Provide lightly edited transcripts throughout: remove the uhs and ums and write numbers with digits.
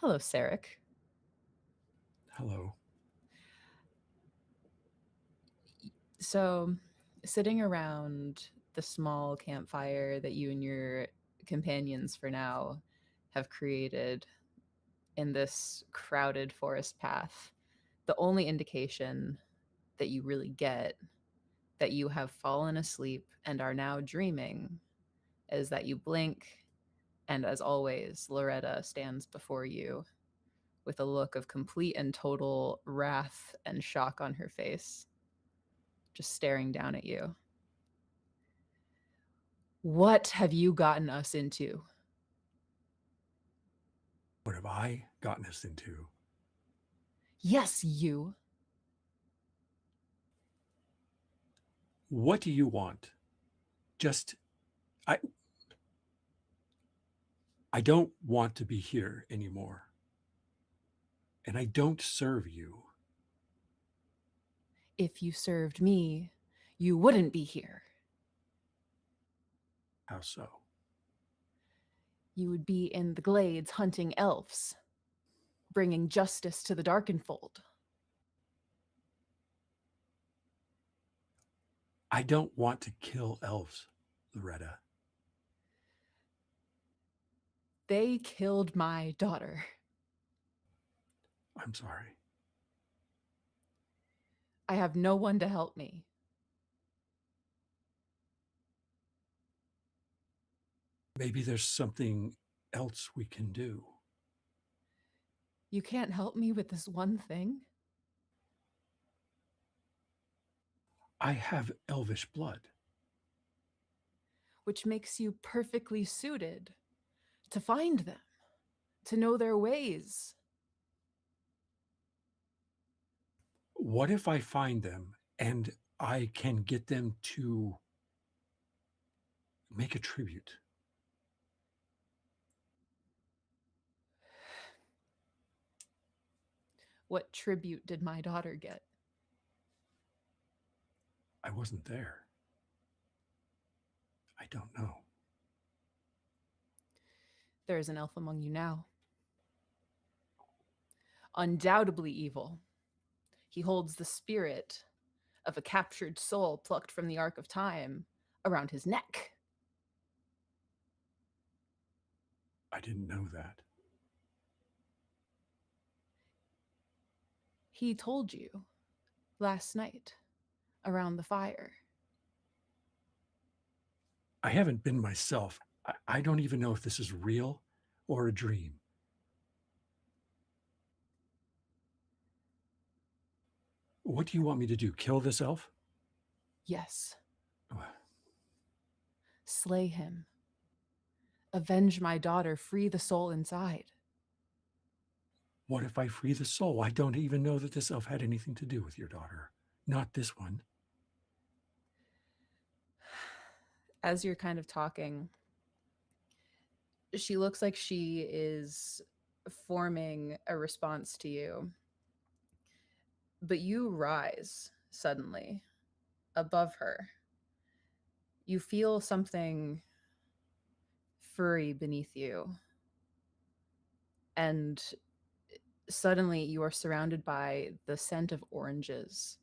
Hello, Sarek. Hello. So, sitting around the small campfire that you and your companions for now have created in this crowded forest path, the only indication that you really get that you have fallen asleep and are now dreaming is that you blink, and as always, Loretta stands before you with a look of complete and total wrath and shock on her face, just staring down at you. What have you gotten us into? What have I gotten us into? Yes, you. What do you want? Just I I don't want to be here anymore. And I don't serve you. If you served me, you wouldn't be here. How so? You would be in the glades hunting elves, bringing justice to the Darkenfold. I don't want to kill elves, Loretta. They killed my daughter. I'm sorry. I have no one to help me. Maybe there's something else we can do. You can't help me with this one thing? I have elvish blood. Which makes you perfectly suited to find them, to know their ways. What if I find them and I can get them to make a tribute? What tribute did my daughter get? I wasn't there. I don't know. There is an elf among you now. Undoubtedly evil. He holds the spirit of a captured soul plucked from the Ark of Time around his neck. I didn't know that. He told you last night around the fire. I haven't been myself. I don't even know if this is real or a dream. What do you want me to do? Kill this elf? Yes, slay him. Avenge my daughter, free the soul inside. What if I free the soul? I don't even know that this elf had anything to do with your daughter. Not this one. As you're kind of talking, she looks like she is forming a response to you. But you rise suddenly above her. You feel something furry beneath you. And suddenly you are surrounded by the scent of oranges.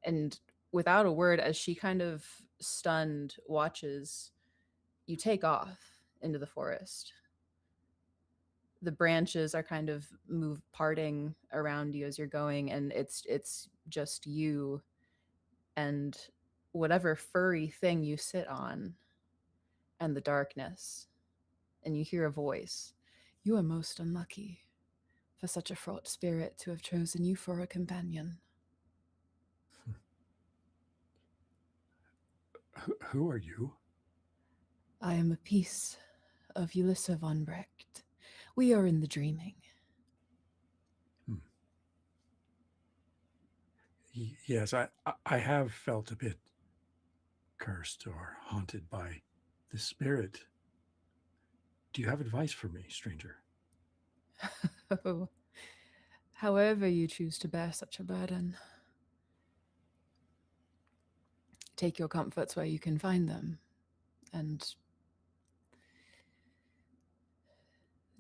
And without a word, as she kind of stunned watches, you take off into the forest. The branches are kind of parting around you as you're going, and it's just you and whatever furry thing you sit on and the darkness. And you hear a voice. You are most unlucky for such a fraught spirit to have chosen you for a companion. Who are you? I am a piece of Ulissa von Brecht. We are in the dreaming. Hmm. Yes, I have felt a bit cursed or haunted by the spirit. Do you have advice for me, stranger? Oh, however you choose to bear such a burden, take your comforts where you can find them, and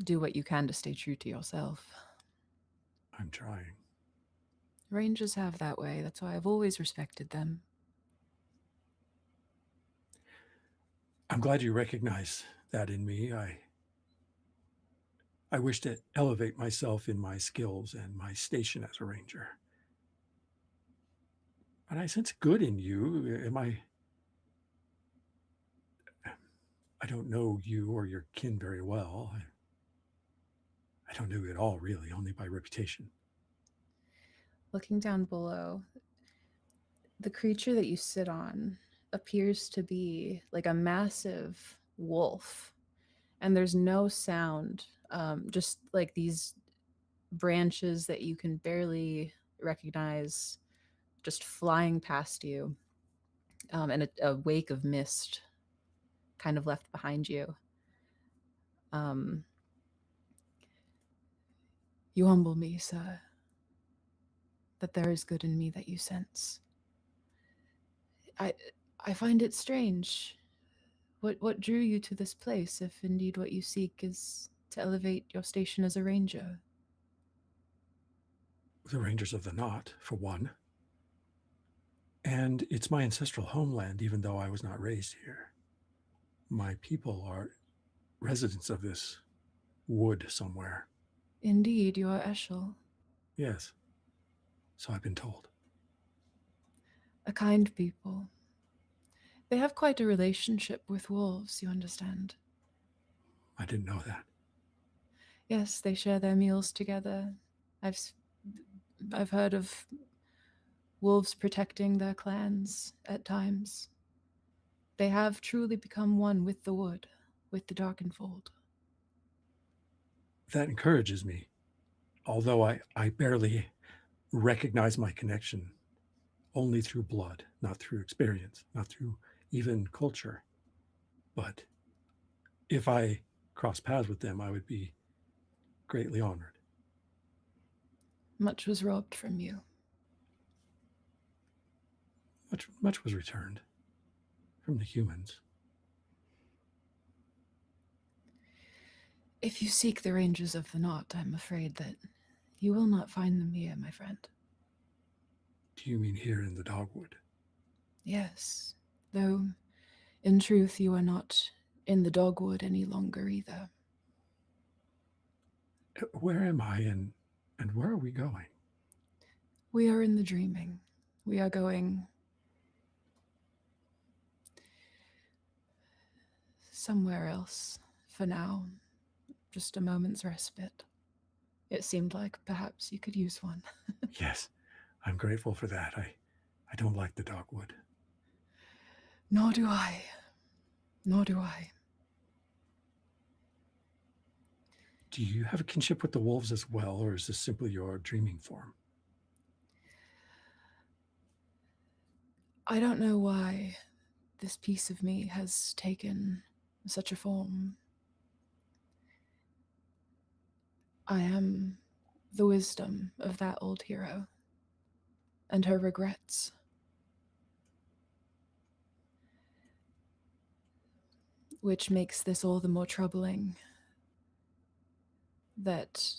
Do what you can to stay true to yourself. I'm trying. Rangers have that way. That's why I've always respected them. I'm glad you recognize that in me. I wish to elevate myself in my skills and my station as a ranger. But I sense good in you. I don't know you or your kin very well. I don't know you at all, really, only by reputation. Looking down below, the creature that you sit on appears to be like a massive wolf, and there's no sound, just like these branches that you can barely recognize just flying past you, and a wake of mist kind of left behind you. Um, you humble me, sir, that there is good in me that you sense. I I find it strange. What drew you to this place, if indeed what you seek is to elevate your station as a ranger? The Rangers of the Knot, for one. And it's my ancestral homeland, even though I was not raised here. My people are residents of this wood somewhere. Indeed, you are Eshel, Yes, so I've been told. a kind people. They have quite a relationship with wolves, you understand. I didn't know that. Yes, they share their meals together. I've I've heard of wolves protecting their clans at times. They have truly become one with the wood, with the Darkenfold. That encourages me, although I barely recognize my connection only through blood, not through experience, not through even culture. But if I cross paths with them, I would be greatly honored. Much was robbed from you. Much was returned from the humans. If you seek the ranges of the knot, I'm afraid that you will not find them here, my friend. Do you mean here in the dogwood? Yes, though in truth you are not in the dogwood any longer either. Where am I and where are we going? We are in the dreaming. We are going somewhere else for now. Just a moment's respite. It seemed like perhaps you could use one. Yes, I'm grateful for that. I don't like the dogwood. Nor do I. Nor do I. Do you have a kinship with the wolves as well, or is this simply your dreaming form? I don't know why this piece of me has taken such a form. I am the wisdom of that old hero and her regrets. Which makes this all the more troubling that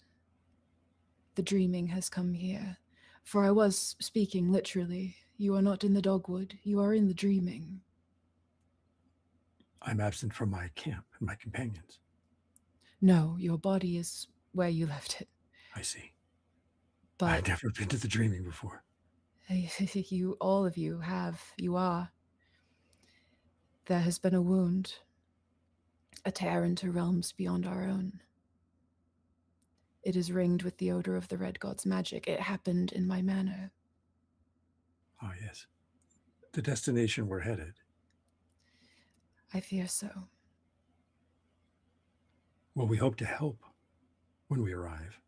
the dreaming has come here. For I was speaking literally. You are not in the dogwood, you are in the dreaming. I'm absent from my camp and my companions. No, your body is where you left it. I see. But I've never been to the dreaming before. you, all of you have, you are. There has been a wound, a tear into realms beyond our own. It is ringed with the odor of the Red God's magic. It happened in my manor. Ah, yes. The destination we're headed. I fear so. Well, we hope to help when we arrive.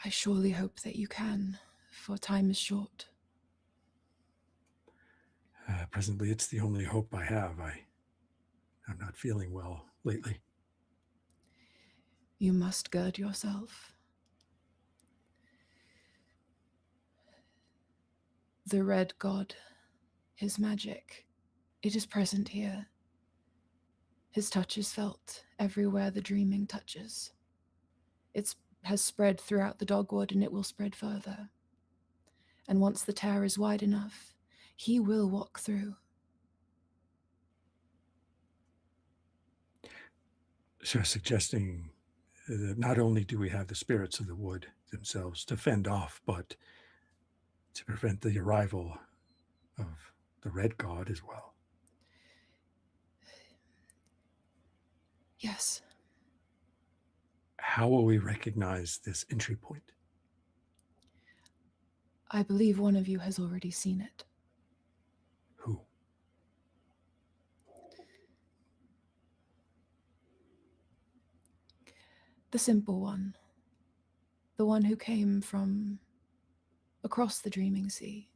I surely hope that you can, for time is short. Presently, it's the only hope I have. I'm not feeling well lately. You must gird yourself. The Red God, his magic, it is present here. His touch is felt everywhere the dreaming touches. It has spread throughout the dogwood, and it will spread further. And once the tear is wide enough, he will walk through. So suggesting that not only do we have the spirits of the wood themselves to fend off, but to prevent the arrival of the red god as well. Yes. How will we recognize this entry point? I believe one of you has already seen it. Who? The simple one. The one who came from across the dreaming sea.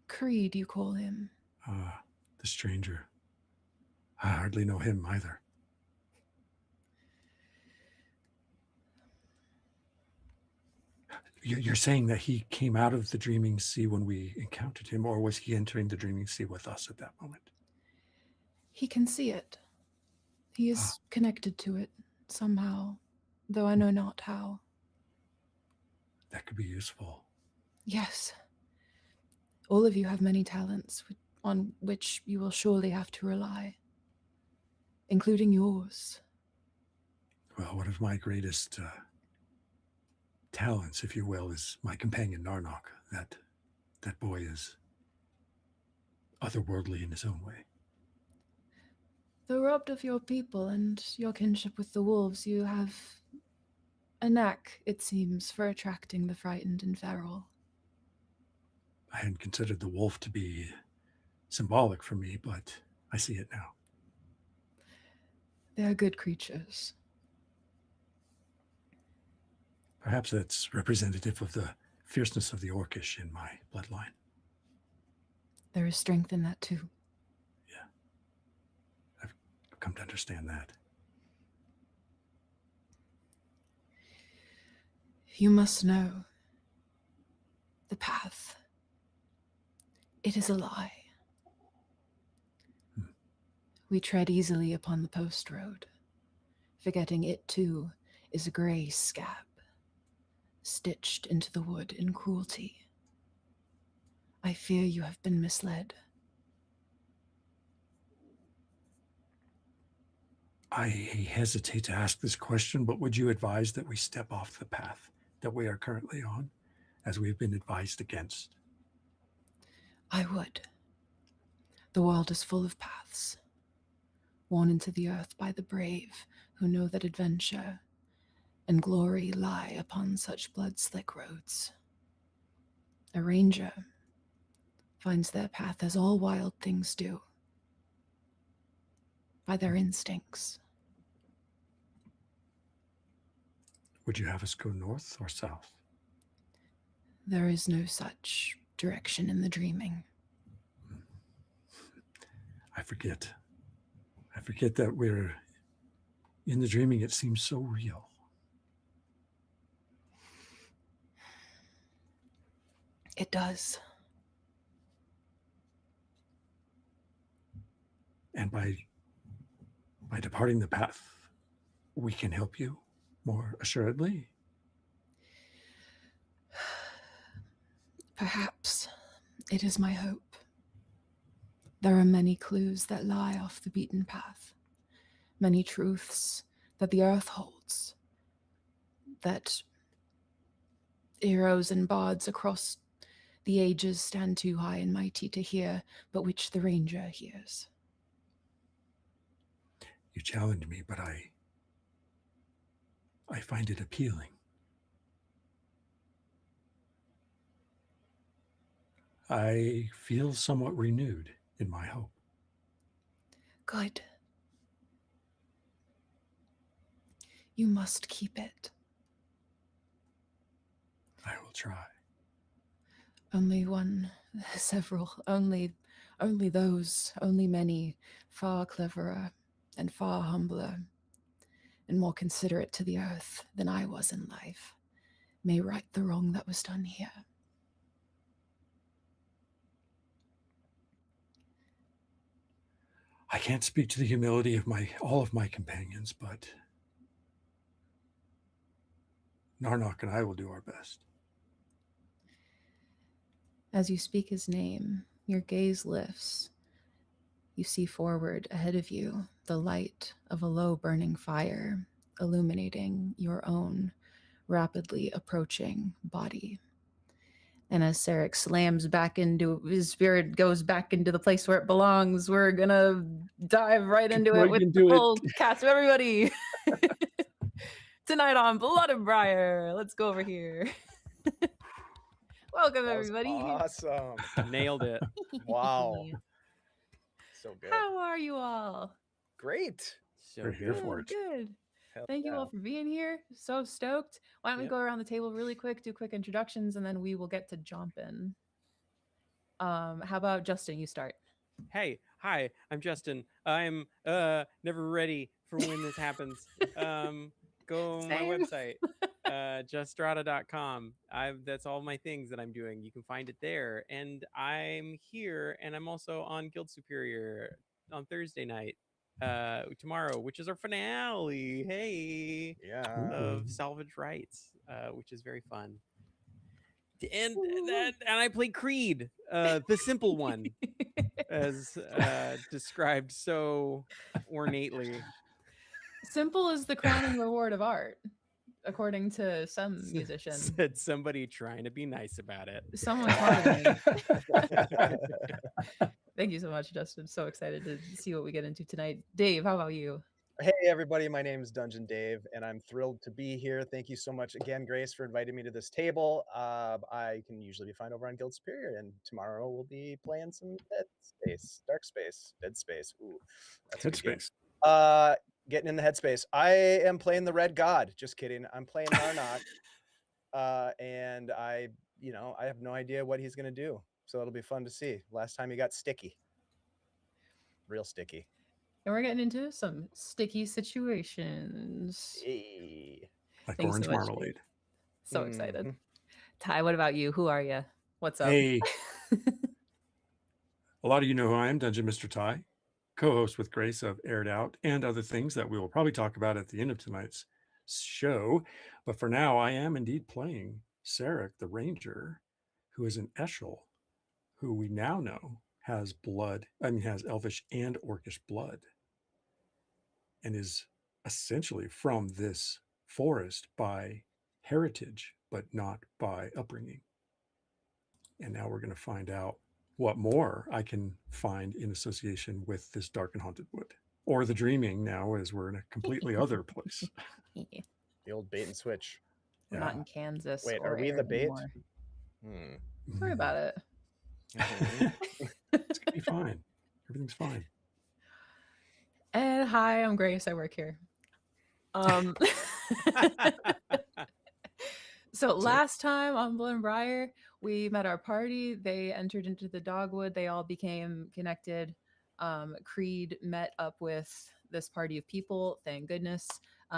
Creed, you call him. Ah, the stranger. I hardly know him either. You're saying that he came out of the dreaming sea when we encountered him, or was he entering the dreaming sea with us at that moment? He can see it. He Ah, is connected to it somehow, though I know not how. that could be useful. Yes. All of you have many talents on which you will surely have to rely, including yours. Well, one of my greatest talents, if you will, is my companion Narnok. That boy is otherworldly in his own way. Though robbed of your people and your kinship with the wolves, you have a knack, it seems, for attracting the frightened and feral. I hadn't considered the wolf to be symbolic for me, but I see it now. They are good creatures. Perhaps that's representative of the fierceness of the orcish in my bloodline. There is strength in that too. Yeah, I've come to understand that. You must know the path. It is a lie. Hmm. We tread easily upon the post road, forgetting it too is a grey scab, stitched into the wood in cruelty. I fear you have been misled. I hesitate to ask this question, but would you advise that we step off the path that we are currently on, as we've been advised against? I would. The world is full of paths, worn into the earth by the brave who know that adventure and glory lie upon such blood-slick roads. A ranger finds their path as all wild things do, by their instincts. Would you have us go north or south? There is no such direction in the dreaming. I forget. I forget that we're in the dreaming. It seems so real. It does. And by departing the path, we can help you more assuredly. Perhaps it is my hope. There are many clues that lie off the beaten path, many truths that the earth holds, that heroes and bards across the ages stand too high and mighty to hear, but which the ranger hears. You challenge me, but I find it appealing. I feel somewhat renewed in my hope. Good. You must keep it. I will try. Only one, several, only those, only many, far cleverer and far humbler and more considerate to the earth than I was in life, may right the wrong that was done here. I can't speak to the humility of all of my companions, but Narnock and I will do our best. As you speak his name, your gaze lifts. You see forward ahead of you the light of a low burning fire, illuminating your own rapidly approaching body. And as Sarek slams back into his spirit, goes back into the place where it belongs, we're gonna dive right into it Right with the into it. full cast of everybody. Tonight on Blood of Briar. Let's go over here. Welcome, That was everybody. awesome. Nailed it. Wow. So good. How are you all? Great. So We're here good. for it. Good. Hell Thank you yeah. all for being here. So stoked. Why don't we Yep. go around the table really quick, do quick introductions, and then we will get to jumping. How about Justin? You start. Hey, hi, I'm Justin. I'm never ready for when this happens. Go my Same. website, justrada.com. That's all my things that I'm doing. You can find it there. And I'm here, and I'm also on Guild Superior on Thursday night, tomorrow, which is our finale. Hey, Yeah. of Salvage Rights, which is very fun. And I play Creed, the simple one, as described so ornately. Simple is the crowning reward of art, according to some musician. Said somebody trying to be nice about it. Someone smarter than me. Thank you so much, Justin. So excited to see what we get into tonight. Dave, how about you? Hey, everybody. My name is Dungeon Dave, and I'm thrilled to be here. Thank you so much again, Grace, for inviting me to this table. I can usually be found over on Guild Superior, and tomorrow we'll be playing some Dark Space, Dead Space. Ooh, that's a good game. Headspace. Getting in the headspace. I am playing the Red God. Just kidding. I'm playing Narnock, and I have no idea what he's gonna do. So it'll be fun to see. Last time he got sticky, real sticky. And we're getting into some sticky situations. Hey. Like Thanks so orange much, marmalade. Dave. So excited. Mhm. Ty, what about you? Who are you? What's up? Hey. A lot of you know who I am, Dungeon Mr. Ty, co-host with Grace of Aired Out and other things that we will probably talk about at the end of tonight's show. But for now, I am indeed playing Sarek, the Ranger, who is an Eshel, who we now know has has Elvish and Orcish blood, and is essentially from this forest by heritage, but not by upbringing. And now we're going to find out what more I can find in association with this dark and haunted wood, or the dreaming now, as we're in a completely other place. The old bait and switch. We're not in Kansas. Wait, or are we the Arizona bait? anymore. Sorry about it. Mhm. It's gonna be fine. Everything's fine. And hi, I'm Grace. I work here. So last time on Blood and Briar, we met our party. They entered into the dogwood. They all became connected. Creed met up with this party of people. Thank goodness.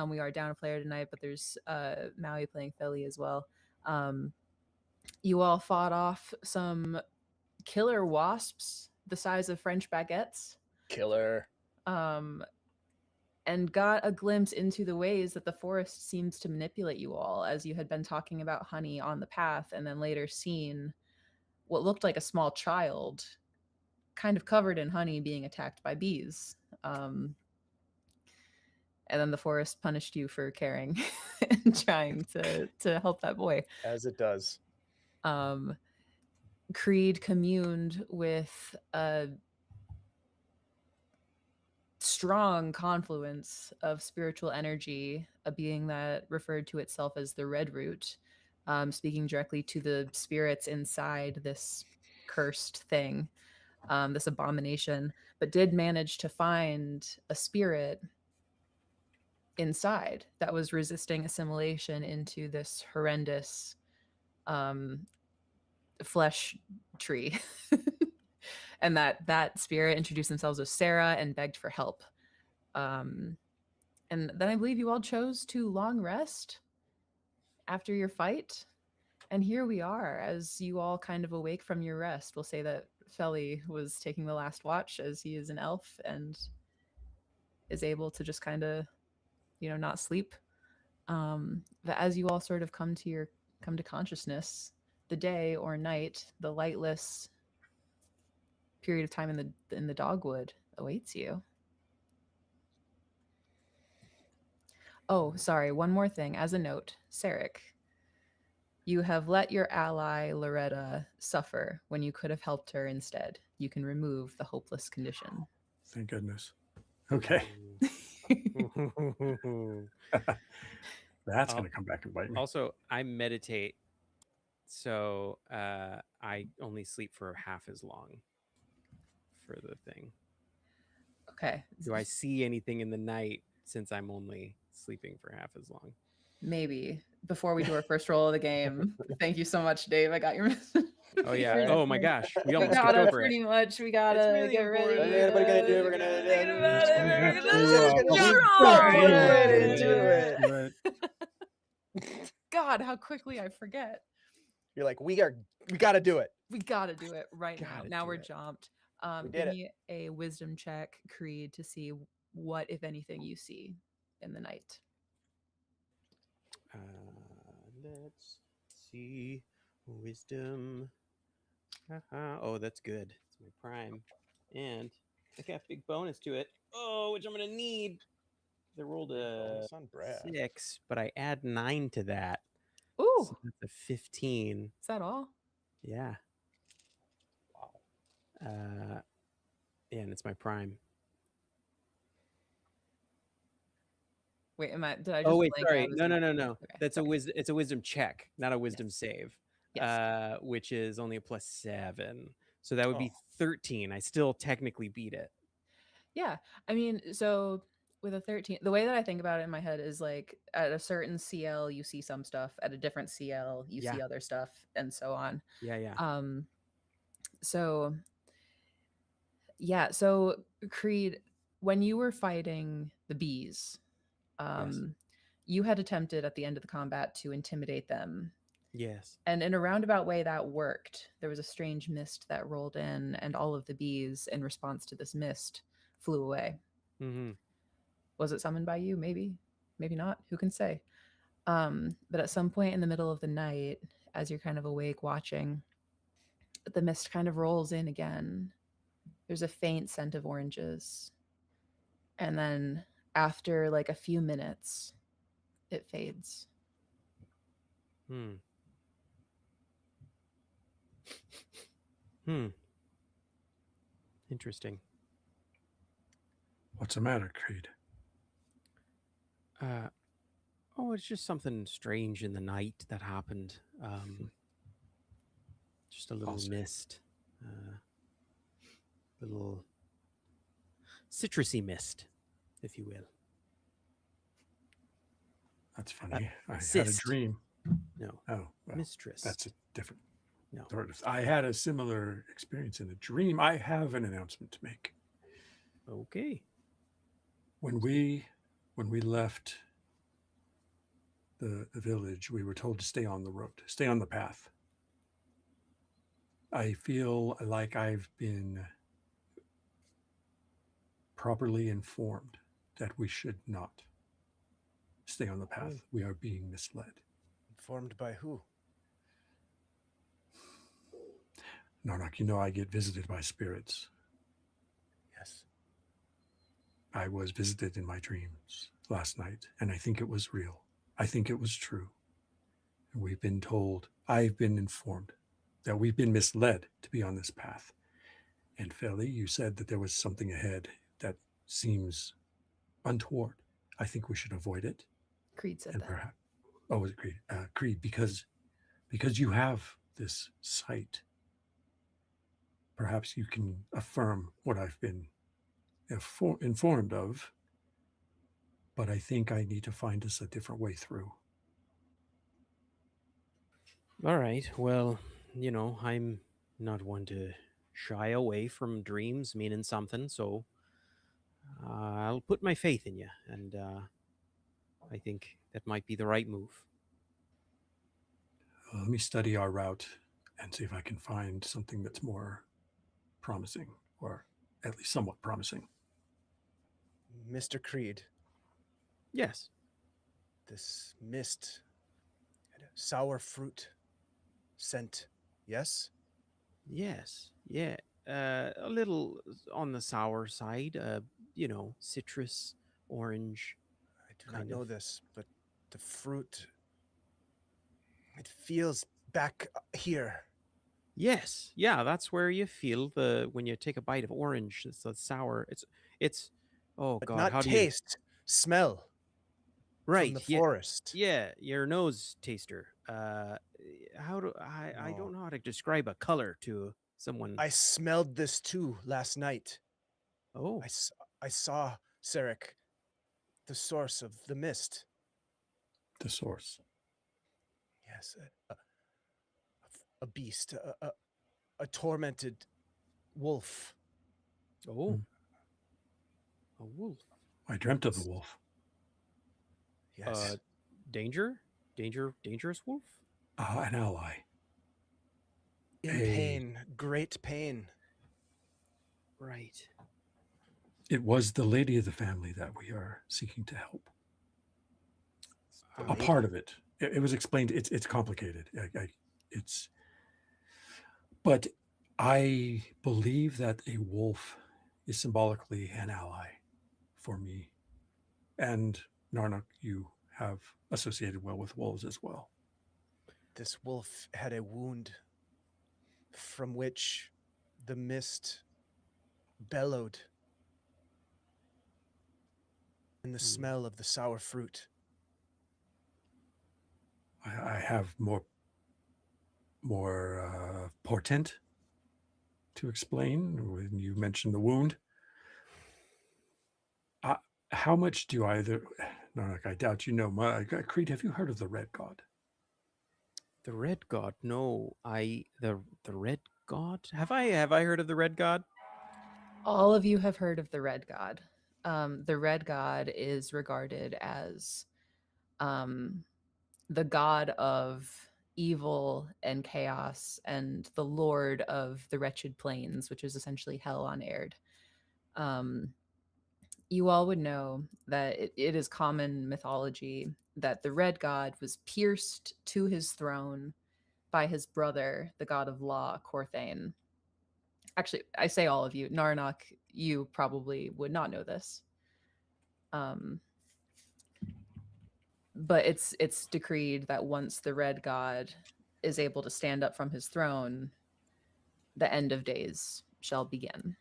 We are down a player tonight, but there's Maui playing Philly as well. You all fought off some killer wasps the size of French baguettes. Killer. And got a glimpse into the ways that the forest seems to manipulate you all, as you had been talking about honey on the path, and then later seen what looked like a small child kind of covered in honey being attacked by bees. And then the forest punished you for caring and trying to help that boy. As it does. Creed communed with a strong confluence of spiritual energy, a being that referred to itself as the Red Root, speaking directly to the spirits inside this cursed thing, this abomination, but did manage to find a spirit inside that was resisting assimilation into this horrendous flesh tree. And that spirit introduced themselves as Sarah and begged for help. And then I believe you all chose to long rest after your fight. And here we are, as you all kind of awake from your rest. We'll say that Felly was taking the last watch, as he is an elf and is able to just kind of, not sleep. But as you all sort of come to consciousness, the day or night, the lightless period of time in the dogwood awaits you. Oh, sorry, one more thing. As a note, Sarek, you have let your ally Loretta suffer when you could have helped her instead. You can remove the hopeless condition. Thank goodness. Okay. That's going to come back and bite me. Also, I meditate, so I only sleep for half as long for the thing. Okay. Do I see anything in the night since I'm only sleeping for half as long? Maybe. Before we do our first roll of the game. Thank you so much, Dave. I got your message. Oh yeah. Right. Oh my gosh. We We almost skipped gotta over it. pretty much. We gotta really get ready. important. Everybody gonna do it. We're Thinking gonna about it. We're Let's gonna go. jump Right right into it. God, how quickly I forget. You're like, we gotta do it. We gotta do it right now. Gotta Now do we're it. jumped. We Give did it. me a wisdom check, Creed, to see what, if anything, you see in the night. Let's see. Wisdom. Oh, that's good. It's my prime. And I got a big bonus to it. Oh, which I'm going to need. I rolled a Bonus on Brad. 6, but I add 9 to that. Ooh, So that's a 15. is that all? Yeah. Wow. Yeah, and it's my prime. Wait, did I just Oh wait, blank sorry. out? No. Okay, That's sorry. it's a wisdom check, not a wisdom Yes. save. Yes. Which is only a +7. So that would be Oh. 13. I still technically beat it. Yeah. I mean, so with a 13, the way that I think about it in my head is like at a certain CL, you see some stuff, at a different CL, you Yeah. see other stuff, and so on. Yeah. So yeah, so Creed, when you were fighting the bees, you had attempted at the end of the combat to intimidate them. Yes. And in a roundabout way that worked. There was a strange mist that rolled in, and all of the bees, in response to this mist, flew away. Mm-hmm. Was it summoned by you? Maybe, maybe not. Who can say? But at some point in the middle of the night, as you're kind of awake watching, the mist kind of rolls in again. There's a faint scent of oranges. And then after like a few minutes, it fades. Interesting. What's the matter, Creed? Oh, it's just something strange in the night that happened. Just a little Awesome. mist. Little citrusy mist, if you will. That's funny. I had a cyst. dream. No. Oh, well, Mistress. that's a different. No. Sort of. I had a similar experience in a dream. I have an announcement to make. Okay. When we left the village, we were told to stay on the road, stay on the path. I feel like I've been properly informed that we should not stay on the path. We are being misled. Informed by who? Narnak, you know I get visited by spirits. Yes. I was visited in my dreams last night, and I think it was real. I think it was true. And we've been told, I've been informed that we've been misled to be on this path. And Feli, you said that there was something ahead that seems untoward. I think we should avoid it. Creed said And that. perhaps, was it Creed? Creed, because you have this sight. Perhaps you can affirm what I've been informed of, but I think I need to find us a different way through. All right. Well, I'm not one to shy away from dreams meaning something, so I'll put my faith in you, and I think that might be the right move. Let me study our route and see if I can find something that's more promising, or at least somewhat promising. Mr. Creed, Yes. this mist had a sour fruit scent, yes? Yes. Yeah. A little on the sour side. Citrus, orange, I do not kind of. know this, but the fruit, it feels back here. Yes. Yeah, that's where you feel the when you take a bite of orange. It's the sour. It's. Oh But God, not how do you? taste, smell from Right. the Yeah. forest. Yeah. Your nose taster. How do I don't No. know how to describe a color to someone. I smelled this too last night. Oh. I saw, Sarek, the source of the mist. The source. Yes, a beast, a tormented wolf. Oh. Hmm. A wolf. I dreamt of the wolf. Yes. Dangerous wolf. An ally. In pain, great pain. Right. It was the lady of the family that we are seeking to help. The A lady. part of it. It was explained. It's complicated. But I believe that a wolf is symbolically an ally for me. And Narnak, you have associated well with wolves as well. This wolf had a wound from which the mist bellowed, and the smell of the sour fruit. I have more portent to explain when you mentioned the wound. How much do either? Narnak, I doubt you know. Creed, have you heard of the Red God? The red god. No, the red god. Have I heard of the red god? All of you have heard of the Red God. The Red God is regarded as um, the god of evil and chaos and the lord of the wretched plains, which is essentially hell on Erd. Um, you all would know that it is common mythology that the Red God was pierced to his throne by his brother, the god of law, Corthane. Actually, I say all of you. Narnak, you probably would not know this. Um, but it's decreed that once the Red God is able to stand up from his throne, the end of days shall begin.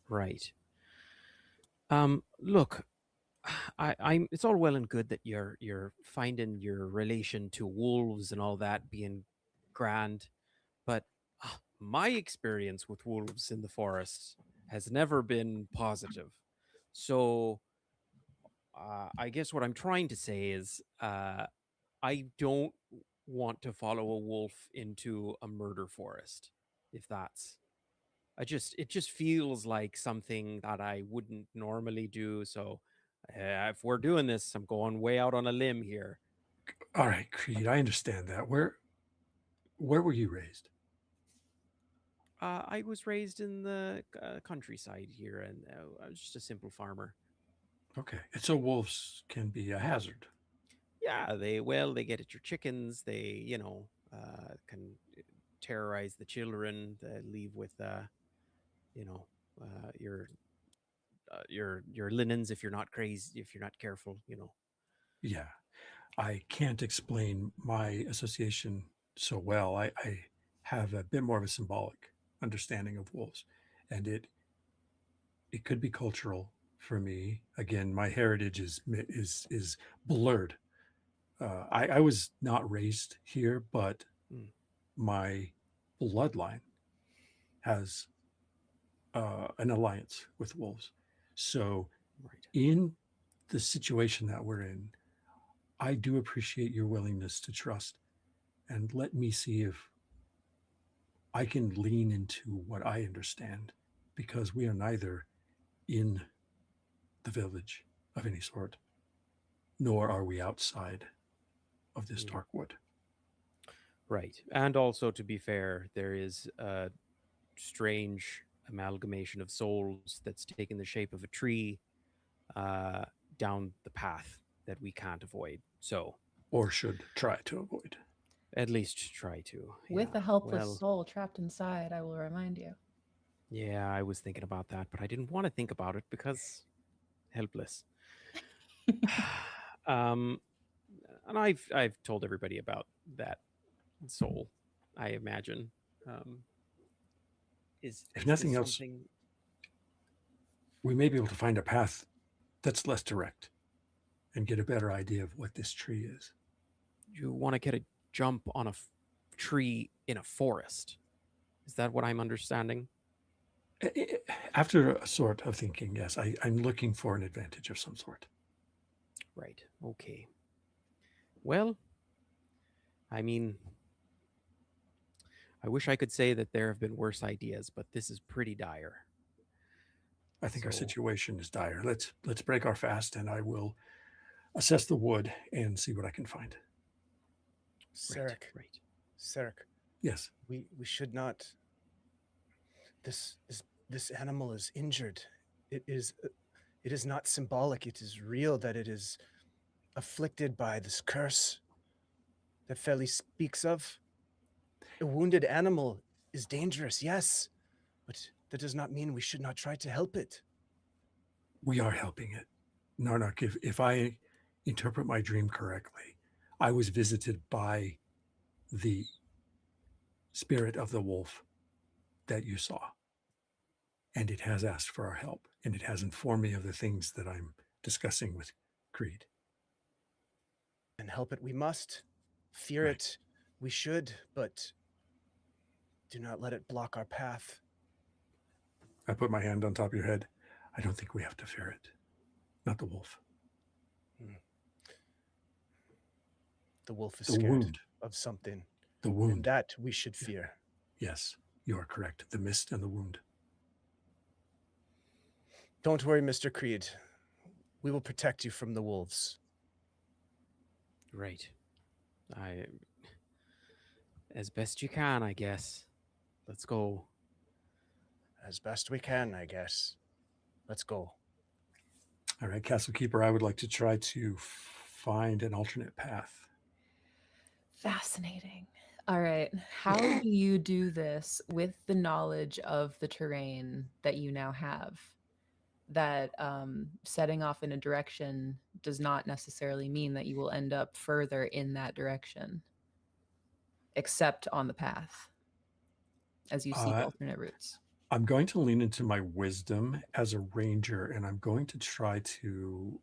Right. Look, I'm. It's all well and good that you're finding your relation to wolves and all that being grand, but my experience with wolves in the forest has never been positive. So, I guess what I'm trying to say is, I don't want to follow a wolf into a murder forest. If that's, it just feels like something that I wouldn't normally do. So, if we're doing this, I'm going way out on a limb here. All right, Creed, I understand that. Where were you raised? I was raised in the countryside here, and I was just a simple farmer. Okay, and so wolves can be a hazard. Yeah, they get at your chickens. They can terrorize the children. They leave with you know uh, your your linens if you're not crazy, if you're not careful. Yeah, I can't explain my association so well. I have a bit more of a symbolic understanding of wolves, and it could be cultural for me. Again, my heritage is blurred. I was not raised here, but Mm, my bloodline has an alliance with wolves. So, right. in the situation that we're in, I do appreciate your willingness to trust, and let me see if I can lean into what I understand, because we are neither in the village of any sort, nor are we outside of this dark wood. Right. And also, to be fair, there is a strange amalgamation of souls that's taken the shape of a tree uh, down the path that we can't avoid. So, Or should try to avoid. at least try to. With Yeah. a helpless Well, soul trapped inside, I will remind you. yeah, I was thinking about that, but I didn't want to think about it because helpless. um, and I've told everybody about that soul. I imagine. Um, If is this nothing else, something? we may be able to find a path that's less direct and get a better idea of what this tree is. You want to get a jump on a tree in a forest? Is that what I'm understanding? After a sort of thinking, yes, I'm looking for an advantage of some sort. Right. Okay. Well, I mean, I wish I could say that there have been worse ideas, but this is pretty dire. I think our So- situation is dire. Let's break our fast, and I will assess the wood and see what I can find. Sarek, Right. Sarek, Yes, we should not. This animal is injured. It is not symbolic. It is real that it is afflicted by this curse that Feli speaks of. A wounded animal is dangerous, yes, but that does not mean we should not try to help it. we are helping it. Narnak, if I interpret my dream correctly, I was visited by the spirit of the wolf that you saw. And it has asked for our help, and it has informed me of the things that I'm discussing with Creed. And help it we must. Fear Right. it we should, but do not let it block our path. I put my hand on top of your head. I don't think we have to fear it. Not the wolf. The wolf is The scared wound. of something, The and wound. that we should fear. Yes, you are correct. The mist and the wound. Don't worry, Mr. Creed. We will protect you from the wolves. Right. As best you can, I guess. Let's go. As best we can, I guess. Let's go. All right, Castle Keeper, I would like to try to find an alternate path. Fascinating. All right. How do you do this with the knowledge of the terrain that you now have? That setting off in a direction does not necessarily mean that you will end up further in that direction, except on the path as you seek alternate routes. I'm going to lean into my wisdom as a ranger, and I'm going to try to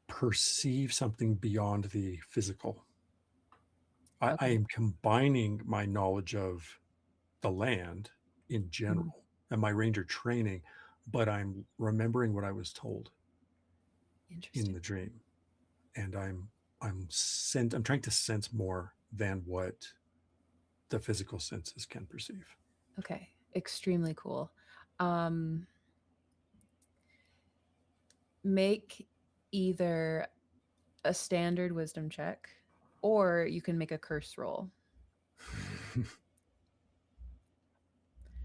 perceive something beyond the physical. I Okay. am combining my knowledge of the land in general and my ranger training, but I'm remembering what I was told in Interesting. the dream, and I'm trying to sense more than what the physical senses can perceive. Okay. Extremely cool. Make either a standard wisdom check or you can make a curse roll.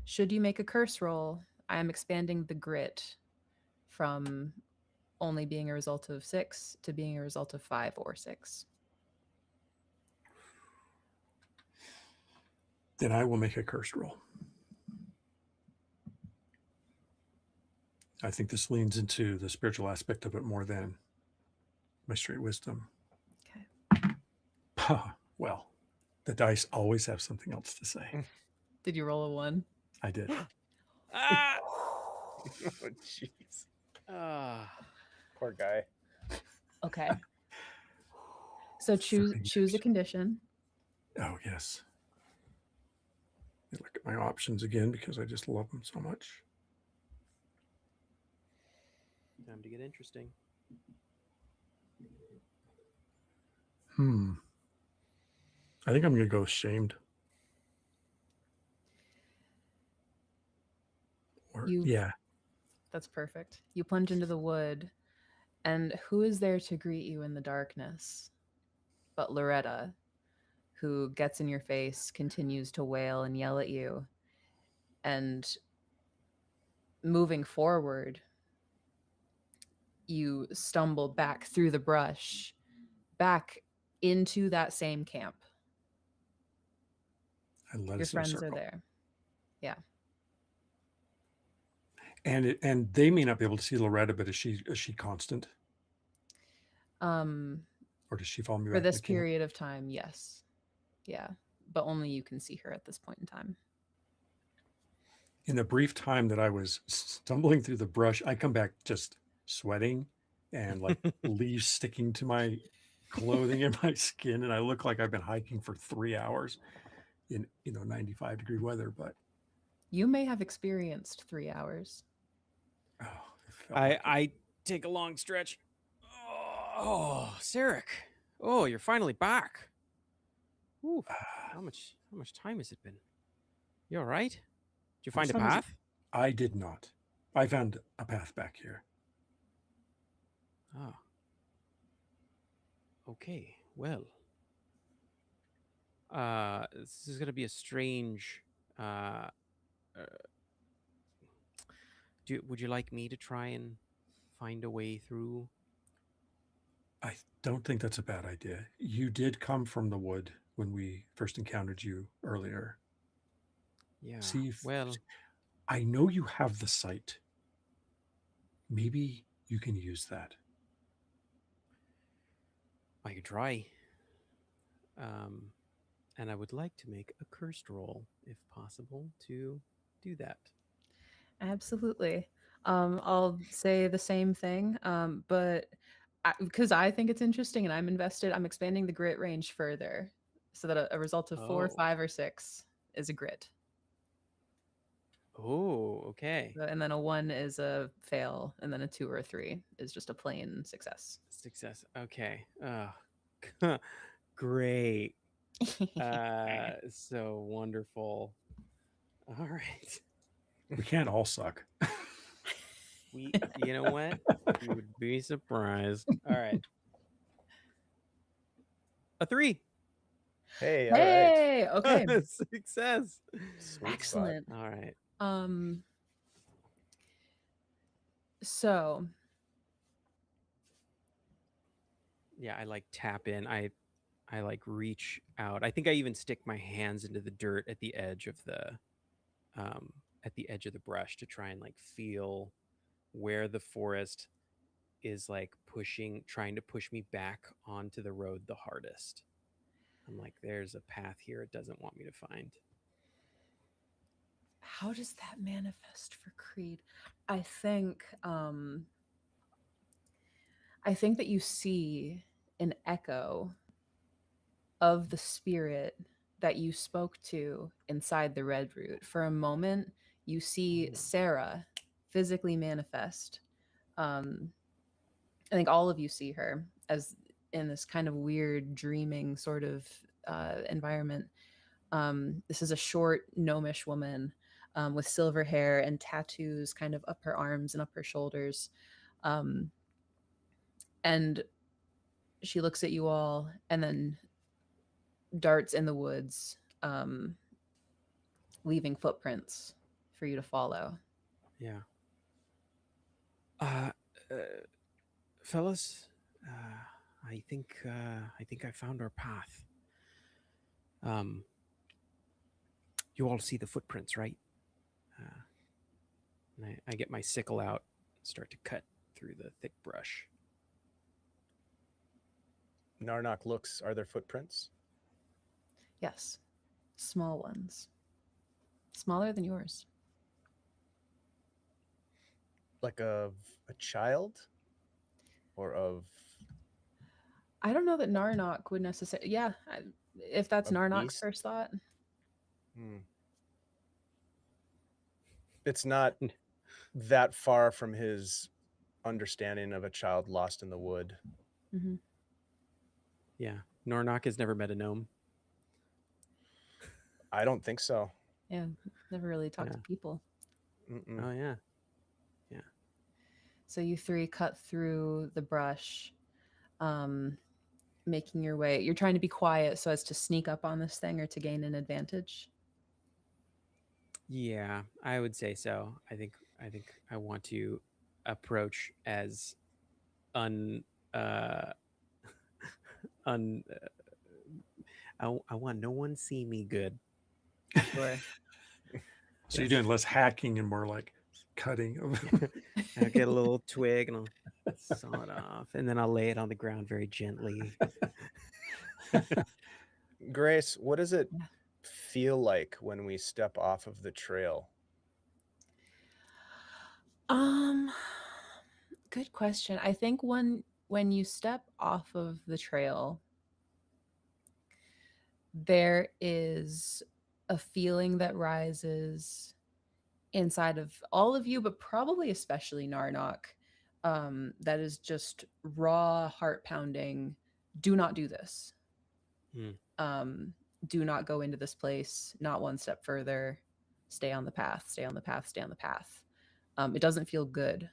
Should you make a curse roll, I am expanding the grit from only being a result of 6 to being a result of 5 or 6. Then I will make a curse roll. I think this leans into the spiritual aspect of it more than my straight wisdom. Okay. Well, the dice always have something else to say. Did you roll a 1? I did. Ah! Oh, jeez. Ah. Poor guy. Okay. So choose a condition. Oh, yes. Let me look at my options again because I just love them so much. Time to get interesting. I think I'm going to go shamed. Or, You- yeah. That's perfect. You plunge into the wood And who is there to greet you in the darkness but Loretta, who gets in your face, continues to wail and yell at you, and moving forward, you stumble back through the brush, back into that same camp. And let Your us in a friends are circle. there. Yeah. And they may not be able to see Loretta, but is she constant, Um, or does she follow me for back to this the camp? period of time, yes. Yeah. But only you can see her at this point in time. In the brief time that I was stumbling through the brush, I come back just sweating and like leaves sticking to my clothing and my skin, and I look like I've been hiking for 3 hours in 95-degree weather. But You may have experienced 3 hours. oh, it felt like it. I take a long stretch. Oh, Sarek. Oh, you're finally back. Ooh, how much time has it been? You all right? Did you find a How much time is it? path? I did not. I found a path back here. Oh. Okay. Well. This is gonna be a strange. Uh, would you like me to try and find a way through? I don't think that's a bad idea. You did come from the wood when we first encountered you earlier. Yeah. See if, Well, I know you have the sight. Maybe you can use that. I could try. And I would like to make a cursed roll, if possible, to do that. Absolutely. I'll say the same thing, but because I think it's interesting and I'm invested, I'm expanding the grit range further so that a result of 4, Oh. 5, or 6 is a grit. Oh, okay. And then a 1 is a fail, and then a 2 or a 3 is just a plain success. Success. Okay. Great. So wonderful. All right. We can't all suck. You know what? You would be surprised. All right. A 3. Hey, all right. Hey, okay. Success. Sweet Excellent. All right. So Yeah, I like tap in. I like reach out. I think I even stick my hands into the dirt at the edge of the brush to try and like feel where the forest is like trying to push me back onto the road the hardest. I'm like, there's a path here it doesn't want me to find. how does that manifest for Creed? I think that you see an echo of the spirit that you spoke to inside the red root. For a moment, you see Sarah physically manifest. I think all of you see her as in this kind of weird dreaming sort of environment. This is a short gnomish woman with silver hair and tattoos kind of up her arms and up her shoulders. And she looks at you all and then darts in the woods, leaving footprints for you to follow. Yeah. Fellas, I think I found our path. You all see the footprints, right? And I get my sickle out and start to cut through the thick brush. Narnock looks. Are there footprints? Yes, small ones, smaller than yours. Like of a child? Or of I don't know that Narnock would necessarily. Yeah, if that's A Narnock's beast? first thought. It's not that far from his understanding of a child lost in the wood. Mm-hmm. Yeah. Nornock has never met a gnome. I don't think so. Yeah, never really talked to Yeah. people. Mm-mm. Oh, yeah. Yeah. So you three cut through the brush, um, making your way. You're trying to be quiet so as to sneak up on this thing or to gain an advantage. Yeah, I would say so. I think I want to approach as un uh un I want no one see me good. Sure. So you're doing less hacking and more like cutting. I'll get a little twig and I'll saw it off, and then I'll lay it on the ground very gently. Grace, what does it Yeah. feel like when we step off of the trail? Um, good question. I think when you step off of the trail, there is a feeling that rises inside of all of you, but probably especially Narnok, that is just raw, heart pounding. Do not do this. Hmm. Do not go into this place. Not one step further. Stay on the path. Stay on the path. Stay on the path. It doesn't feel good.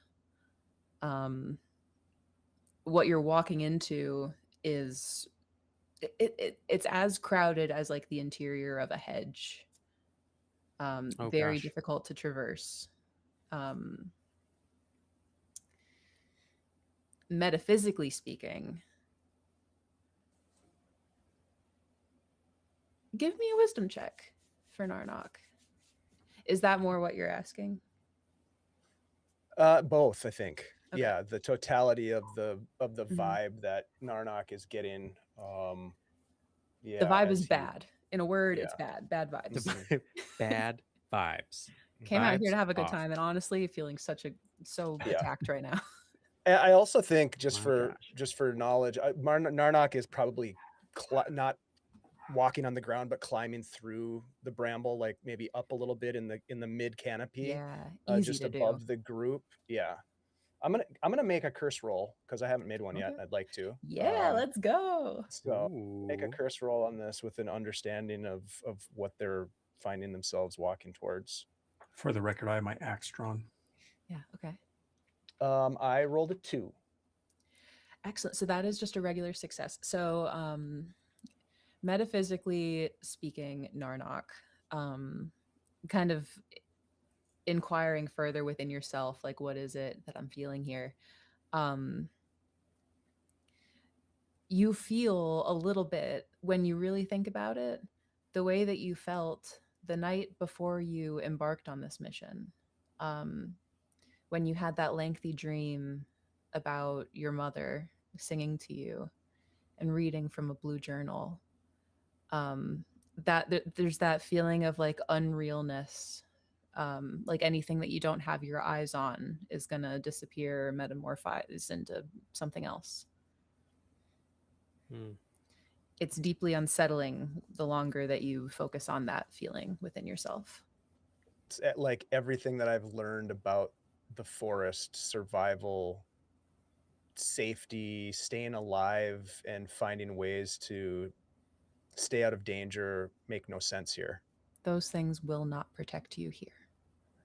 What you're walking into is it's as crowded as like the interior of a hedge. Oh Very gosh. difficult to traverse. Metaphysically speaking, give me a wisdom check for Narnok. Is that more what you're asking? Both, I think. Okay. Yeah, the totality of the Mhm. vibe that Narnok is getting. The Yeah, vibe as is he, bad. In a word, it's yeah. bad. Bad vibes. Mhm. Bad vibes. Came out here Vibes to have a good off. time, and honestly, feeling so Yeah. attacked right now. And I also think My gosh. just for knowledge, Narnok is probably not walking on the ground, but climbing through the bramble, like maybe up a little bit in the mid canopy, Yeah, easy just to do. above the group. Yeah, I'm gonna make a curse roll because I haven't made one yet. Okay. I'd like to. Yeah, let's go. So make a Ooh. curse roll on this with an understanding of what they're finding themselves walking towards. For the record, I have my axe drawn. Yeah, okay. I rolled a 2. Excellent. So that is just a regular success. So metaphysically speaking, Narnok, kind of inquiring further within yourself, like what is it that I'm feeling here? You feel a little bit, when you really think about it, the way that you felt the night before you embarked on this mission. When you had that lengthy dream about your mother singing to you and reading from a blue journal. There's that feeling of like unrealness, like anything that you don't have your eyes on is gonna disappear, metamorphose into something else. Hmm. It's deeply unsettling the longer that you focus on that feeling within yourself. It's like everything that I've learned about the forest, survival, safety, staying alive, and finding ways to stay out of danger make no sense here. Those things will not protect you here.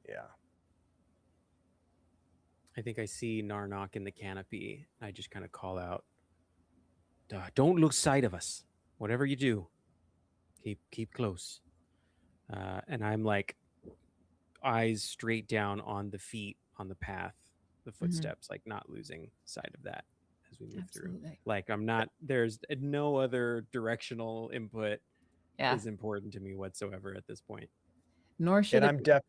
Yeah. I think I see Narnok in the canopy. I just kind of call out, "Don't lose sight of us. Whatever you do, keep close." And I'm like, eyes straight down on the feet on the path, the footsteps, like not losing sight of that as we move through. Absolutely. Like I'm not. There's no other directional input Yeah. is important to me whatsoever at this point. Nor should And it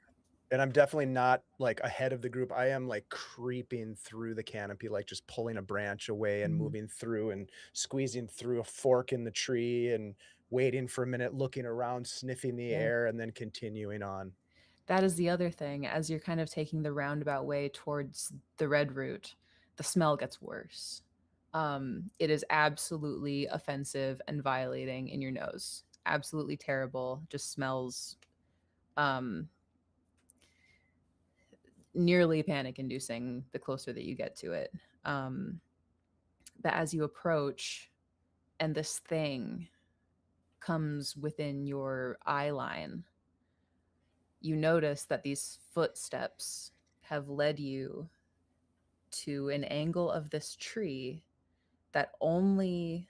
I'm definitely not like ahead of the group. I am like creeping through the canopy, like just pulling a branch away and Mhm. moving through and squeezing through a fork in the tree and waiting for a minute, looking around, sniffing the Yeah. air, and then continuing on. That is the other thing. As you're kind of taking the roundabout way towards the red route, the smell gets worse. It is absolutely offensive and violating in your nose. Absolutely terrible. Just smells nearly panic inducing the closer that you get to it. But as you approach and this thing comes within your eye line, you notice that these footsteps have led you to an angle of this tree that only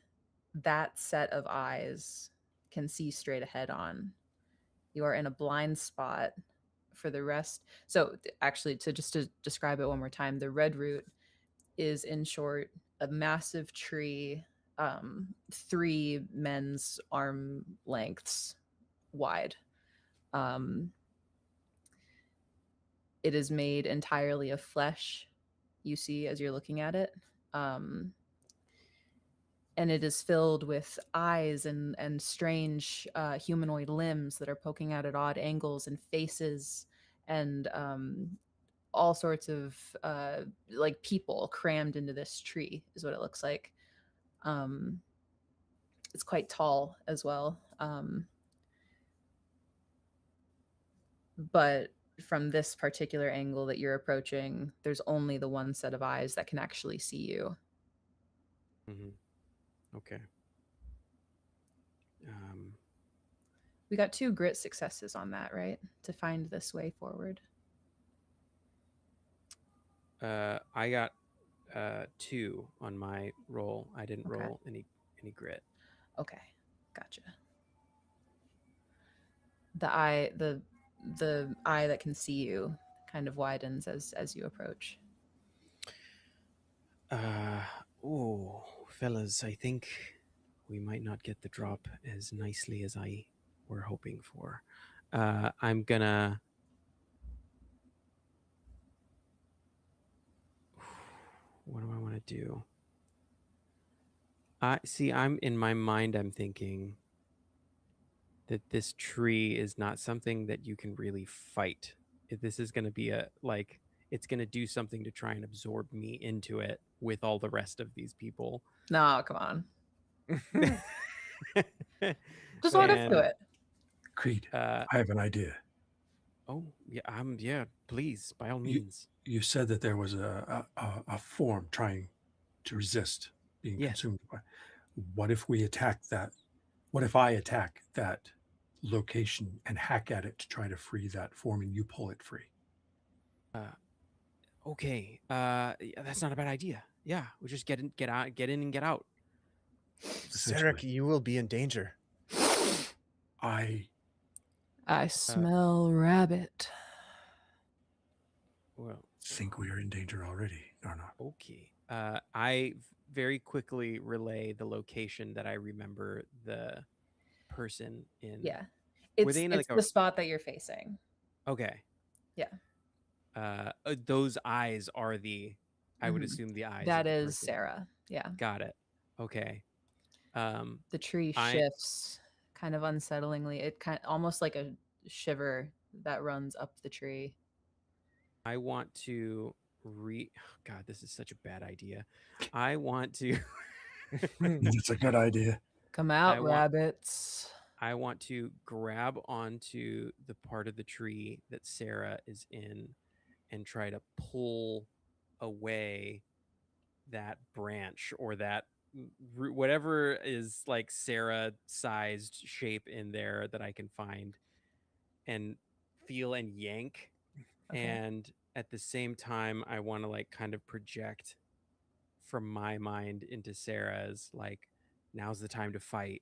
that set of eyes can see straight ahead on. You are in a blind spot for the rest. So actually, to describe it one more time, the red root is, in short, a massive tree, 3 men's arm lengths wide. It is made entirely of flesh, you see as you're looking at it. And it is filled with eyes and strange humanoid limbs that are poking out at odd angles, and faces, and all sorts of like people crammed into this tree is what it looks like. It's quite tall as well. But from this particular angle that you're approaching, there's only the one set of eyes that can actually see you. Okay. We got 2 grit successes on that, right? To find this way forward. I got 2 on my roll. I didn't Okay. roll any grit. Okay, gotcha. The eye that can see you kind of widens as you approach. Oh, fellas, I think we might not get the drop as nicely as I were hoping for. I'm gonna. What do I want to do? I'm in my mind. I'm thinking that this tree is not something that you can really fight. This is going to be it's going to do something to try and absorb me into it with all the rest of these people. No, come on. Just let us do it. Creed, I have an idea. Oh, yeah, yeah, please, by all means. You said that there was a form trying to resist being consumed by. What if we attack that? What if I attack that location and hack at it to try to free that form, and you pull it free? Okay. That's not a bad idea. Yeah, we just get in and get out. Sarek, you will be in danger. I smell rabbit. Well, think we are in danger already, Narnock. Okay. I very quickly relay the location that I remember the person in. Yeah. It's the spot that you're facing. Okay. Yeah. Those eyes are I would assume the eyes. That is Sarah. Yeah. Got it. Okay. The tree shifts kind of unsettlingly. It almost like a shiver that runs up the tree. I want to God, this is such a bad idea. I want to. It's a good idea. Come out, rabbits. I want to grab onto the part of the tree that Sarah is in and try to pull away that branch or that whatever is like Sarah-sized shape in there that I can find and feel and yank. Okay. And at the same time, I want to like kind of project from my mind into Sarah's, like, now's the time to fight.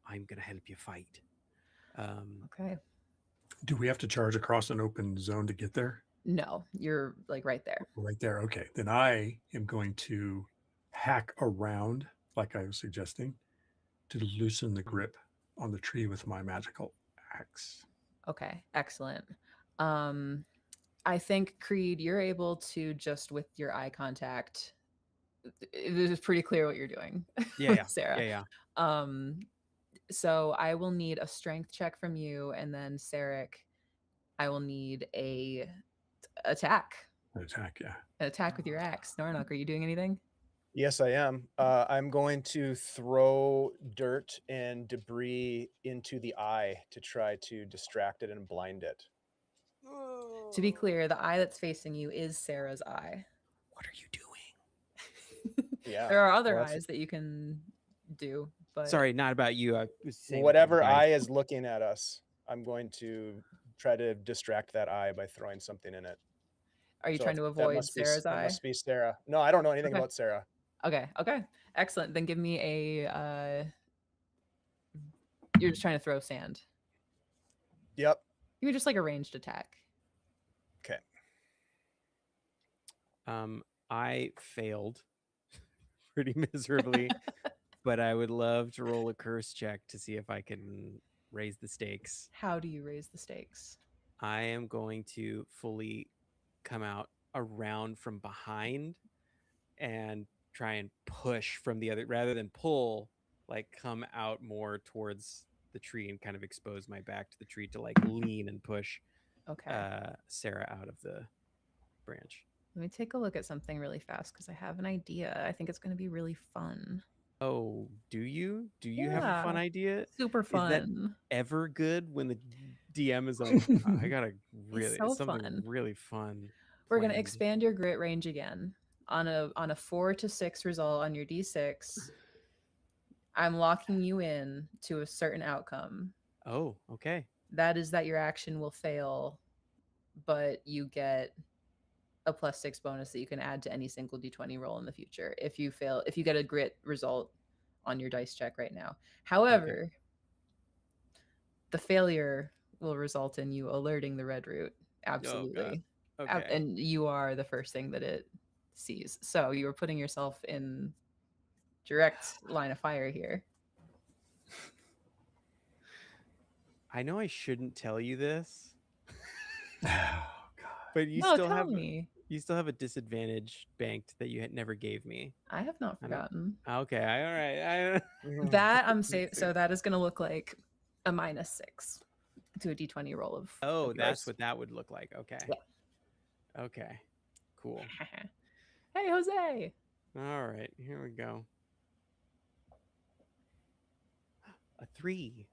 I'm going to help you fight. Okay. Do we have to charge across an open zone to get there? No, you're like right there. Right there. Okay. Then I am going to hack around, like I was suggesting, to loosen the grip on the tree with my magical axe. Okay, excellent. I think, Creed, you're able to just with your eye contact, it is pretty clear what you're doing. Yeah, Sarah. Yeah. So I will need a strength check from you, and then Sarek, I will need a attack. An attack, yeah. An attack with your axe. Narnock, are you doing anything? Yes, I am. I'm going to throw dirt and debris into the eye to try to distract it and blind it. To be clear, the eye that's facing you is Sarah's eye. What are you doing? Yeah. There are other eyes that you can do, but sorry, not about you. I was saying whatever eye is looking at us, I'm going to try to distract that eye by throwing something in it. Are you So trying to that avoid must be Sarah's that eye? must be Sarah. No, I don't know anything Okay. about Sarah. Okay. Excellent. Then give me a you're just trying to throw sand. Yep. Give me just like a ranged attack. Okay. I failed pretty miserably, but I would love to roll a curse check to see if I can raise the stakes. How do you raise the stakes? I am going to fully come out around from behind and try and push from the other rather than pull, like come out more towards the tree and kind of expose my back to the tree to like lean and push Okay. Sarah out of the branch. Let me take a look at something really fast because I have an idea. I think it's going to be really fun. Oh, do you? Do you have a fun Yeah. idea? Super Is that fun. ever good when the DM is like, I gotta really, so something fun. really fun. We're going to planned." expand your grit range again. On a 4 to 6 result on your d6, I'm locking you in to a certain outcome. Oh, okay. That is that your action will fail, but you get a +6 bonus that you can add to any single d20 roll in the future if you get a grit result on your dice check right now. However, the failure will result in you alerting the red root. Absolutely. Oh, God. Okay. And you are the first thing that it sees. So you are putting yourself in direct line of fire here. I know I shouldn't tell you this, Oh God. but you No, still tell have me. you still have a disadvantage banked that you had never gave me. I have not I don't- forgotten. Okay, all right. That I'm safe. So that is going to look like a -6 to a d20 roll of Oh, that's yours. what that would look like. Okay. Yeah. Okay. Cool. Hey, Jose. All right, here we go. A 3.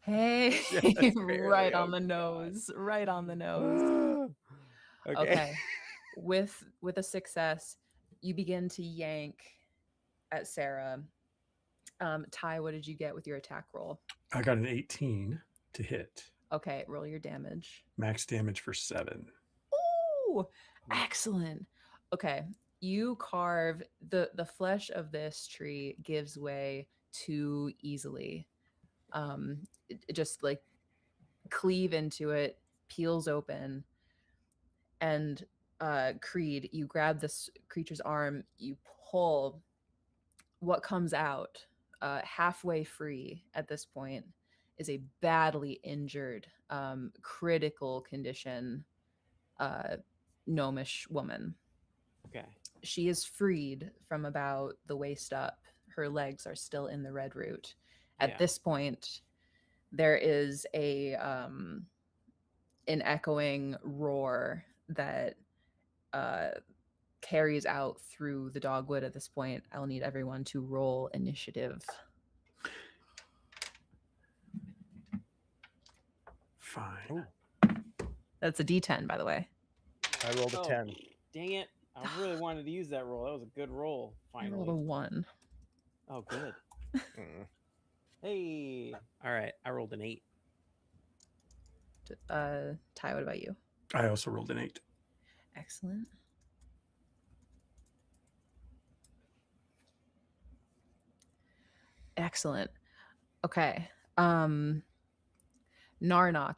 Hey, Just right barely. on Oh, the God. nose. Right on the nose. Okay. With a success, you begin to yank at Sarah. Ty, what did you get with your attack roll? I got an 18 to hit. Okay, roll your damage. Max damage for 7. Ooh, excellent. Okay, you carve the flesh of this tree gives way too easily. It just like cleave into it, peels open, and Creed, you grab this creature's arm, you pull. What comes out halfway free at this point is a badly injured, critical condition gnomish woman. Okay. She is freed from about the waist up. Her legs are still in the red root. At Yeah. this point, there is an echoing roar that carries out through the dogwood. At this point, I'll need everyone to roll initiative. Fine. Ooh, That's a D10, by the way. I rolled a 10. Dang it. I really wanted to use that roll. That was a good roll, I rolled a finally. 1. Oh, good. Mm. Hey. All right, I rolled an 8. Ty, what about you? I also rolled an 8. Excellent. Excellent. Okay. Narnock,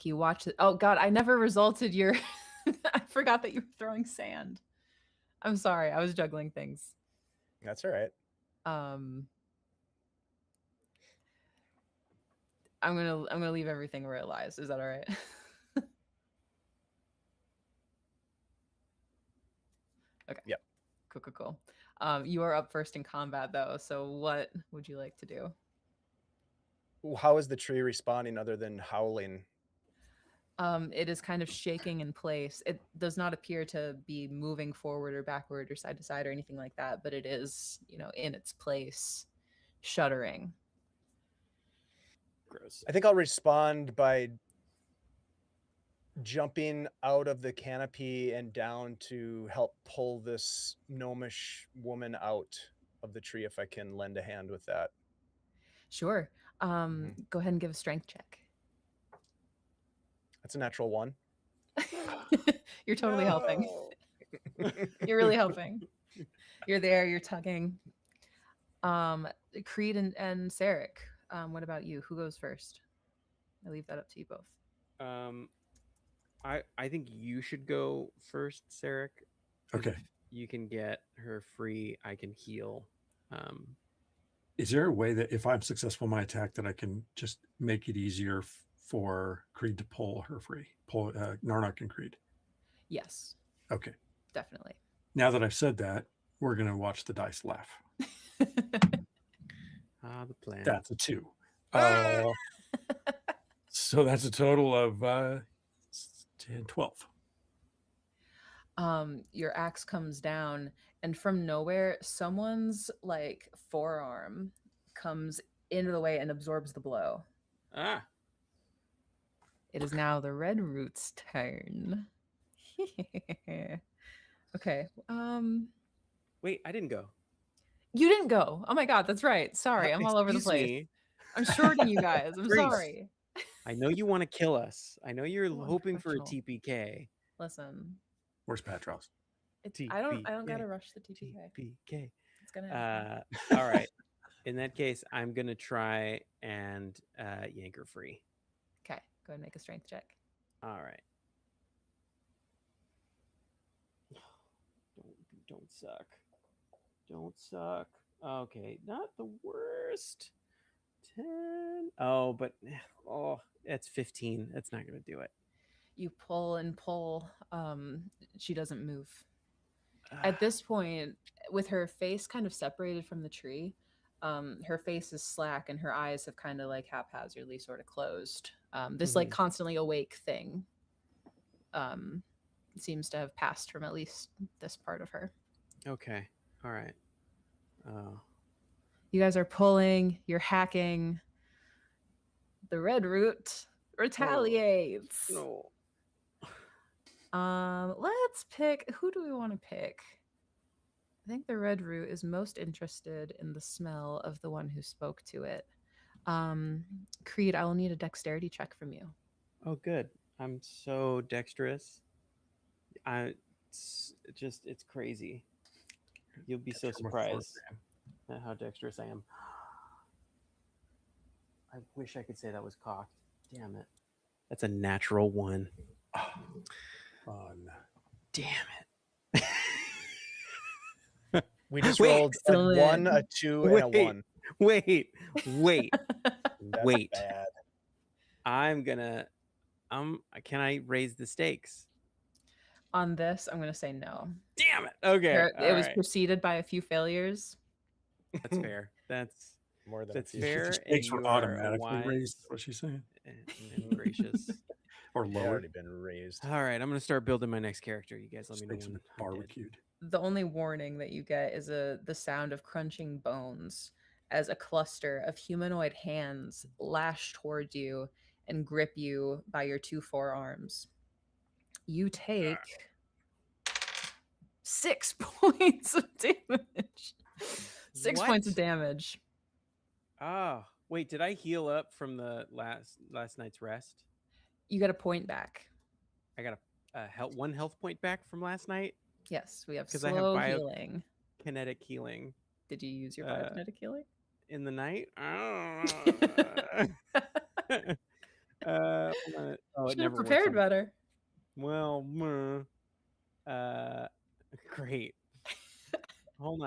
you watch it. Oh God, I never resulted your. I forgot that you were throwing sand. I'm sorry, I was juggling things. That's all right. I'm gonna leave everything where it lies. Is that all right? Okay. Yep. Cool. You are up first in combat though. So what would you like to do? How is the tree responding other than howling? It is kind of shaking in place. It does not appear to be moving forward or backward or side to side or anything like that, but it is, in its place, shuddering. Gross. I think I'll respond by jumping out of the canopy and down to help pull this gnomish woman out of the tree if I can lend a hand with that. Sure. Go ahead and give a strength check. That's a natural 1. You're totally helping. No. You're really helping. You're there. You're tugging. Creed and Sarek. What about you? Who goes first? I leave that up to you both. Um, I think you should go first, Sarek. 'cause Okay. if you can get her free, I can heal. Is there a way that if I'm successful in my attack that I can just make it easier for Creed to pull her free? Pull Narnak and Creed. Yes, Okay. definitely. Now that I've said that, we're going to watch the dice laugh. The plan. That's a 2. Ah! So that's a total of 10, 12. Your axe comes down, and from nowhere, someone's like forearm comes into the way and absorbs the blow. Ah, It is now the Red Root's turn. Okay. wait, I didn't go. You didn't go. Oh my god, that's right. Sorry, I'm all over the Excuse place. me. I'm shorting you guys. I'm Grace. sorry. I know you want to kill us. I know you're So hoping for a unprofessional. TPK. Listen, Where's Patros? I don't gotta rush the TPK. TPK. It's gonna happen. All right. In that case, I'm gonna try and yank her free. Okay, go ahead and make a strength check. All right. Don't suck. Don't suck. Okay, not the worst. 10. Oh, but it's 15. That's not gonna do it. You pull and pull. She doesn't move. At this point, with her face kind of separated from the tree, her face is slack and her eyes have kind of like haphazardly sort of closed. This like constantly awake thing seems to have passed from at least this part of her. Okay. All right. You guys are pulling, you're hacking. The Red Root retaliates. No. Let's pick. Who do we want to pick? I think the Red Root is most interested in the smell of the one who spoke to it. Creed, I will need a dexterity check from you. Oh, good. I'm so dexterous. It's crazy. You'll be so surprised at how dexterous I am. I wish I could say that was cocked. Damn it. That's a natural 1. Fun. Damn it. We just Wait, rolled a 1, a 2, and a 1. Wait. That's Wait. bad. Can I raise the stakes? On this, I'm going to say no. Damn it. Okay. It was preceded by a few failures. That's fair. That's More than that's a few. fair. Stakes and were you are automatically wise raised. What she's saying, and gracious. or They've lowered. already been raised. All right, I'm gonna start building my next character. You guys let me know Stakes when have been I'm dead. barbecued. The only warning that you get is the sound of crunching bones as a cluster of humanoid hands lash toward you and grip you by your 2 forearms. You take 6 points of damage. 6 points of What? damage. Oh, wait, did I heal up from the last night's rest? You get a point back. I got a 1 health point back from last night. Yes, we have 'Cause I have slow healing. Kinetic healing Did you use your biokinetic healing? in the night. It Should have never works prepared on- better. Well, great. Hold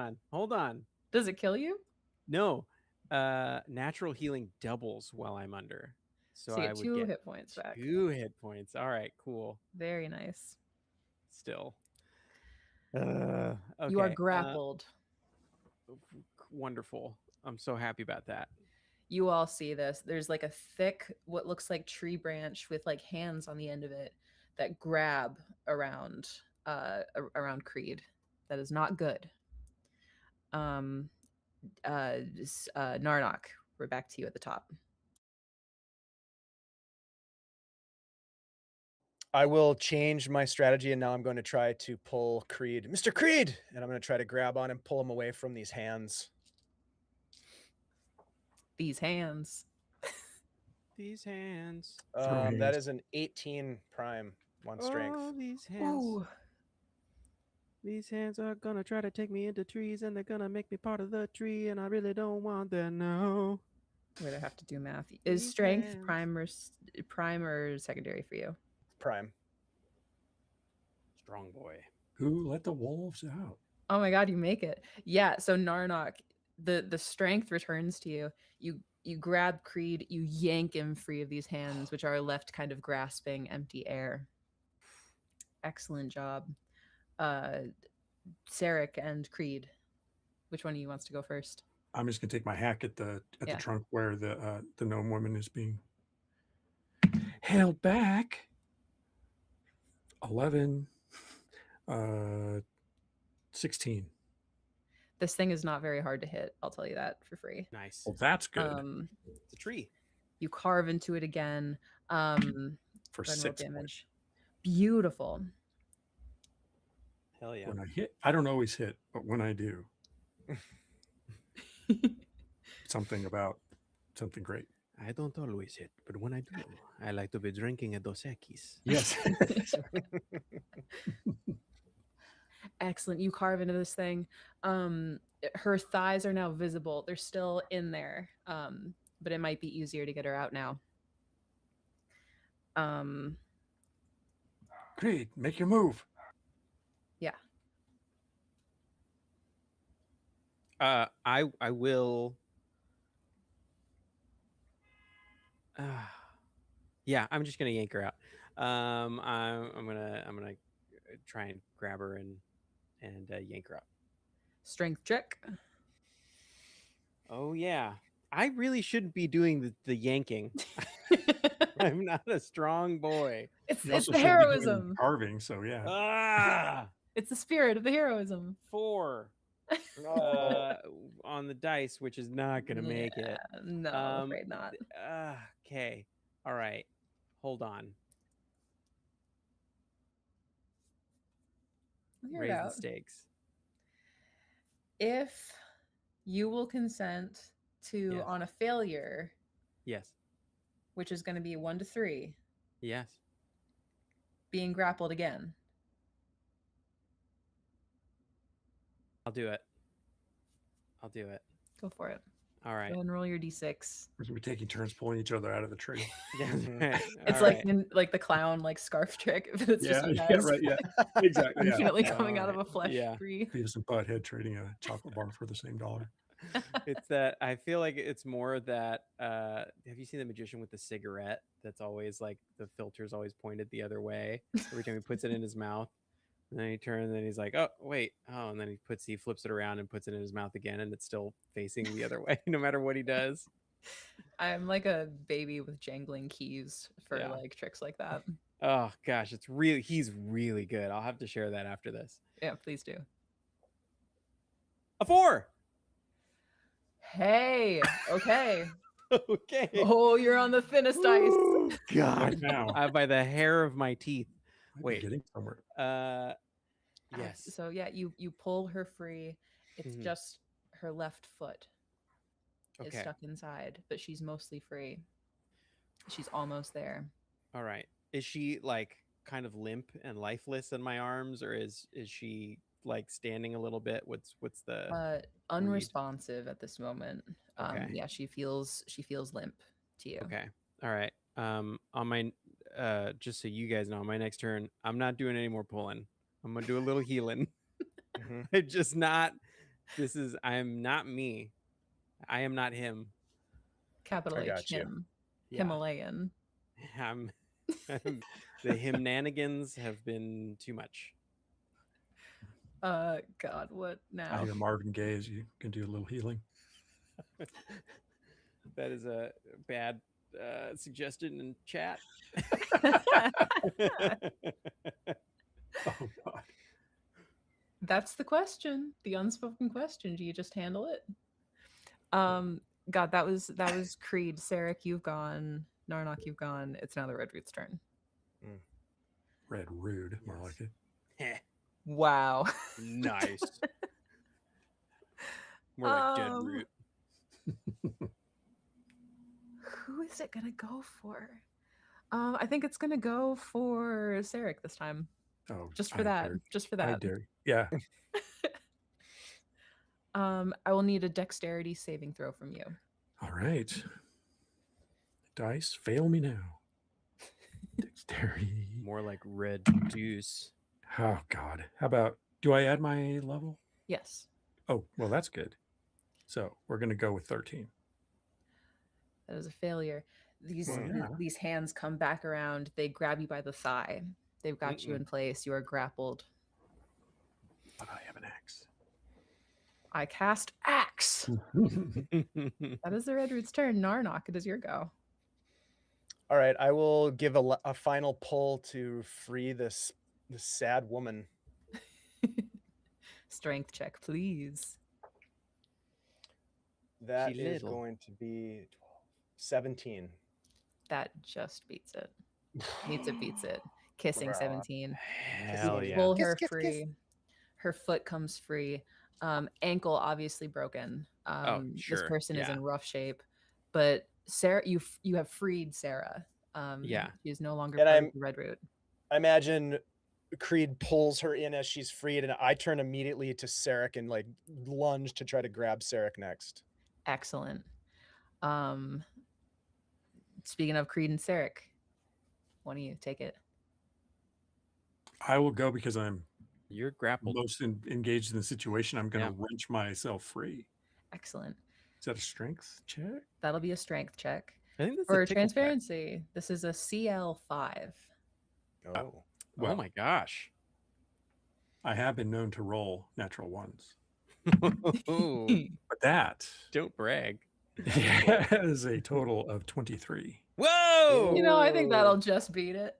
on. Does it kill you? No, natural healing doubles while I'm under, so So you I get would 2 get hit points back. 2 hit points. All right, cool. Very nice. Still, You are okay, grappled. wonderful. I'm so happy about that. You all see this. There's like a thick, what looks like tree branch with like hands on the end of it that grab around Creed. That is not good. Narnak, we're back to you at the top. I will change my strategy, and now I'm going to try to pull Creed. Mr. Creed! And I'm going to try to grab on and pull him away from these hands. These hands. These hands. That is an 18 prime. One strength. Oh, these hands. Ooh. These hands are gonna try to take me into trees, and they're gonna make me part of the tree, and I really don't want that now. Wait, I have to do math. Is These strength hands. prime or secondary for you? Prime. Strong boy. Who let the wolves out? Oh my god, you make it. Yeah, so Narnok, the strength returns to you. You grab Creed, you yank him free of these hands, which are left kind of grasping empty air. Excellent job. Sarek and Creed. Which one of you wants to go first? I'm just gonna take my hack at the Yeah. trunk where the gnome woman is being held back. 11, 16. This thing is not very hard to hit, I'll tell you that for free. Nice. Well, that's good It's a tree. You carve into it again. for Go ahead and roll 6 points. damage. Beautiful. Hell yeah. When I hit, I don't always hit, but when I do, something great. I don't always hit, but when I do, I like to be drinking a Dos Equis. Yes. Excellent. You carve into this thing. Her thighs are now visible. They're still in there, but it might be easier to get her out now. Creed, make your move. Yeah. I will. Yeah, I'm just gonna yank her out. I'm gonna try and grab her and yank her out. Strength check. Oh yeah, I really shouldn't be doing the yanking. I'm not a strong boy. It's You it's also the shouldn't be doing heroism. carving, so yeah. Ah, It's the spirit of the heroism. 4 No. on the dice, which is not gonna make it. No, I'm afraid not. Okay, all right, hold on. We'll hear it Raise the out. stakes. If you will consent to, Yes. on a failure, Yes. which is going to be 1 to 3, Yes. being grappled again. I'll do it. I'll do it. Go for it. All Go right. ahead and roll your d6. We're gonna be taking turns pulling each other out of the tree. It's All like right. like the clown like scarf trick, but it's just you yeah, guys right, yeah. Exactly. Yeah. infinitely coming out of a Alright, flesh yeah. tree. Beavis and Butthead trading a chocolate bar for the same dollar. It's that I feel like it's more that have you seen The Magician with the cigarette that's always like the filter's always pointed the other way every time he puts it in his mouth, and then he turns and then he's like, oh wait, oh, and then he flips it around and puts it in his mouth again, and it's still facing the other way no matter what he does. I'm like a baby with jangling keys for Yeah. like tricks like that. Oh gosh, he's really good. I'll have to share that after this. Yeah, please do. A 4. Hey, okay. Okay. Oh, you're on the thinnest ice. Oh, God. Right now. By the hair of my teeth. Might be Wait. getting somewhere. Yes. So yeah, you pull her free. It's Mhm. just her left foot is Okay. stuck inside, but she's mostly free. She's almost there. All right. Is she like kind of limp and lifeless in my arms, or is she like standing a little bit? What's the Unresponsive at this moment. Okay. Yeah, she feels limp to you. Okay. All right. On my just so you guys know, on my next turn, I'm not doing any more pulling. I'm gonna do a little healing. Mhm. I just not. I am not me. I am not him. Capital I H got you. him. Yeah. Himalayan. I'm the himnanigans have been too much. God, what I now? hear Marvin Gaye as you can do a little healing. That is a bad suggestion in chat. Oh God. That's the question. The unspoken question. Do you just handle it? God, that was Creed. Sarek, you've gone. Narnok, you've gone. It's now the Red Root's turn. Red Rude, more Yes. like it. Heh, Wow. nice. More like dead root. Who is it gonna go for? I think it's gonna go for Sarek this time. Oh, Just for that. Just for I that. dare. Yeah. I will need a dexterity saving throw from you. All right. Dice, fail me now. Dexterity. More like red deuce. Oh God. How about? Do I add my level? Yes. Oh, well, that's good. So we're gonna go with 13. That is a failure. These Well, yeah. these hands come back around. They grab you by the thigh. They've got you in place. You are grappled. But I have an axe. I cast axe. That is the Red Root's turn. Narnock, it is your go. All right, I will give a final pull to free this sad woman. Strength check, please. That She is little. going to be 17. That just beats it. Beats it. Kissing Bruh. 17. Hell You yeah. pull Kiss, her kiss, kiss. free. Her foot comes free. Ankle obviously broken. This sure, person is yeah. in rough shape. But Sarah, you have freed Sarah. Yeah. She is no longer And part of the Red Root. I imagine Creed pulls her in as she's freed, and I turn immediately to Sarek and like lunge to try to grab Sarek next. Excellent. Speaking of Creed and Sarek, why don't you take it? I will go because I'm You're grappled. most engaged in the situation. I'm going to Yeah. wrench myself free. Excellent. Is that a strength check? That'll be a strength check. I think that's For a tickle check. transparency, this is a CL5. Oh. Well, Oh my gosh. I have been known to roll natural ones, Oh, but that don't brag. is a total of 23. Whoa! You know, I think that'll just beat it.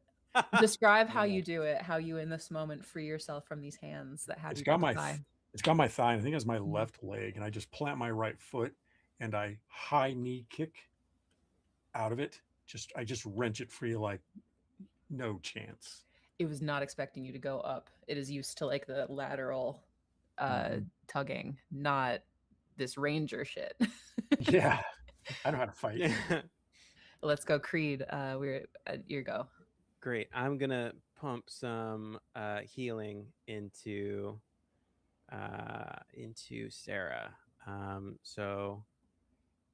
Describe how Yeah. you do it, how you in this moment free yourself from these hands that have It's you got by my the thigh. it's got my thigh. And I think it's my Mhm. left leg, and I just plant my right foot and I high knee kick out of it. I just wrench it free like no chance. It was not expecting you to go up. It is used to like the lateral tugging, not this ranger shit. Yeah, I know how to fight. Yeah. Let's go, Creed. We're at your go. Great. I'm gonna pump some healing into Sarah. So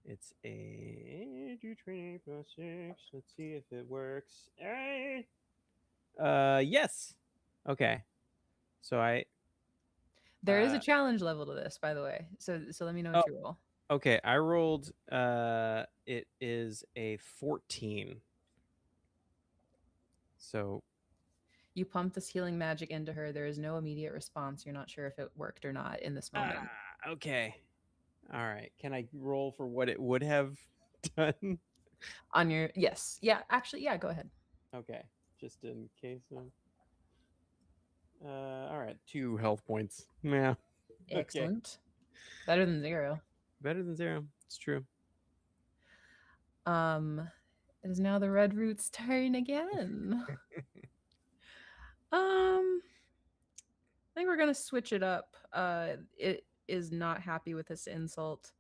it's a d20 plus 6. Let's see if it works. Yes. Okay. So There is a Uh, challenge level to this, by the way. So let me know what you roll. okay, I rolled it is a 14. So You pump this healing magic into her. There is no immediate response. You're not sure if it worked or not in this moment. okay. All right. Can I roll for what it would have done? On your yes. Yeah, actually, yeah, go ahead. Okay. Just in case of all right, 2 health points. Yeah. Okay. Excellent. Better than 0. Better than 0. It's true. It is now the Red Root's turn again. I think we're gonna switch it up. It is not happy with this insult.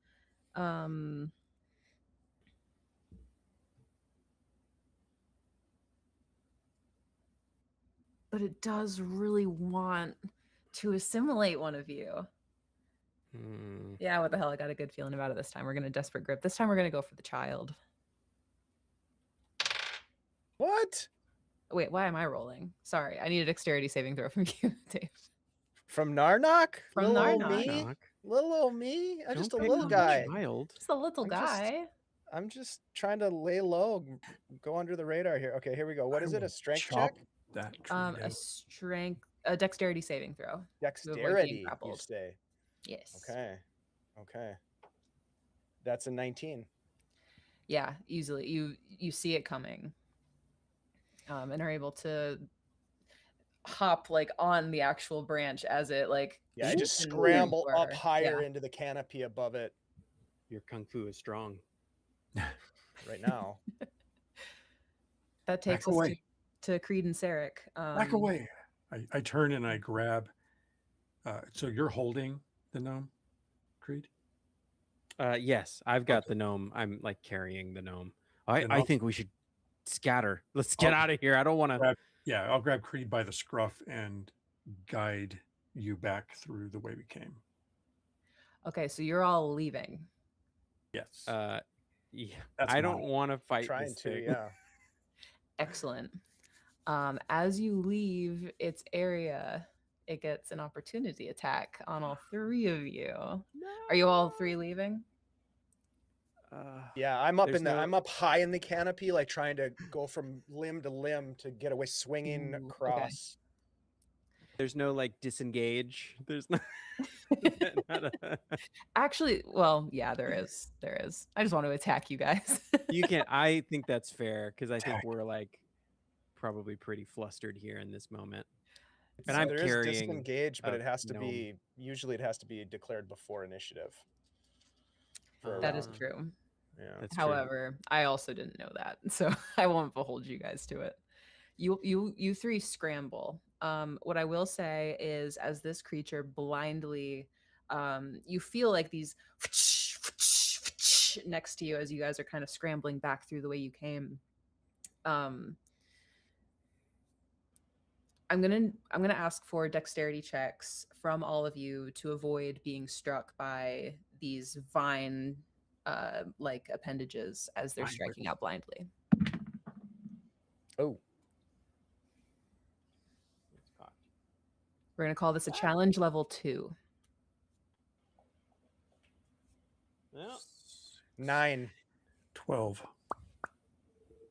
But it does really want to assimilate one of you. Yeah, what the hell? I got a good feeling about it this time. We're gonna desperate grip. This time we're gonna go for the child. What? Wait, why am I rolling? Sorry, I need a dexterity saving throw from you, Dave. From Narnock? From Little old Narnock. me? Little old me? I'm just a Don't little pick on the guy. Child. Just a little guy. I'm just trying to lay low, go under the radar here. Okay, here we go. What is it? A strength check? That tree A dexterity saving throw. To avoid being Dexterity, you grappled. say? Yes. Okay. That's a 19. Yeah, easily. You see it coming. And are able to hop like on the actual branch as it like Yeah, I just and scramble for up her. higher Yeah. into the canopy above it Your kung fu is strong. right now. That takes Back us away. to Creed and Sarek. Back away. I turn and I grab. So you're holding the gnome, Creed? Yes, I've got the gnome. I'm like carrying the gnome. Then I I'll- think we should scatter. Let's get I'll out of here. I don't want to. Yeah, I'll grab Creed by the scruff and guide you back through the way we came. Okay, so you're all leaving. Yes. Yeah, That's I don't mine. want to fight Trying this to, thing. yeah. Excellent. As you leave its area, it gets an opportunity attack on all three of you. Are you all three leaving? Yeah, I'm up There's in the no- I'm up high in the canopy, like trying to go from limb to limb to get away, swinging Ooh, okay. across. There's no like disengage. There's no. Actually, well, yeah, there is. There is. I just want to attack you guys. You can. I think that's fair because I think Attack. we're like probably pretty flustered here in this moment. It's- And I'm there carrying is disengage, but a it has to gnome. be usually it has to be declared before initiative. For a That is round. true. Yeah. That's true. However, I also didn't know that, so I won't behold you guys to it. You three scramble. What I will say is, as this creature blindly, you feel like these next to you as you guys are kind of scrambling back through the way you came. I'm gonna ask for dexterity checks from all of you to avoid being struck by these vine like appendages as they're Vine striking whips. out blindly. Oh, We're gonna call this a challenge level 2. Yeah. 9. 12.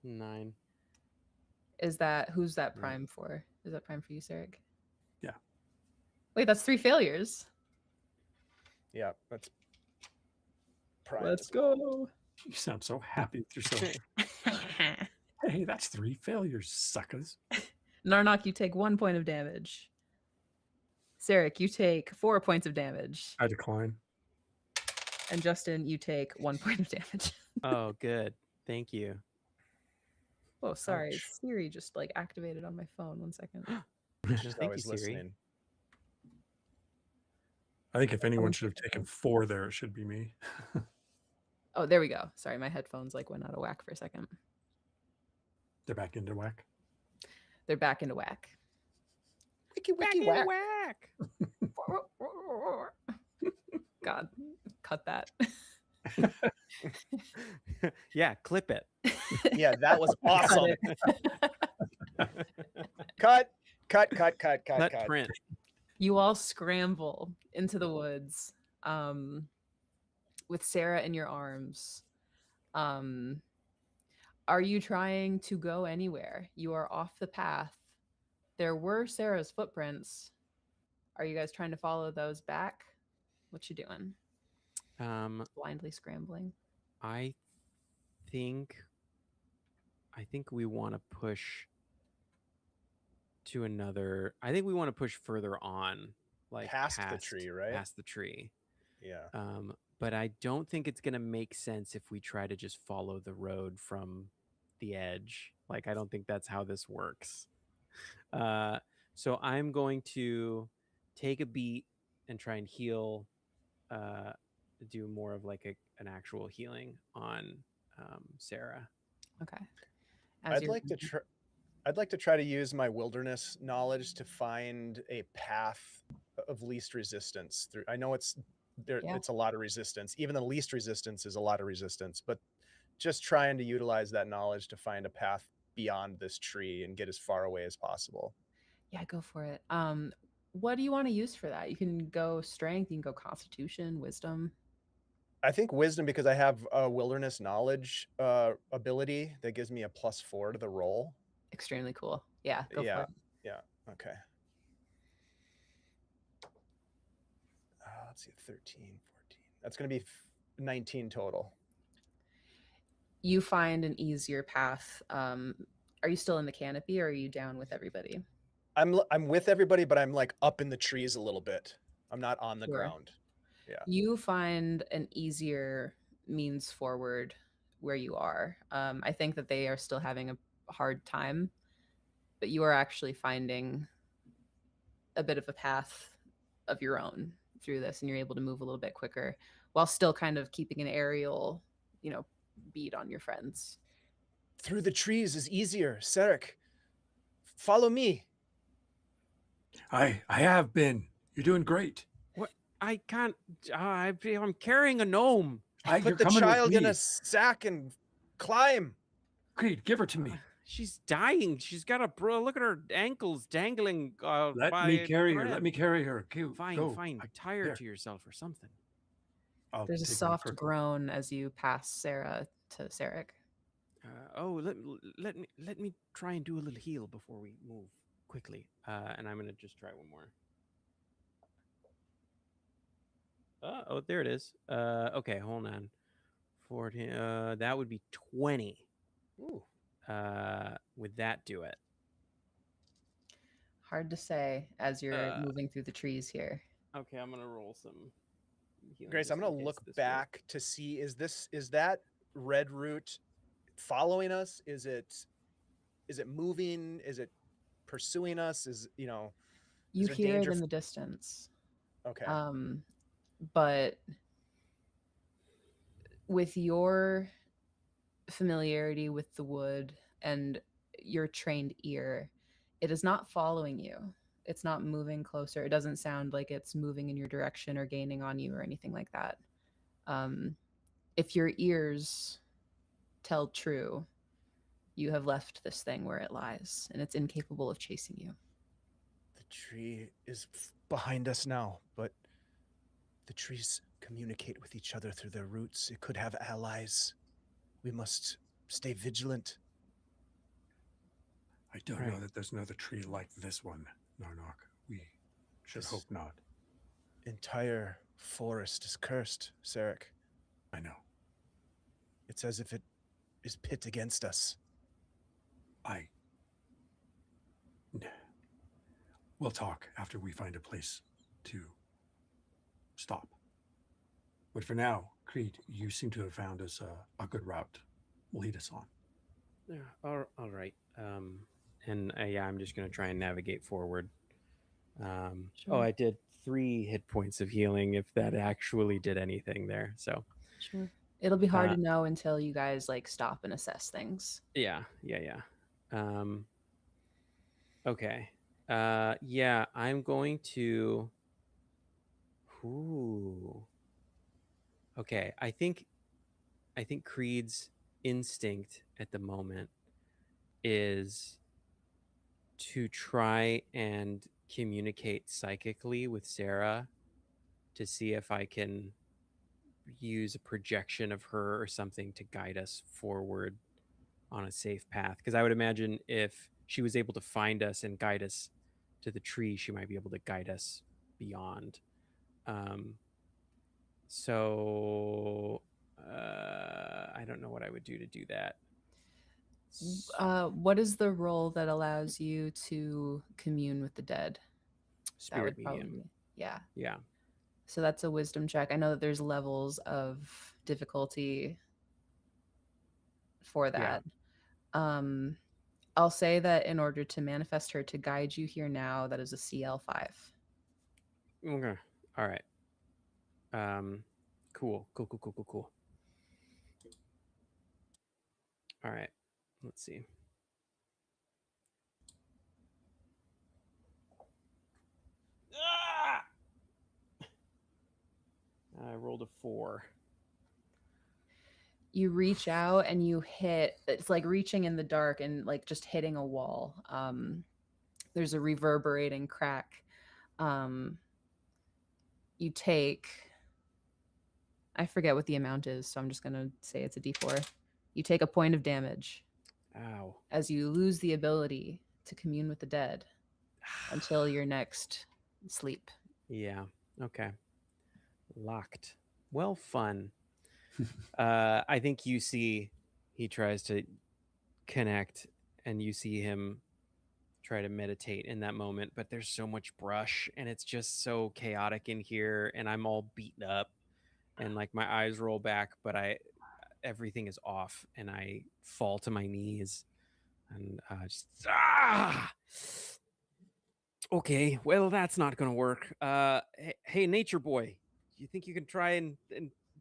9. Is that who's that Yeah. prime for? Is that prime for you, Sarek? Yeah. Wait, that's 3 failures. Yeah, that's prime. Let's as well. go. You sound so happy with yourself. Hey, that's 3 failures, suckers. Narnak, you take 1 point of damage. Sarek, you take 4 points of damage. I decline. And Justin, you take 1 point of damage. Oh, good. Thank you. Oh, sorry. Ouch. Siri just like activated on my phone. 1 second. No, She's thank you, always Siri. listening. I think if anyone should have taken 4 there, it should be me. Oh, there we go. Sorry, my headphones like went out of whack for a second. They're back into whack. They're back into whack. Wiki Back wiki in whack. whack. God, cut that. Yeah, clip it. Yeah, that was Cut awesome. it. Cut. Cut. Cut print. You all scramble into the woods with Sarah in your arms. Are you trying to go anywhere? You are off the path. There were Sarah's footprints. Are you guys trying to follow those back? What you doing? Blindly scrambling. I think we want to push to another. I think we want to push further on, like Past the tree, right? Past the tree. Yeah. But I don't think it's gonna make sense if we try to just follow the road from the edge. Like, I don't think that's how this works. So I'm going to take a beat and try and heal. Do more of like an actual healing on Sarah. Okay. As I'd you're- like to try to use my wilderness knowledge to find a path of least resistance through. I know it's there. Yeah. It's a lot of resistance. Even the least resistance is a lot of resistance. But just trying to utilize that knowledge to find a path beyond this tree and get as far away as possible. Yeah, go for it. What do you want to use for that? You can go strength, you can go constitution, wisdom. I think wisdom, because I have a wilderness knowledge ability that gives me a +4 to the roll. Extremely cool. Yeah, go for Yeah. it. Yeah. Okay. Let's see, 13, 14. That's going to be 19 total. You find an easier path. Are you still in the canopy or are you down with everybody? I'm with everybody, but I'm like up in the trees a little bit. I'm not on the Sure. ground. Yeah. You find an easier means forward where you are. I think that they are still having a hard time, but you are actually finding a bit of a path of your own through this, and you're able to move a little bit quicker while still kind of keeping an aerial, beat on your friends. through the trees is easier. Sarek, follow me. I have been. You're doing great. What? I can't. I'm carrying a gnome. You're Put the coming with child in me. a sack and climb. Creed, give her to me. She's dying. She's got a look at her ankles dangling. Let by me a carry her. thread. Let me carry her. Fine, Go. fine. Tie her to yourself or something. I'll There's a take my soft purple. groan as you pass Sarah to Sarek. Let me try and do a little heal before we move quickly. And I'm gonna just try one more. Oh, there it is. Okay, hold on. 14. That would be 20. Ooh. Would that do it? Hard to say as you're moving through the trees here. Okay, I'm gonna roll some. Grace, I'm gonna look back to see, is that red root following us? Is it moving? Is it pursuing us? You there hear it danger in the distance. Okay. But with your familiarity with the wood and your trained ear, it is not following you. It's not moving closer. It doesn't sound like it's moving in your direction or gaining on you or anything like that. If your ears tell true, you have left this thing where it lies, and it's incapable of chasing you. The tree is behind us now, but the trees communicate with each other through their roots. It could have allies. We must stay vigilant. I don't know that there's another tree like this one, Narnock. We should hope not. Entire forest is cursed, Sarek. I know. It's as if it is pit against us. We'll talk after we find a place to stop. But for now, Creed, you seem to have found us a good route. Lead us on. Yeah. All right. And I'm just gonna try and navigate forward. Sure. Oh, I did 3 hit points of healing. If that actually did anything there, so sure. It'll be hard to know until you guys stop and assess things. Yeah. Okay. I'm going to. Ooh. Okay, I think Creed's instinct at the moment is to try and communicate psychically with Sarah to see if I can use a projection of her or something to guide us forward on a safe path. Because I would imagine if she was able to find us and guide us to the tree, she might be able to guide us beyond. So I don't know what I would do to do that. What is the role that allows you to commune with the dead? Spirit medium. Yeah. Yeah. So that's a wisdom check. I know that there's levels of difficulty for that. Yeah. I'll say that in order to manifest her to guide you here now, that is a CL5. Okay. All right. Cool. All right. Let's see. I rolled a 4. You reach out and you hit, it's like reaching in the dark and just hitting a wall. There's a reverberating crack. You take, I forget what the amount is, so I'm just going to say it's a D4. You take a point of damage. Ow. As you lose the ability to commune with the dead until your next sleep. Yeah. Okay. Locked. Well, fun. I think you see he tries to connect and you see him try to meditate in that moment, but there's so much brush and it's just so chaotic in here and I'm all beaten up and my eyes roll back, but everything is off and I fall to my knees and okay, well, that's not gonna work. Hey, nature boy, do you think you can try and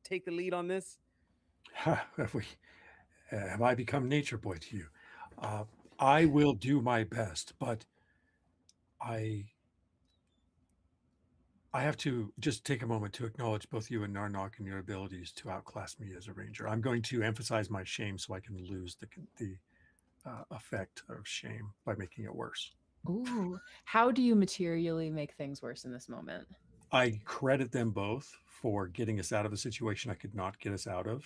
take the lead on this? Have I become nature boy to you? I will do my best, but I have to just take a moment to acknowledge both you and Narnock and your abilities to outclass me as a ranger. I'm going to emphasize my shame so I can lose the effect of shame by making it worse. Ooh, how do you materially make things worse in this moment? I credit them both for getting us out of a situation I could not get us out of.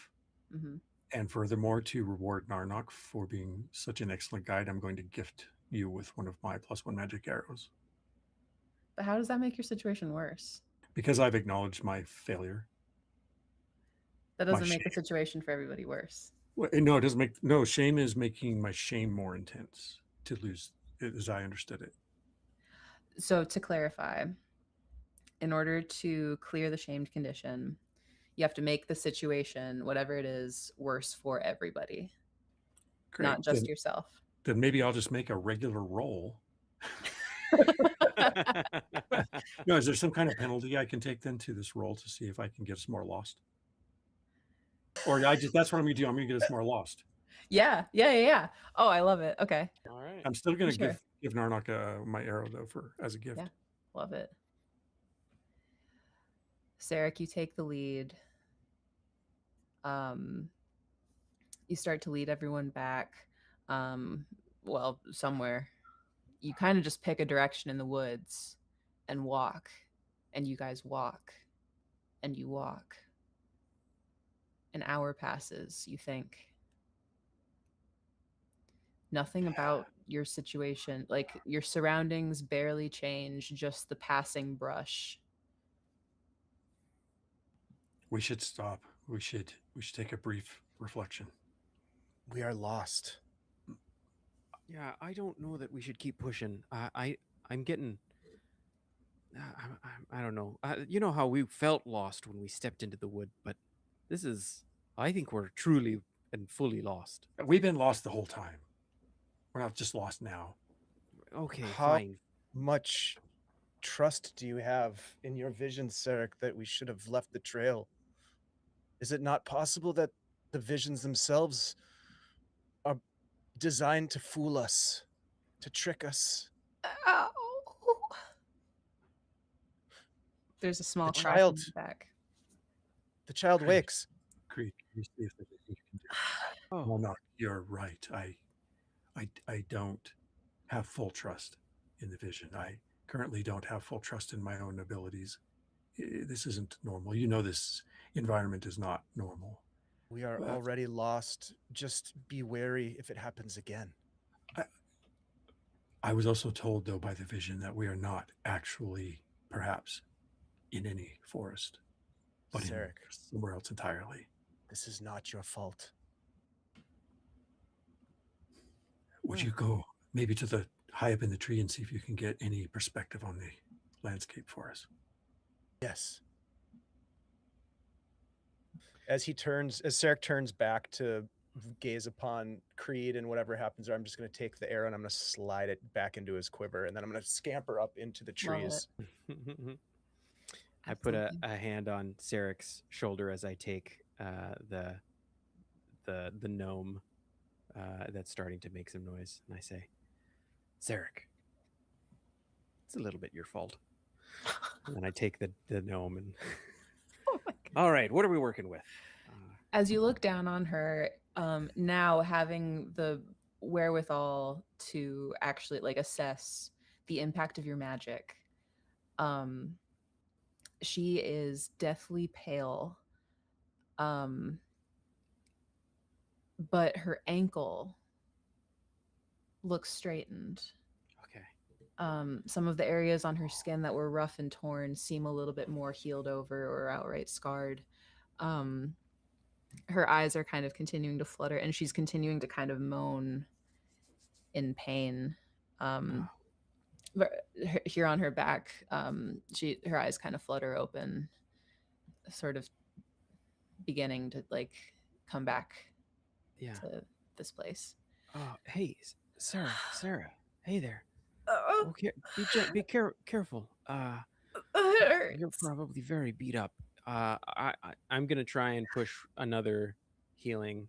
Hmm. And furthermore, to reward Narnock for being such an excellent guide, I'm going to gift you with one of my +1 magic arrows. But how does that make your situation worse? Because I've acknowledged my failure. That My doesn't make the shame. situation for everybody worse. Well, no, it doesn't make no shame is making my shame more intense to lose, as I understood it. So to clarify, in order to clear the shamed condition, you have to make the situation, whatever it is, worse for everybody, Great. not just yourself. Then maybe I'll just make a regular roll. No, is there some kind of penalty I can take then to this roll to see if I can get us more lost? Or that's what I'm gonna do. I'm gonna get us more lost. Yeah. Oh, I love it. Okay. All right. I'm still gonna Sure. give Narnock my arrow though as a gift. Yeah. Love it. Sarek, you take the lead. You start to lead everyone back. Well, somewhere. You kind of just pick a direction in the woods and walk. And you guys walk. And you walk. An hour passes, you think. Nothing about your situation, like your surroundings barely change, just the passing brush. We should stop. We should take a brief reflection. We are lost. Yeah, I don't know that we should keep pushing. I'm getting. I don't know. You know how we felt lost when we stepped into the wood, but this is. I think we're truly and fully lost. We've been lost the whole time. We're not just lost now. Okay, How fine. much trust do you have in your vision, Sarek, that we should have left the trail? Is it not possible that the visions themselves are designed to fool us, to trick us? Ow. There's a small crack in child. the back. The child Creed. wakes. Creed, can you see if there's anything you can do? Oh, Well, no, you're right. I don't have full trust in the vision. I currently don't have full trust in my own abilities. This isn't normal. You know, this environment is not normal. We are already lost. Just be wary if it happens again. I was also told, though, by the vision that we are not actually, perhaps, in any forest, but in Sarek, somewhere else entirely. this is not your fault. Would you go maybe to the high up in the tree and see if you can get any perspective on the landscape for us? Yes. As Sarek turns back to gaze upon Creed and whatever happens there, I'm just going to take the arrow and I'm going to slide it back into his quiver, and then I'm going to scamper up into the trees. I put a Absolutely. hand on Sarek's shoulder as I take the gnome that's starting to make some noise, and I say, "Sarek, it's a little bit your fault." And then I take the gnome and. Oh my God. All right, what are we working with? As you look down on her, now having the wherewithal to actually like assess the impact of your magic, she is deathly pale, but her ankle looks straightened. Okay. Some of the areas on her skin that were rough and torn seem a little bit more healed over or outright scarred. Her eyes are kind of continuing to flutter, and she's continuing to kind of moan in pain. But here on her back, her eyes kind of flutter open, sort of beginning to like come back to this place. Oh, hey, Sarah, hey there. Oh, Okay, be careful. You're probably very beat up. I'm gonna try and push another healing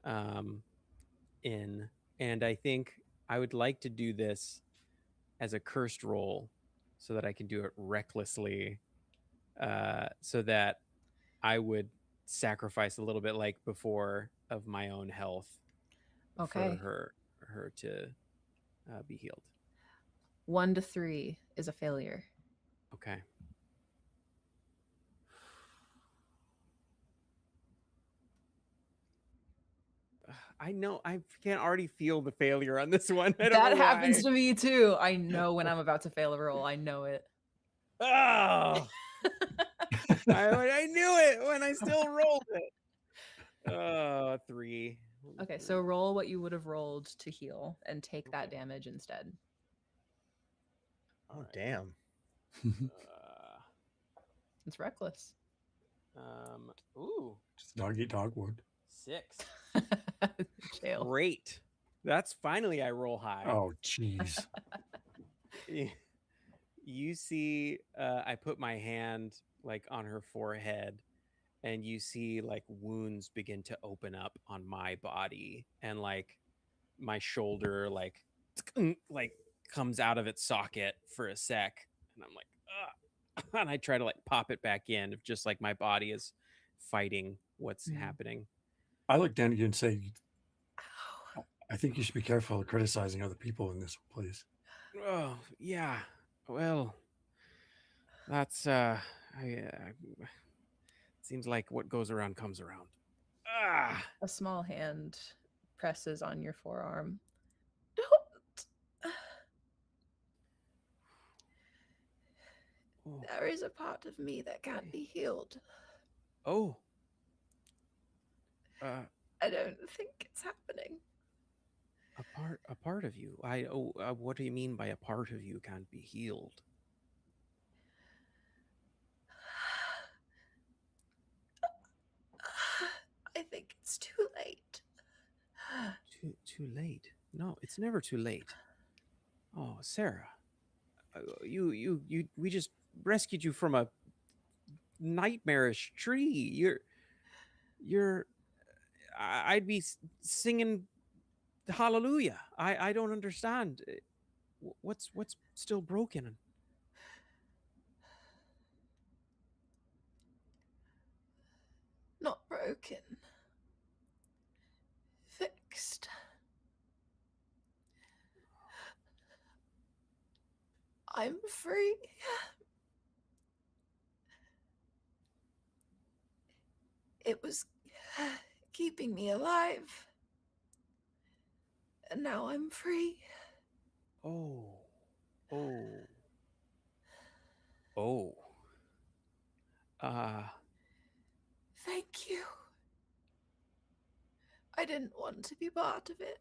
in, and I think I would like to do this as a cursed roll so that I can do it recklessly, so that I would sacrifice a little bit like before of my own health Okay. for her to be healed. 1 to 3 is a failure. Okay. I know I can already feel the failure on this one. I don't That know happens why. to me too. I know when I'm about to fail a roll. I know it. Oh, I knew it when I still rolled it. Oh, 3. Okay, so roll what you would have rolled to heal and take that Okay. damage instead. Oh, Alright. damn. It's reckless. Ooh, Just dog eat dog wood. 6. Jail. Great. That's finally I roll high. Oh, jeez. You see, I put my hand like on her forehead, and you see like wounds begin to open up on my body, and like my shoulder like comes out of its socket for a sec, and I'm like, ugh. And I try to like pop it back in, if just like my body is fighting what's happening. I look down at you and say, I think you should be careful of criticizing other people in this place. Oh yeah, well, that's seems like what goes around comes around. Ah, A small hand presses on your forearm. Don't. oh, There is a part of me that can't be healed. oh, I don't think it's happening. a part of you. What do you mean by a part of you can't be healed? I think it's too late. Too late. No, it's never too late. Oh, Sarah, we just rescued you from a nightmarish tree. I'd be singing hallelujah. I don't understand. What's still broken? Not broken. Fixed. I'm free. It was keeping me alive. And now I'm free. Oh, oh, oh. Thank you. I didn't want to be part of it.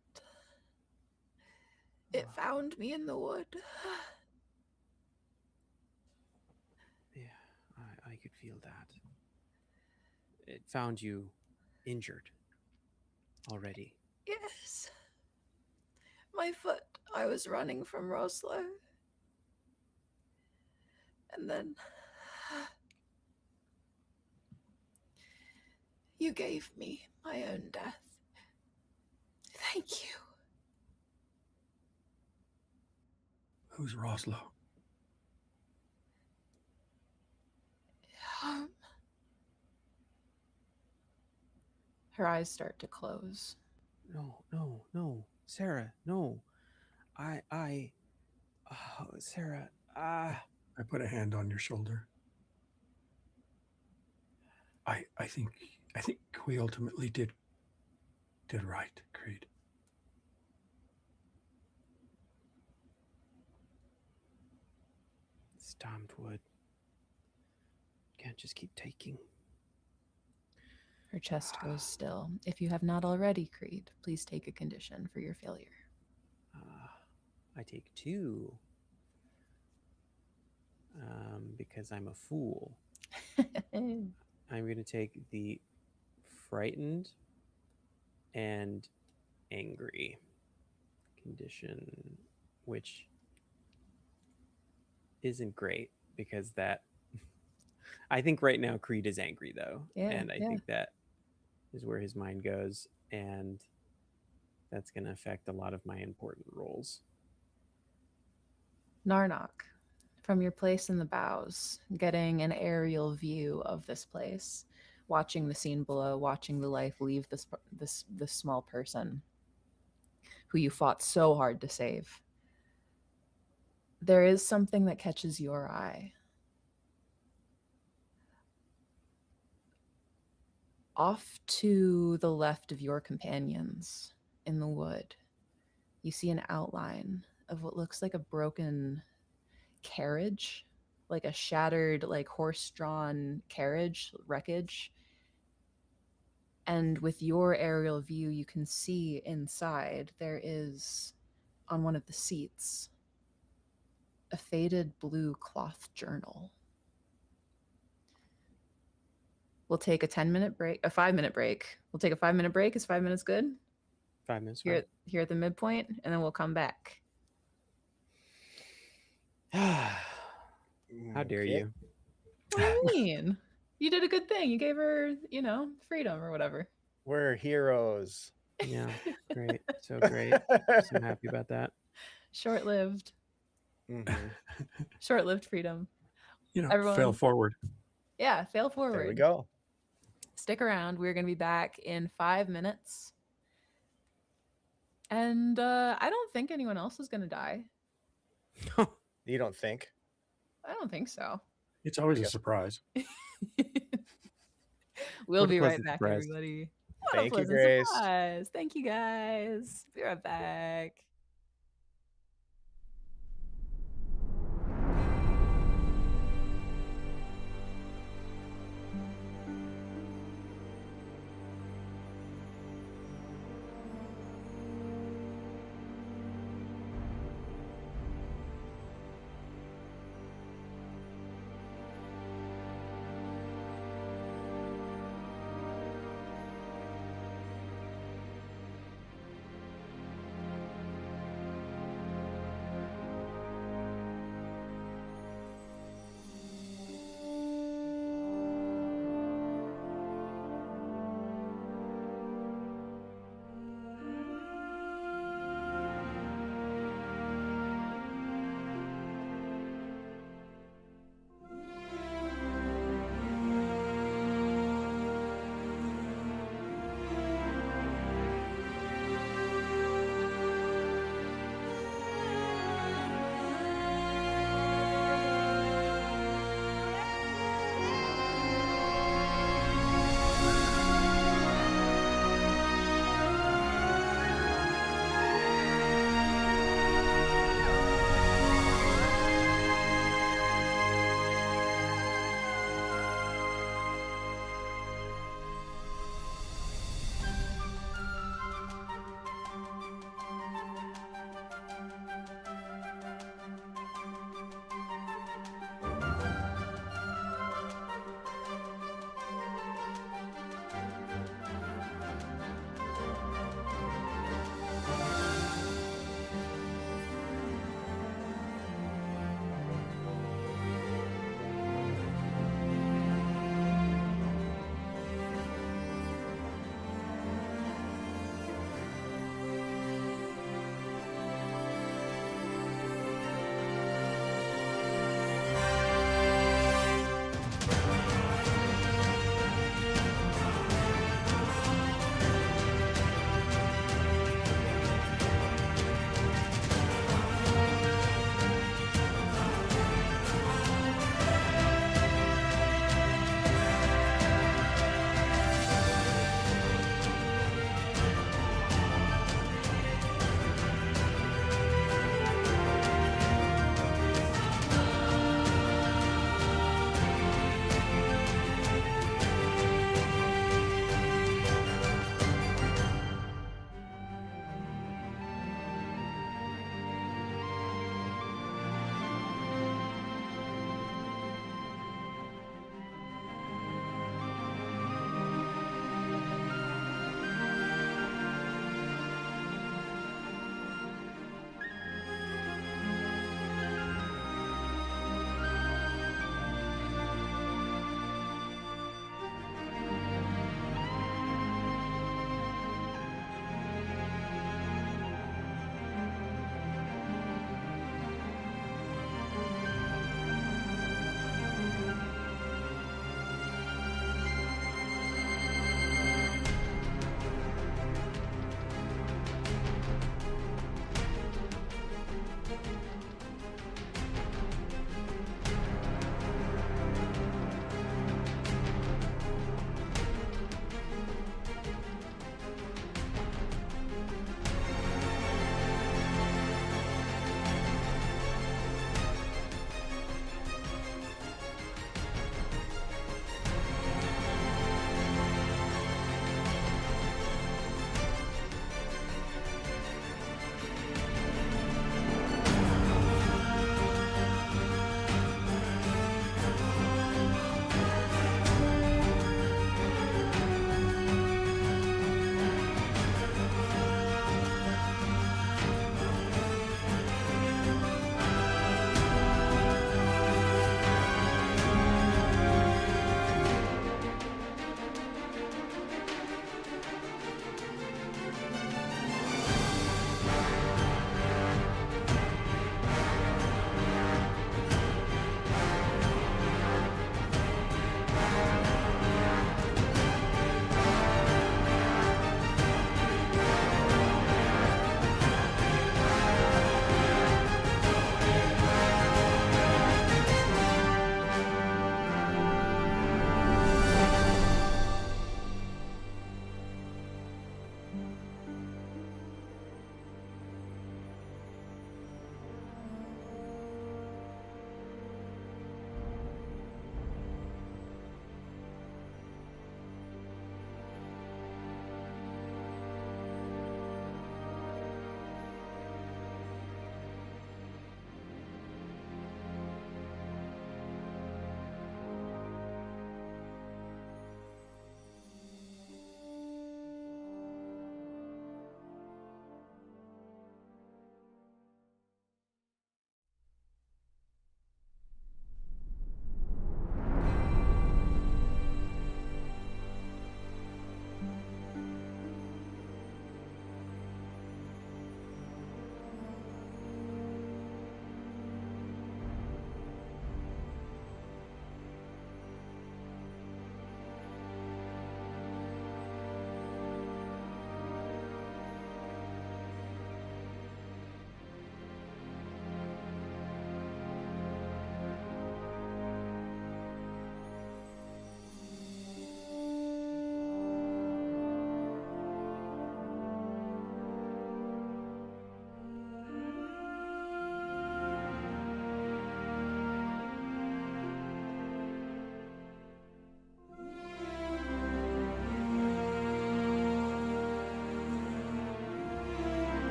It found me in the wood. Yeah, I could feel that. It found you injured already. Yes. My foot. I was running from Roslo. And then you gave me my own death. Thank you. Who's Roslo? Her eyes start to close. No, Sarah, no. Sarah, I put a hand on your shoulder. I think we ultimately did right, Creed. It's damned wood. Can't just keep taking. Her chest goes still. If you have not already, Creed, please take a condition for your failure. I take 2. Because I'm a fool. I'm going to take the frightened and angry condition, which isn't great because that I think right now Creed is angry though. Yeah, and I think that is where his mind goes. and that's going to affect a lot of my important roles. Narnock, from your place in the bows, getting an aerial view of this place, watching the scene below, watching the life leave this small person who you fought so hard to save. There is something that catches your eye. Off to the left of your companions in the wood, you see an outline of what looks like a broken carriage, like a shattered, like horse-drawn carriage wreckage. And with your aerial view, you can see inside there is, on one of the seats, a faded blue cloth journal. We'll take a 10-minute break, a 5-minute break. We'll take a 5-minute break. Is 5 minutes good? 5 minutes. Here at the midpoint, and then we'll come back. How dare Okay. you? What do you mean? You did a good thing. You gave her, freedom or whatever. We're heroes. Yeah, great. So great. So happy about that. Short-lived. Mm-hmm. Short-lived freedom. Everyone, fail forward. Yeah, fail forward. There we go. Stick around. We're going to be back in 5 minutes. And I don't think anyone else is going to die. You don't think? I don't think so. It's always a surprise. We'll What a be right pleasant back, surprise. everybody. What a Thank you, pleasant Grace. surprise. Thank you, guys. Be right back.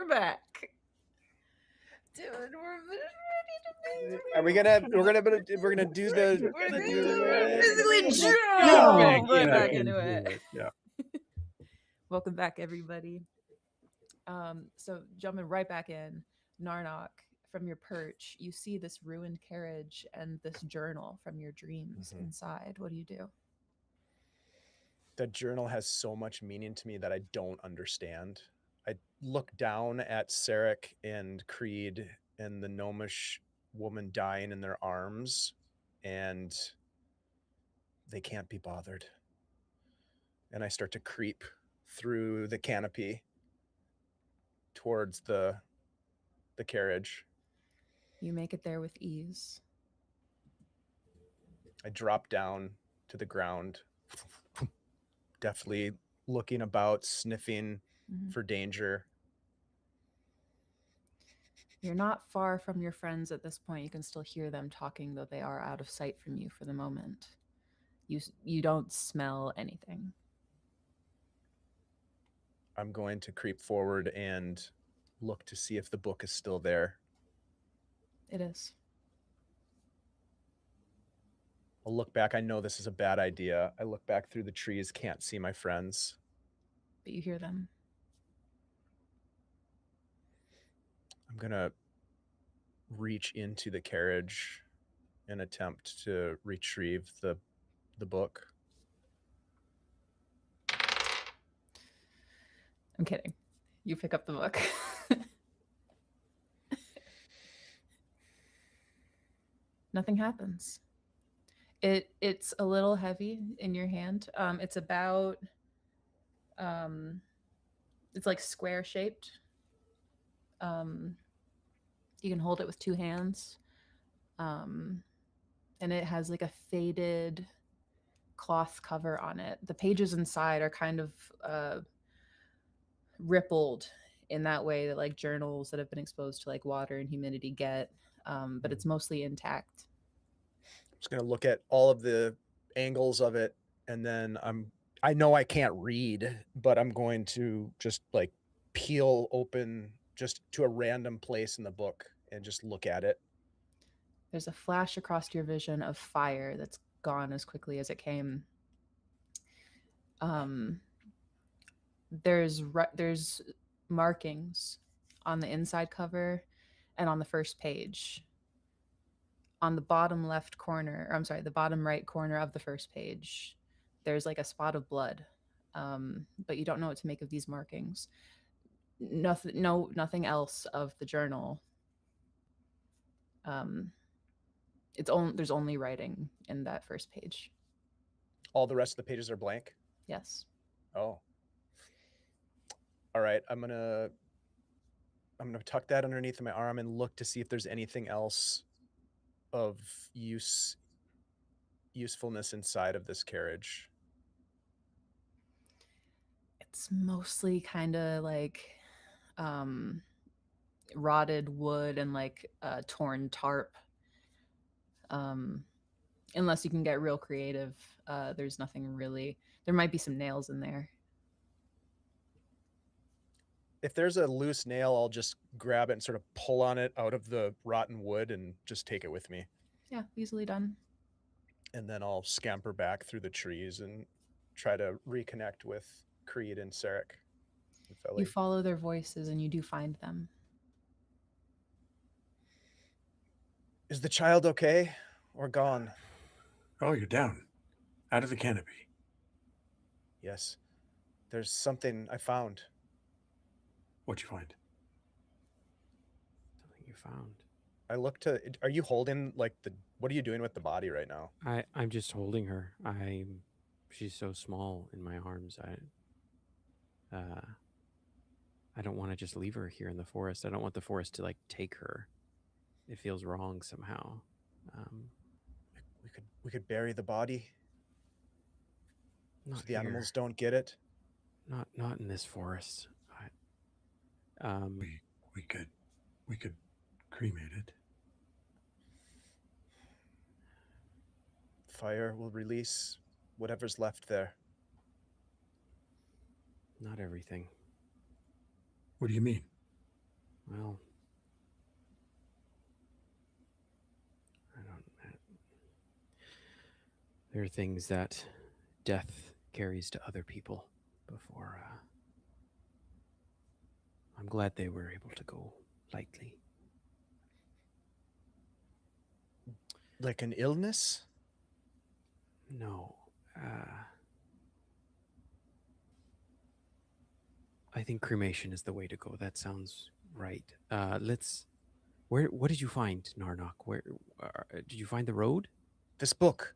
we're back. Dude, we're ready to be. Are we gonna do the We're gonna do basically Yeah, jump right yeah, back I can into do it. Yeah. Welcome back, everybody. So jumping right back in, Narnock, from your perch, you see this ruined carriage and this journal from your dreams inside. What do you do? The journal has so much meaning to me that I don't understand. I look down at Sarek and Creed and the gnomish woman dying in their arms, and they can't be bothered. And I start to creep through the canopy towards the carriage. You make it there with ease. I drop down to the ground, definitely looking about, sniffing for danger. You're not far from your friends at this point. You can still hear them talking, though they are out of sight from you for the moment. You don't smell anything. I'm going to creep forward and look to see if the book is still there. It is. I'll look back. I know this is a bad idea. I look back through the trees, can't see my friends. But you hear them. I'm going to reach into the carriage and attempt to retrieve the book. I'm kidding. You pick up the book. Nothing happens. It's a little heavy in your hand. It's about it's like square shaped. You can hold it with two hands. And it has like a faded cloth cover on it. The pages inside are kind of rippled in that way that like journals that have been exposed to like water and humidity get, but it's mostly intact. I'm just going to look at all of the angles of it, and then I know I can't read, but I'm going to just like peel open just to a random place in the book and just look at it. There's a flash across your vision of fire that's gone as quickly as it came. There's markings on the inside cover and on the first page. On the bottom left corner, or I'm sorry, the bottom right corner of the first page, there's like a spot of blood, but you don't know what to make of these markings. Nothing else of the journal. There's only writing in that first page. All the rest of the pages are blank? Yes. Oh. All right, I'm gonna tuck that underneath my arm and look to see if there's anything else of usefulness inside of this carriage. It's mostly kind of like rotted wood and like torn tarp. Unless you can get real creative, there's nothing really. There might be some nails in there. If there's a loose nail, I'll just grab it and sort of pull on it out of the rotten wood and just take it with me. Yeah, easily done. And then I'll scamper back through the trees and try to reconnect with Creed and Sarek. You follow their voices and you do find them. Is the child okay or gone? Oh, you're down. Out of the canopy. Yes. There's something I found. What'd you find? Something you found. I look to. Are you holding like what are you doing with the body right now? I'm just holding her. She's so small in my arms. I don't want to just leave her here in the forest. I don't want the forest to like take her. It feels wrong somehow. We could bury the body. Not so the here. animals don't get it. Not in this forest. We could cremate it. Fire will release whatever's left there. Not everything. What do you mean? Well, I don't. There are things that death carries to other people before. I'm glad they were able to go lightly. Like an illness? No. I think cremation is the way to go. That sounds right. Let's. Where? What did you find, Narnock? Where did you find the road? This book.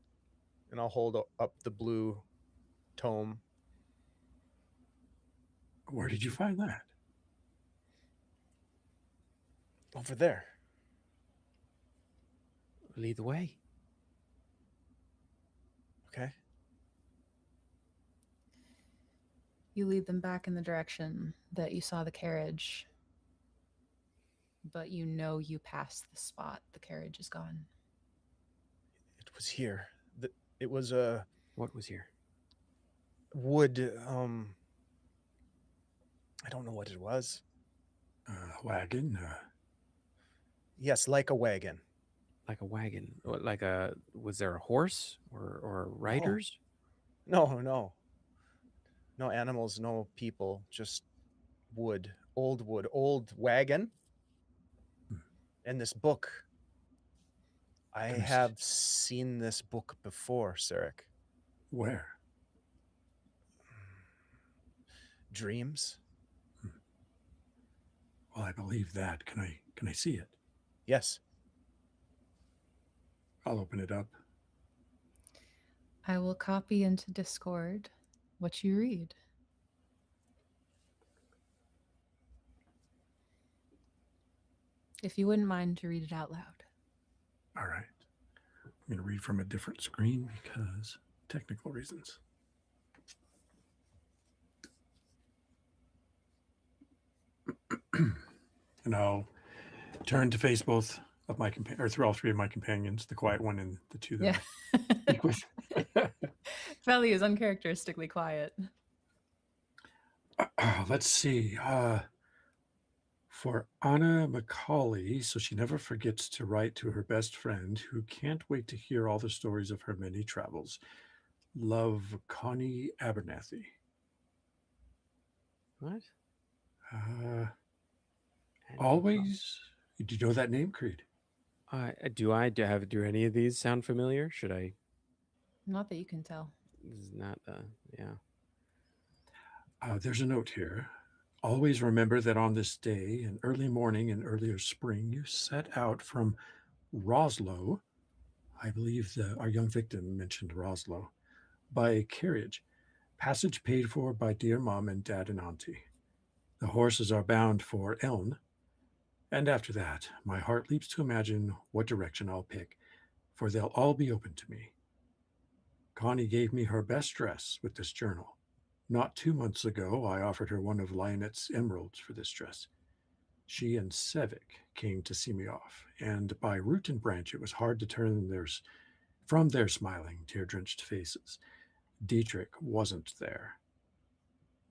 And I'll hold up the blue tome. Where did you find that? Over there. Lead the way. Okay. You lead them back in the direction that you saw the carriage, but you know you passed the spot the carriage is gone. It was here. It was a What was here? wood. I don't know what it was. Wagon. Yes, like a wagon. Like a wagon? Like a? Was there a horse or riders? No, no. No animals, no people, just wood, old wagon. And this book. I Can I see- have seen this book before, Sarek. Where? Dreams? Well, I believe that. Can I see it? Yes. I'll open it up. I will copy into Discord what you read. If you wouldn't mind to read it out loud. All right. I'm going to read from a different screen because technical reasons. And I'll turn to face both of my or through all three of my companions, the quiet one and the two that Yeah. I speak with. Felly is uncharacteristically quiet. Let's see. For Anna Macaulay, so she never forgets to write to her best friend who can't wait to hear all the stories of her many travels. Love, Connie Abernathy. What? Always. Do you know that name, Creed? Do any of these sound familiar? Should I? Not that you can tell. This is not. Yeah. There's a note here. Always remember that on this day, in early morning and earlier spring, you set out from Roslo. I believe our young victim mentioned Roslo, by carriage. Passage paid for by dear mom and dad and auntie. The horses are bound for Eln. And after that, my heart leaps to imagine what direction I'll pick, for they'll all be open to me. Connie gave me her best dress with this journal. Not 2 months ago, I offered her one of Lionette's emeralds for this dress. She and Sevik came to see me off, and by root and branch it was hard to turn from their smiling, tear-drenched faces. Dietrich wasn't there.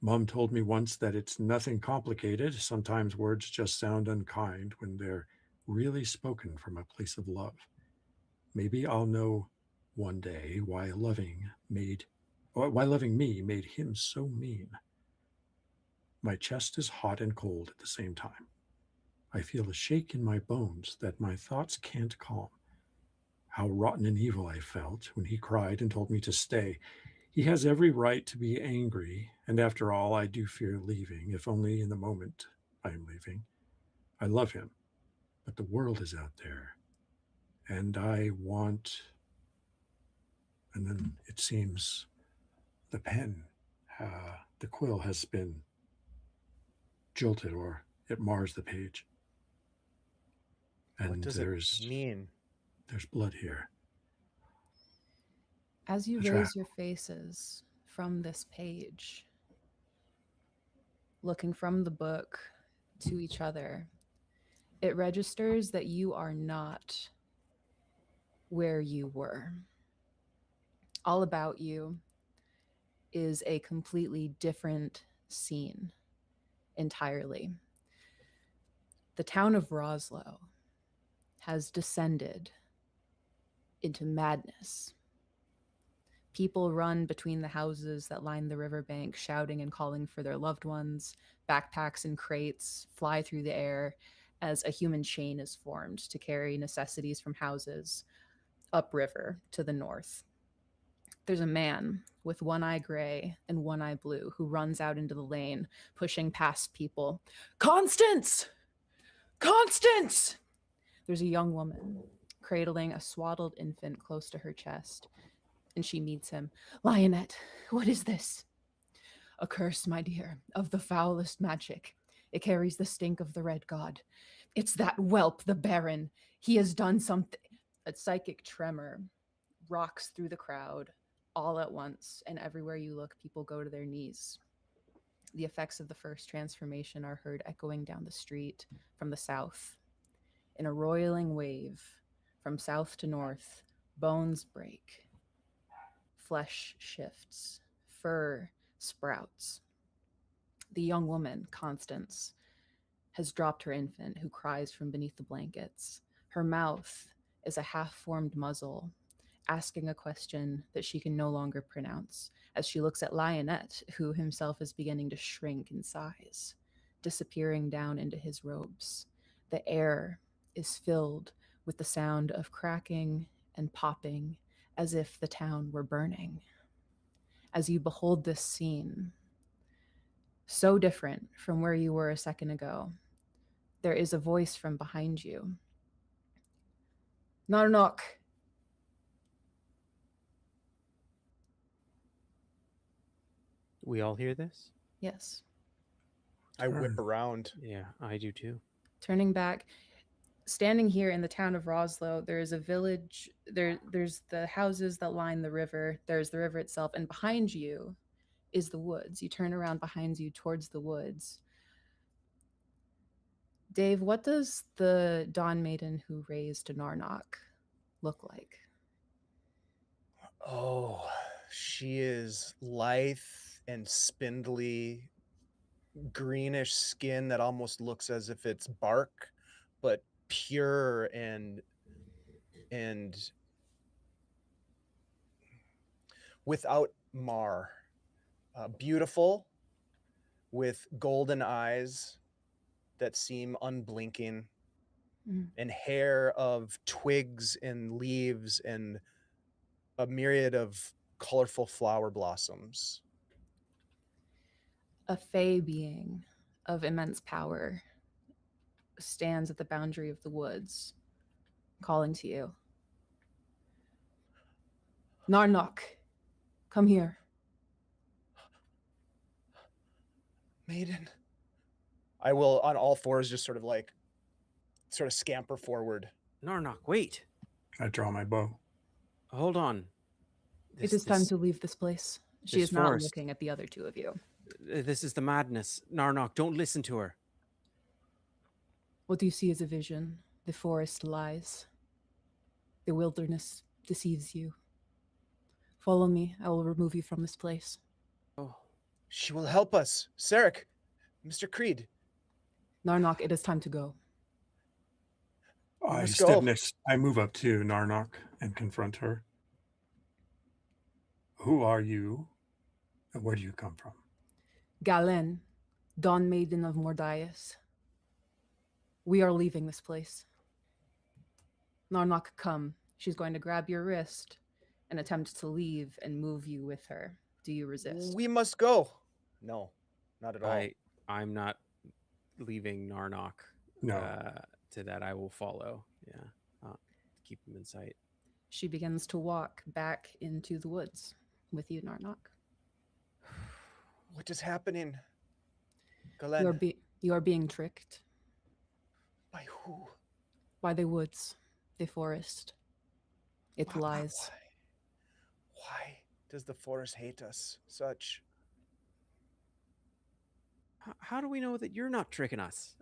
Mom told me once that it's nothing complicated. Sometimes words just sound unkind when they're really spoken from a place of love. Maybe I'll know one day why loving me made him so mean. My chest is hot and cold at the same time. I feel a shake in my bones that my thoughts can't calm. How rotten and evil I felt when he cried and told me to stay. He has every right to be angry, and after all, I do fear leaving, if only in the moment I am leaving. I love him, but the world is out there, and I want... And then it seems the pen, the quill has been jolted, or it mars the page. And What does it mean? There's blood here. As you raise your faces from this page, looking from the book to each other, it registers that you are not where you were. All about you is a completely different scene entirely. The town of Roslow has descended into madness. People run between the houses that line the riverbank, shouting and calling for their loved ones. Backpacks and crates fly through the air as a human chain is formed to carry necessities from houses upriver to the north. There's a man with one eye gray and one eye blue who runs out into the lane, pushing past people. Constance! Constance! There's a young woman cradling a swaddled infant close to her chest, and she meets him. Lionette, what is this? A curse, my dear, of the foulest magic. It carries the stink of the red god. It's that whelp, the Baron. He has done something. A psychic tremor rocks through the crowd all at once, and everywhere you look, people go to their knees. The effects of the first transformation are heard echoing down the street from the south. In a roiling wave, from south to north, bones break, flesh shifts, fur sprouts. The young woman, Constance, has dropped her infant, who cries from beneath the blankets. Her mouth is a half-formed muzzle, asking a question that she can no longer pronounce, as she looks at Lionette, who himself is beginning to shrink in size, disappearing down into his robes. The air is filled with the sound of cracking and popping, as if the town were burning. As you behold this scene, so different from where you were a second ago, there is a voice from behind you. Narnok. We all hear this? Yes. I whip Turn. around. Yeah, I do too. Turning back, standing here in the town of Roslow, there is a village. There's the houses that line the river. There's the river itself, and behind you is the woods. You turn around behind you towards the woods. Dave, what does the Dawn Maiden who raised Narnok look like? Oh, she is lithe and spindly, greenish skin that almost looks as if it's bark, but pure and without mar. Beautiful, with golden eyes that seem unblinking, and hair of twigs and leaves and a myriad of colorful flower blossoms. A fey being of immense power stands at the boundary of the woods, calling to you. Narnok, come here. Maiden. I will, on all fours, just sort of scamper forward. Narnok, wait. I draw my bow. Hold on. It is time to leave this place. She this is not forest. looking at the other two of you. This is the madness. Narnok, don't listen to her. What you see is a vision. The forest lies. The wilderness deceives you. Follow me. I will remove you from this place. Oh, She will help us. Sarek, Mr. Creed. Narnok, it is time to go. I Let's step go. next. I move up to Narnok and confront her. Who are you? And where do you come from? Galen, Dawn Maiden of Mordias. We are leaving this place. Narnok, come. She's going to grab your wrist and attempt to leave and move you with her. Do you resist? We must go. No, not at all. I'm not leaving Narnok. No. To that I will follow. Yeah. Keep him in sight. She begins to walk back into the woods with you, Narnok. What is happening? Galen, You are being tricked by who? by the woods, the forest. It lies. Why does the forest hate us such? How do we know that you're not tricking us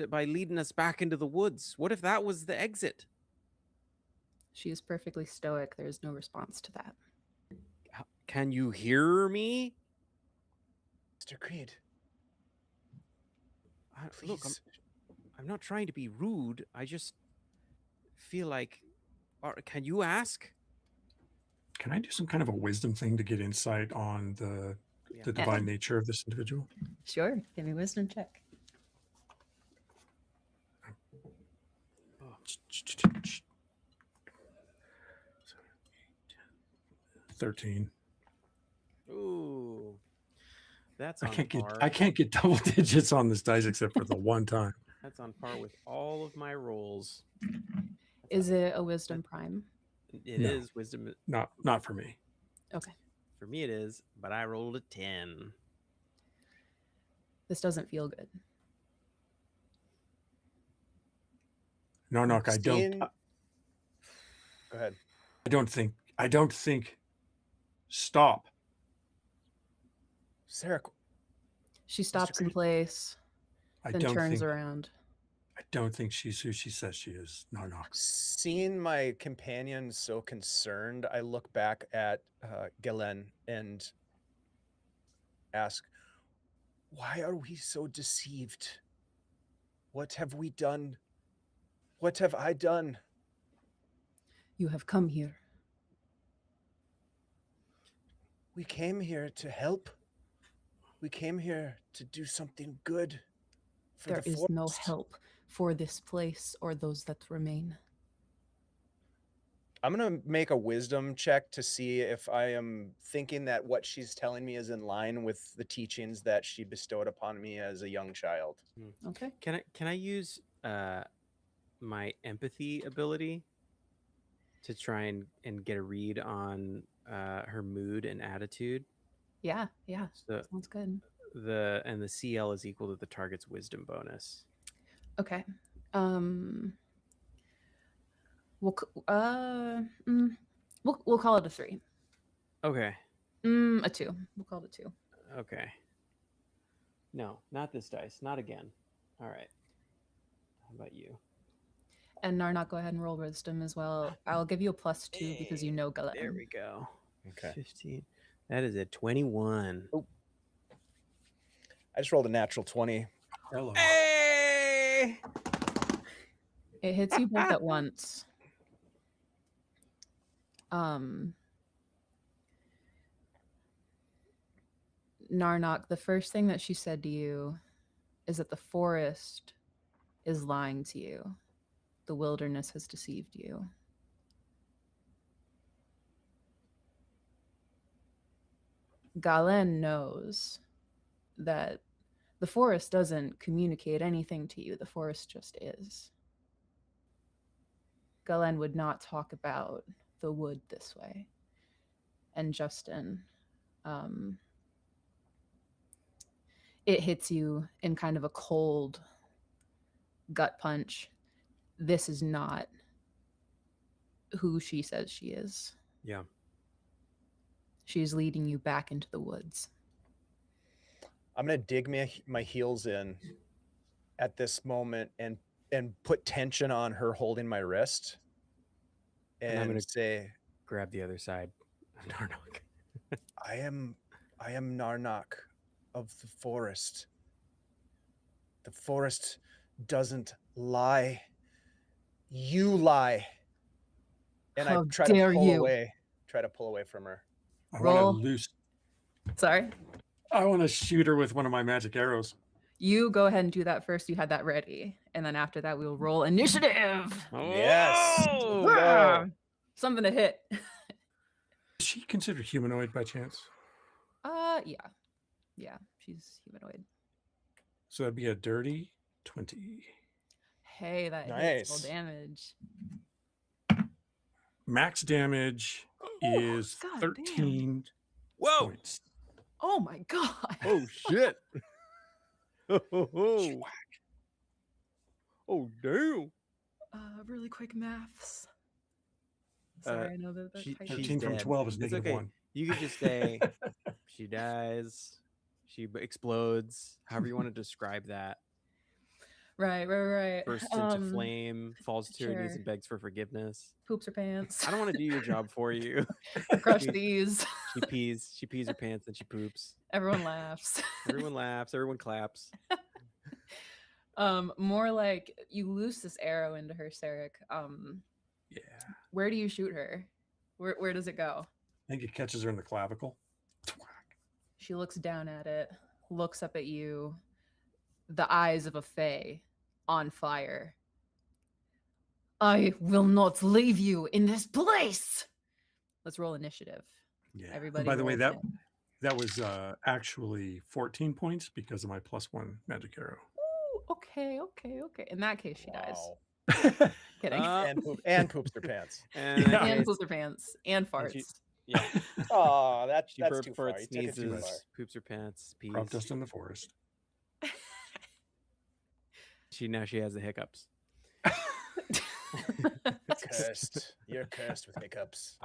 by leading us back into the woods? What if that was the exit? She is perfectly stoic. There is no response to that. Can you hear me? Mr. Creed, Look, please. I'm not trying to be rude. I just feel like, can you ask? Can I do some kind of a wisdom thing to get insight on the Yeah. divine nature of this individual? Sure. Give me a wisdom check. Oh, 13. ooh, that's I on can't get par. I can't get double digits on this dice except for the one time. That's on par with all of my rolls. Is it a wisdom prime? It No. is wisdom. Not for me. Okay. For me, it is, but I rolled a 10. This doesn't feel good. Narnock, I Seeing- Go ahead. I don't think stop. Sarah, She stops in Creed- place, I then don't turns think around. I don't think she's who she says she is. Narnock. seeing my companion so concerned, I look back at Galen and ask, why are we so deceived? What have we done? What have I done? You have come here. We came here to help. We came here to do something good for There the is no forest. help for this place or those that remain. I'm going to make a wisdom check to see if I am thinking that what she's telling me is in line with the teachings that she bestowed upon me as a young child. Okay. Can I use my empathy ability to try and get a read on her mood and attitude? Yeah. So Sounds good. the CL is equal to the target's wisdom bonus. Okay. We'll call it a 3. Okay. A 2. We'll call it a 2. Okay. No, not this dice. Not again. All right. How about you? And Narnock, go ahead and roll wisdom as well. I'll give you a +2 because you know Galen. There we go. Okay. 15. That is a 21. I just rolled a natural 20. Hello. Hey! It hits you both at once. Narnock, the first thing that she said to you is that the forest is lying to you. The wilderness has deceived you. Galen knows that the forest doesn't communicate anything to you. The forest just is. Galen would not talk about the wood this way. And Justin, it hits you in kind of a cold gut punch. This is not who she says she is. Yeah. She's leading you back into the woods. I'm going to dig my heels in at this moment and put tension on her holding my wrist And I'm and gonna- say, Grab the other side. Narnock. I am Narnock of the forest. The forest doesn't lie. You lie. And How I try dare to pull you. away. Try to pull away from her. I want Roll. to loose. Sorry. I want to shoot her with one of my magic arrows. You go ahead and do that first. You had that ready. And then after that, we will roll initiative. Yes. Oh! Let's go. Something to hit. Is she considered humanoid by chance? Yeah. Yeah, she's humanoid. So that'd be a dirty 20. Hey, that hits full Nice. damage. Max damage is God 13 Whoa! points. Oh my god. Oh shit! Oh, oh damn! Really quick maths. Sorry, I know that she- type she's 13 from dead. 12 is It's negative okay. 1. You could just say she dies, she explodes, however you want to describe that. Right. Bursts into flame, falls to her knees sure. and begs for forgiveness. Poops her pants. I don't want to do your job for you. Crush She- these. She pees her pants and she poops. Everyone laughs. Everyone laughs, everyone claps. More like you loose this arrow into her, Sarek. Yeah. Where do you shoot her? Where does it go? I think it catches her in the clavicle. She looks down at it, looks up at you, the eyes of a fae on fire. I will not leave you in this place. Let's roll initiative. Yeah. And Everybody by the way, roll that was actually 14 points because of my +1 magic arrow. Ooh, okay. In that case, she dies. Wow. Kidding. And poops her pants. And, Yeah. And pulls her pants and farts. yeah, Oh, that's she too far. farts, You took it too far. sneezes, poops her pants, pees. Crop dust in the forest. She has the hiccups. Cursed. You're cursed with hiccups.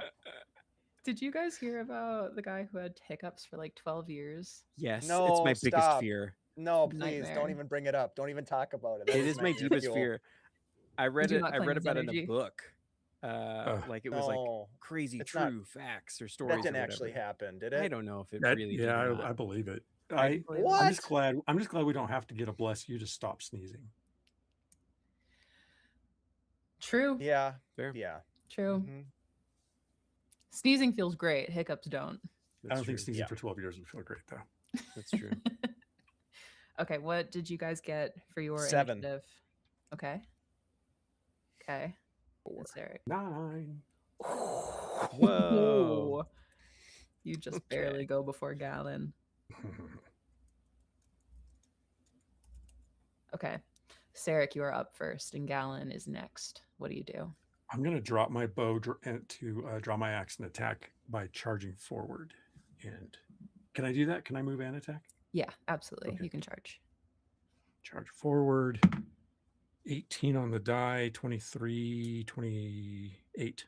Did you guys hear about the guy who had hiccups for like 12 years? Yes, it's No, my biggest stop. fear. No, please Nightmare. don't even bring it up. Don't even talk about it. That It is my deepest fuel. fear. I read you it. not I claim read his about it in a energy? book. Like it was like No, crazy it's not- true facts or stories. that didn't or actually whatever. happen, did it? I don't know if it That- really. did yeah, or not. I believe it. I believe What? I'm just glad we don't have to get a bless you to stop sneezing. True. Yeah. Fair. Yeah. True. Mhm. Sneezing feels great. Hiccups don't. I don't think true. sneezing Yeah. for 12 years would feel great though. That's true. Okay, what did you guys get for your 7. initiative? Okay. Okay. 4. That's Eric. 9. Whoa. You just Okay. barely go before Gallon. Okay. Sarek, you are up first, and Gallon is next. What do you do? I'm going to drop my bow to draw my axe and attack by charging forward. And can I do that? Can I move and attack? Yeah, absolutely. Okay. You can charge. Charge forward. 18 on the die, 23, 28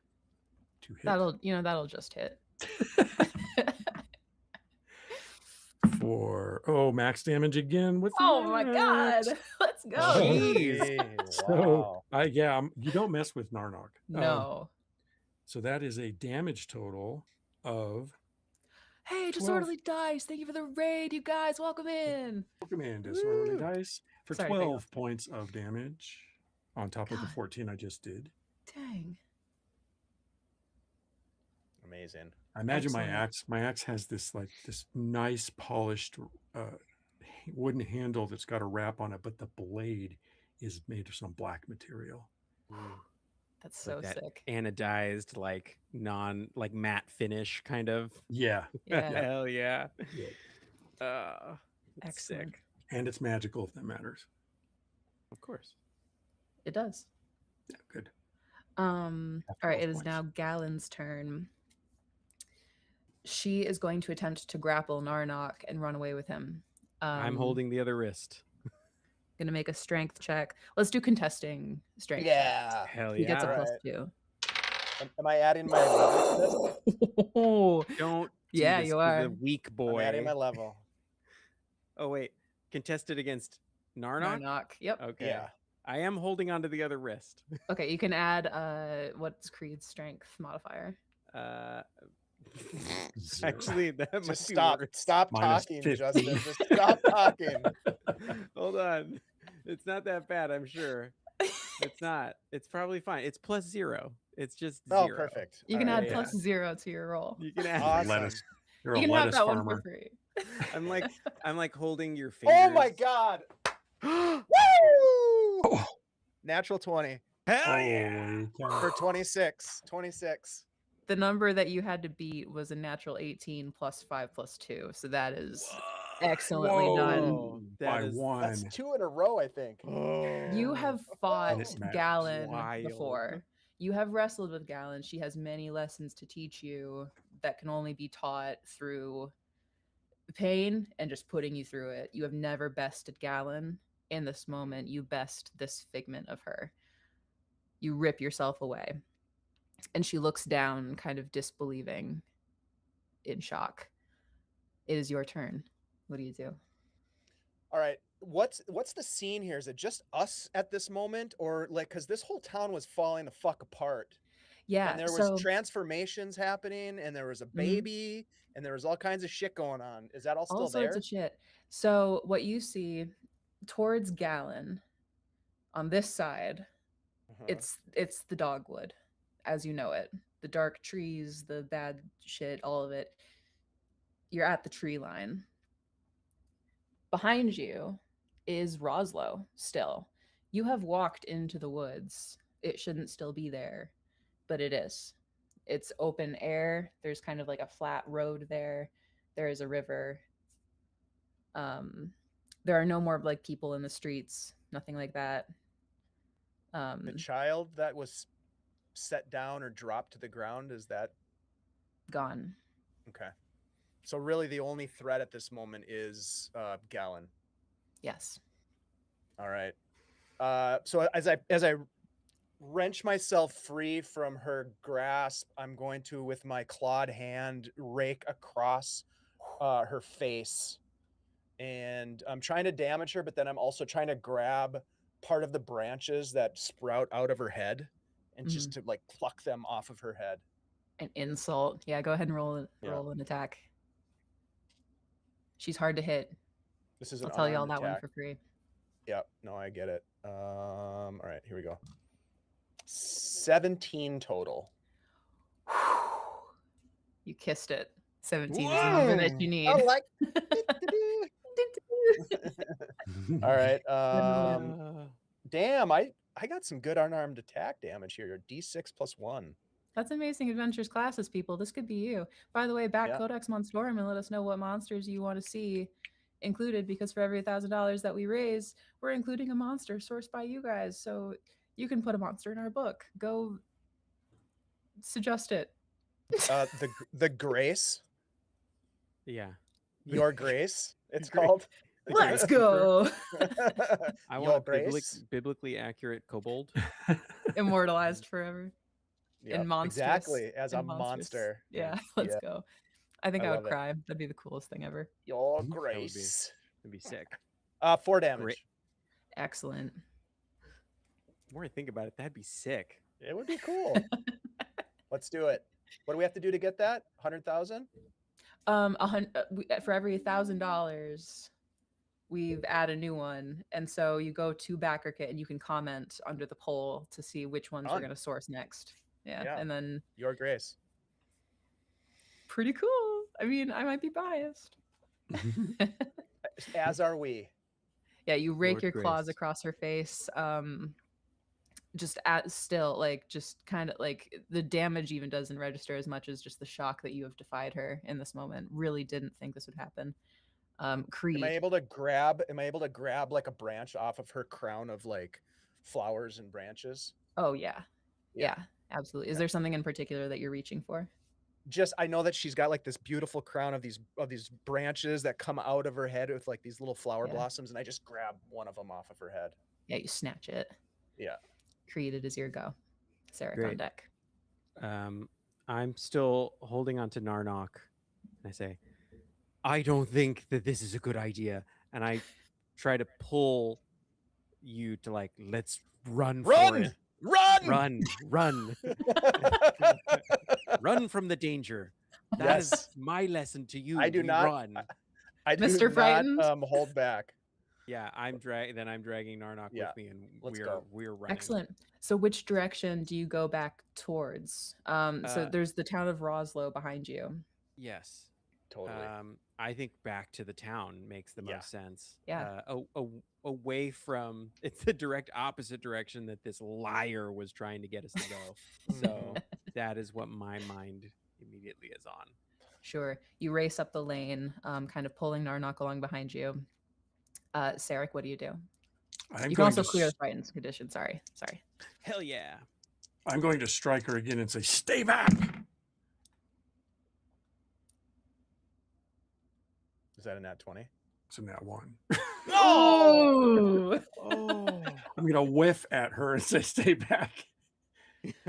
to hit. That'll just hit. For max damage again with Oh my god. axe. Let's go. Oh, dude. Jeez, So wow. you don't mess with Narnog. No. So that is a damage total of Hey, 12. disorderly dice. Thank you for the raid, you guys. Welcome in. welcome in disorderly Woo. dice for Sorry, 12 points of damage on top of the God. 14 I just did. Dang. Amazing. I imagine Excellent. my axe has this nice polished wooden handle that's got a wrap on it, but the blade is made of some black material. That's Like so that sick. Anodized, like matte finish kind of. Yeah. Yeah. Hell yeah. Yeah. That's Excellent. sick. And it's magical if that matters. Of course. It does. Yeah, good. All right, 12 it is points. now Gallon's turn. She is going to attempt to grapple Narnock and run away with him. I'm holding the other wrist. Gonna make a strength check. Let's do contesting strength. checks. Yeah. Hell He gets a yeah. Alright. +2. Am I adding my level to this? Oh, Don't. do Yeah, this you to are. The weak I'm boy. adding my level. Oh wait, contested against Narnock. Narnock. Yep. Okay. Yeah. I am holding onto the other wrist. Okay, you can add what's Creed's strength modifier? Zero. Actually, that might Just be stop. worse. Stop Minus talking, 50. Justin. Just stop talking. Hold on. It's not that bad, I'm sure. It's not. It's probably fine. It's +0. It's just Oh, 0. perfect. You can All add right, yeah. +0 to your roll. You can add. Awesome. Lettuce. You're You a can have lettuce that one for farmer. free. I'm like holding your fingers. Oh my god. Woo! Oh. Natural 20 Hell yeah! Holy cow. for 26. 26. The number that you had to beat was a natural 18 plus 5 plus 2. So that is excellently done. Whoa, that By is- one. That's 2 in a row, I think. You have fought it matters. Gallon Wild. before. You have wrestled with Gallon. She has many lessons to teach you that can only be taught through pain and just putting you through it. You have never bested Gallon. In this moment, you best this figment of her. You rip yourself away. And she looks down, kind of disbelieving, in shock. It is your turn. What do you do? All right. What's the scene here? Is it just us at this moment, or like because this whole town was falling the fuck apart? Yeah, And there was so transformations happening, and there was a baby, and there was all kinds of shit going on. Is that all still all there? sorts of shit. So what you see towards Gallon, On this side, Uh-huh. it's the dogwood, as you know it. The dark trees, the bad shit, all of it. You're at the tree line. Behind you is Roslo still. You have walked into the woods. It shouldn't still be there, but it is. It's open air. There's kind of like a flat road there. There is a river. There are no more like people in the streets, nothing like that. The child that was set down or dropped to the ground, is that Gone. okay? So really, the only threat at this moment is Gallon. Yes. All right. So as I wrench myself free from her grasp, I'm going to, with my clawed hand, rake across her face, and I'm trying to damage her, but then I'm also trying to grab part of the branches that sprout out of her head, and just to like pluck them off of her head. An insult. Yeah, go ahead and roll an attack. She's hard to hit. This is an I'll tell you all unarmed that one attack. for free. Yep. No, I get it. All right, here we go. 17 total. You kissed it. 17 is the number that you need. I like. All right. Damn, I got some good unarmed attack damage here. D6 plus 1. That's Amazing Adventures classes, people. This could be you. By the way, back Yeah. Codex Monstrorum and let us know what monsters you want to see included, because for every $1,000 that we raise, we're including a monster sourced by you guys. So you can put a monster in our book. Go suggest it. The Grace. Yeah. Your Grace, it's Grace. called. Let's go. I Your want a Grace. biblically accurate kobold. Immortalized forever. Yep, In monstrous. exactly, as a in monstrous. monster. Yeah, let's Yeah. go. I think I I would love it. cry. That'd be the coolest thing ever. Your That would be- Grace. That'd be sick. 4 damage. Great. Excellent. The more I think about it, that'd be sick. It would be cool. Let's do it. What do we have to do to get that? 100,000? For every $1,000, we've added a new one, and so you go to BackerKit and you can comment under the poll to see which ones we're Done. going to source next. Yeah, Yeah. and then Your Grace. pretty cool. I mean, I might be biased. As are we. Yeah, you rake Lord your claws Grace. across her face. Just at still, like, just kind of like the damage even doesn't register as much as just the shock that you have defied her in this moment. Really didn't think this would happen. Creed. Am I able to grab like a branch off of her crown of like flowers and branches? Oh yeah. Yeah. Yeah, absolutely. Is there something in particular that you're reaching for? Just, I know that she's got like this beautiful crown of these branches that come out of her head with like these little flower Yeah. blossoms, and I just grab one of them off of her head. Yeah, you snatch it. Yeah. Creed, it is your go. Sarek on Great. deck. I'm still holding on to Narnock, and I say, I don't think that this is a good idea. And I try to pull you to like, let's run for it. Run! Run from the danger. That Yes. is my lesson to you. I do We not- run. I do Mr. not Frightened? hold back. Yeah, I'm dragging Narnock Yeah, with me, and let's we're go. running. Excellent. So which direction do you go back towards? So there's the town of Roslo behind you. Yes. Totally. I think back to the town makes the Yeah. most sense. Yeah. Away from, it's the direct opposite direction that this liar was trying to get us to go. So that is what my mind immediately is on. Sure. You race up the lane, kind of pulling Narnock along behind you. Sarek, what do you do? You can also clear the frightened condition. Sorry. Hell yeah. I'm going to strike her again and say, "Stay back!" Is that a nat 20? It's in that one. Oh! I'm going to whiff at her and say, "Stay back!"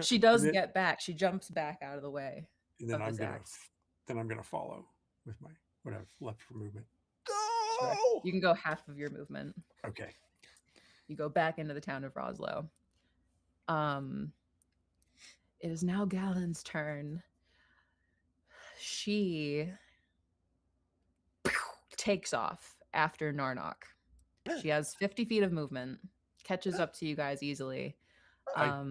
She does And then- get back. She jumps back out of the way. And then Of I'm his going axe. to follow with my what I've left for movement. Sure. You can go half of your movement. Okay. You go back into the town of Roslo. It is now Galen's turn. She takes off after Narnock. She has 50 feet of movement. catches up to you guys easily. I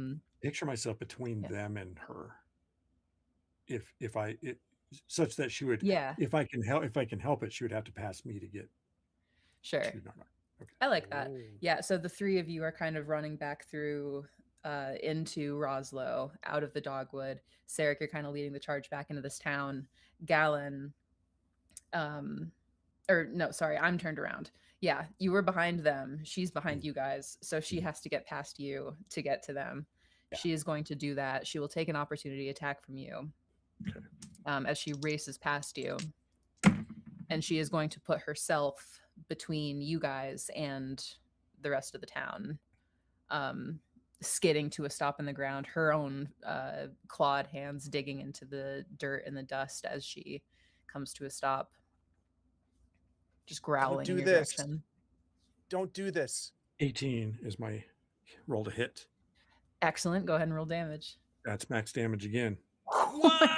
picture myself between Yeah. them and her. If I such that she would, Yeah, if I can help it, she would have to pass me to get sure. to Narnar. Okay. I like that. Oh. Yeah, so the three of you are kind of running back through into Roslo, out of the dogwood. Sarek, you're kind of leading the charge back into this town. Galen, or no, sorry, I'm turned around. Yeah, you were behind them. She's behind you guys, so she has to get past you to get to them. Yeah. She is going to do that. She will take an opportunity attack from you as she races past you, and she is going to put herself between you guys and the rest of the town, skidding to a stop in the ground, her own clawed hands digging into the dirt and the dust as she comes to a stop, just growling do in your this. direction. Don't do this. 18 is my roll to hit. Excellent. Go ahead and roll damage. That's max damage again. What?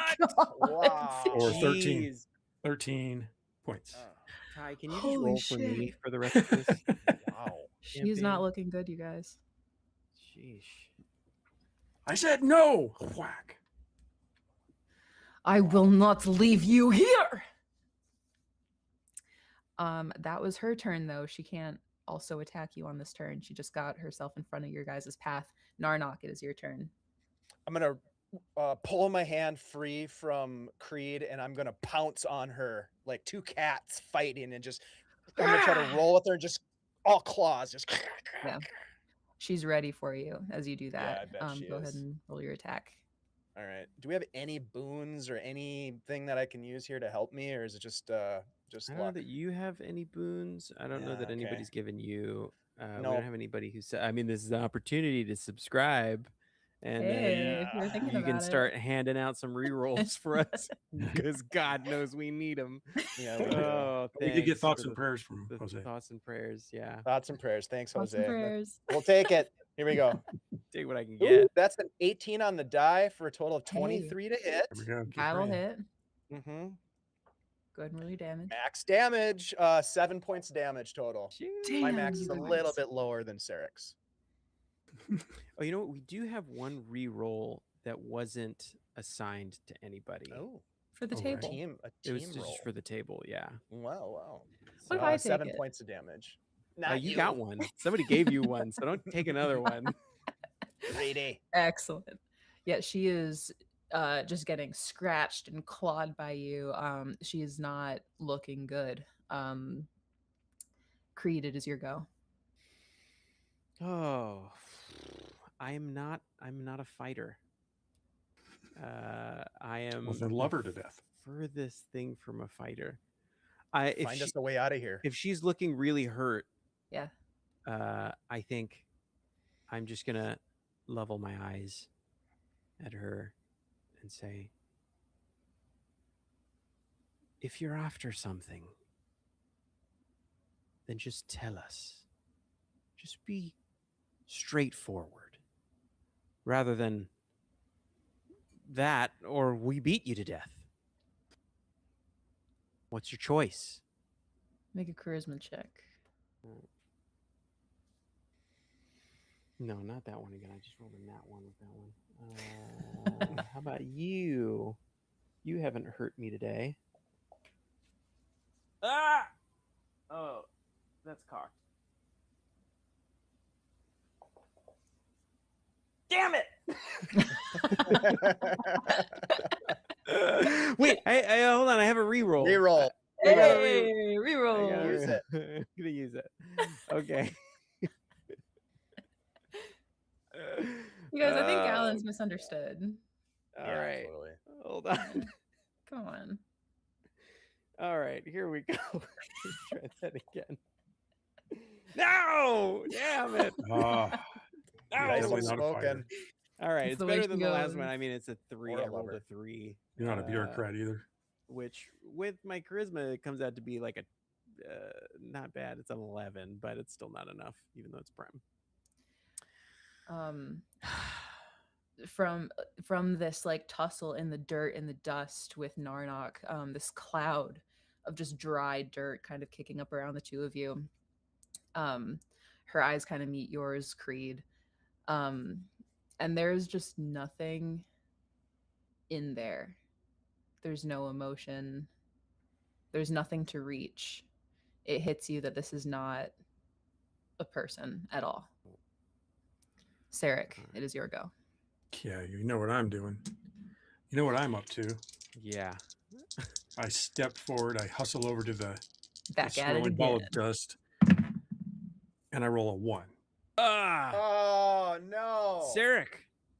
Wow. Or 13. Jeez. 13 points. Ty, can you just Holy roll for me shit. for the rest of this? Wow. She's not campaign? looking good, you guys. Sheesh. I said no. Whack. I will not leave you here. That was her turn, though. She can't also attack you on this turn. She just got herself in front of your guys' path. Narnock, it is your turn. I'm gonna pull my hand free from Creed, and I'm gonna pounce on her like two cats fighting, and just I'm gonna try to roll with her and just all claws, just. Yeah. She's ready for you as you do that. I bet she Go ahead is. and roll your attack. All right. Do we have any boons or anything that I can use here to help me, or is it just I don't know luck? that you have any boons. I don't know Yeah, that okay. anybody's given you. We Nope. don't have anybody who said. I mean, this is an opportunity to subscribe, and Hey, we were thinking you can about it. start handing out some rerolls for us because God knows we need them. Yeah, we do. Oh, We did get thanks thoughts for and prayers from the Jose. thoughts and prayers. Yeah, Thoughts and prayers. Thanks, Thoughts Jose. and prayers. We'll take it. Here we go. take what I can Ooh, get. that's an 18 on the die for a total of Hey. 23 to hit. There we go. Keep That'll praying. hit. Mm-hmm. Go ahead and roll your damage. Max damage, 7 points damage total. My Damn, max is a you little guys. bit lower than Sarek's. Oh, you know what? We do have one reroll that wasn't assigned to anybody. Oh, For the Oh, table. right. a It was team just roll. for the table. Yeah. Wow. What if I take 7 it? points of damage. You got one. Somebody gave you one, so don't take another one. Greedy. Excellent. Yeah, she is just getting scratched and clawed by you. She is not looking good. Creed, it is your go. Oh, I'm not a fighter. I am Well, then love her to death. furthest thing from a fighter. Find us a way out of here. If she's looking really hurt, Yeah. I think I'm just gonna level my eyes at her and say, if you're after something, then just tell us. Just be straightforward. Rather than that, or we beat you to death. What's your choice? Make a charisma check. No, not that one again. I just rolled a nat one with that one. How about you? You haven't hurt me today. Ah! Oh, that's cocked. Damn it! Wait, I hold on. I have a reroll. Reroll. Hey, I reroll. gotta Use it. I'm gonna use it. Okay. You guys, I think Galen's misunderstood. All Yeah, right. totally. Hold on. Come on. All right, here we go. Try that again. No! Damn it. Ah, No! Nice definitely one not a smoking. fighter. All right, It's it's the way better she than the last goes. one. I mean, it's a 3. Or a I rolled a lover. 3. You're not a bureaucrat either. Which, with my charisma, it comes out to be like a not bad. It's an 11, but it's still not enough, even though it's prime. From this like tussle in the dirt and the dust with Narnock, this cloud of just dry dirt kind of kicking up around the two of you. her eyes kind of meet yours, Creed. And there's just nothing in there. There's no emotion. There's nothing to reach. It hits you that this is not a person at all. Sarek, it is your go. Yeah, you know what I'm doing. You know what I'm up to. Yeah. I step forward. I hustle over to the Back at it swirling ball again. of dust, and I roll a 1. Ah, Oh no. Sarek,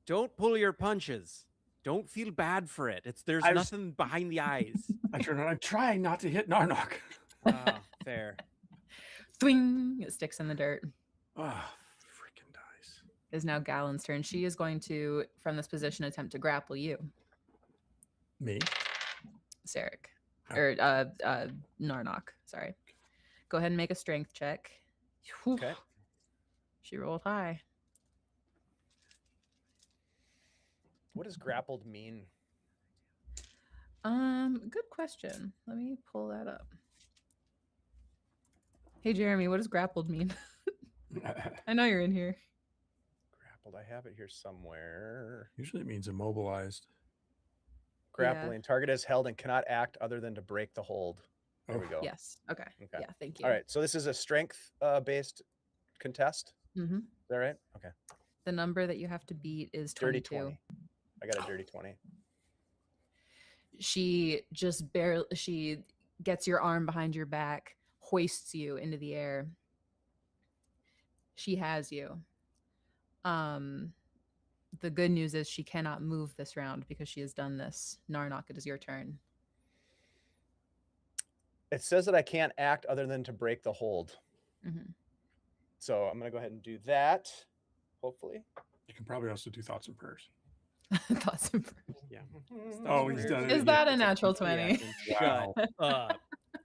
don't pull your punches. Don't feel bad for it. There's nothing behind the eyes. I turn around. I'm trying not to hit Narnock. Oh, fair. Swing! It sticks in the dirt. Oh, freaking dice. It is now Galen's turn. She is going to, from this position, attempt to grapple you, Me? Sarek. Oh. Or Narnock. Sorry. Go ahead and make a strength check. Whew. Okay. She rolled high. What does grappled mean? Good question. Let me pull that up. Hey Jeremy, what does grappled mean? I know you're in here. Grappled. I have it here somewhere. Usually it means immobilized. Grappling. Target is held and cannot act other than to break the hold. There we Oh. go. Yes. Okay. Okay. Yeah, thank you. All right. So this is a strength based contest. Mm-hmm. Is that right? Okay. The number that you have to beat is Dirty 22. 20. I got a dirty 20. She just barely, she gets your arm behind your back, hoists you into the air. She has you. The good news is she cannot move this round because she has done this. Narnock, it is your turn. It says that I can't act other than to break the hold. Mm-hmm. So I'm going to go ahead and do that. Hopefully. You can probably also do thoughts and prayers. Thoughts and prayers. Yeah. Oh, he's done it. Is again. that a natural 20? Wow. Shut up.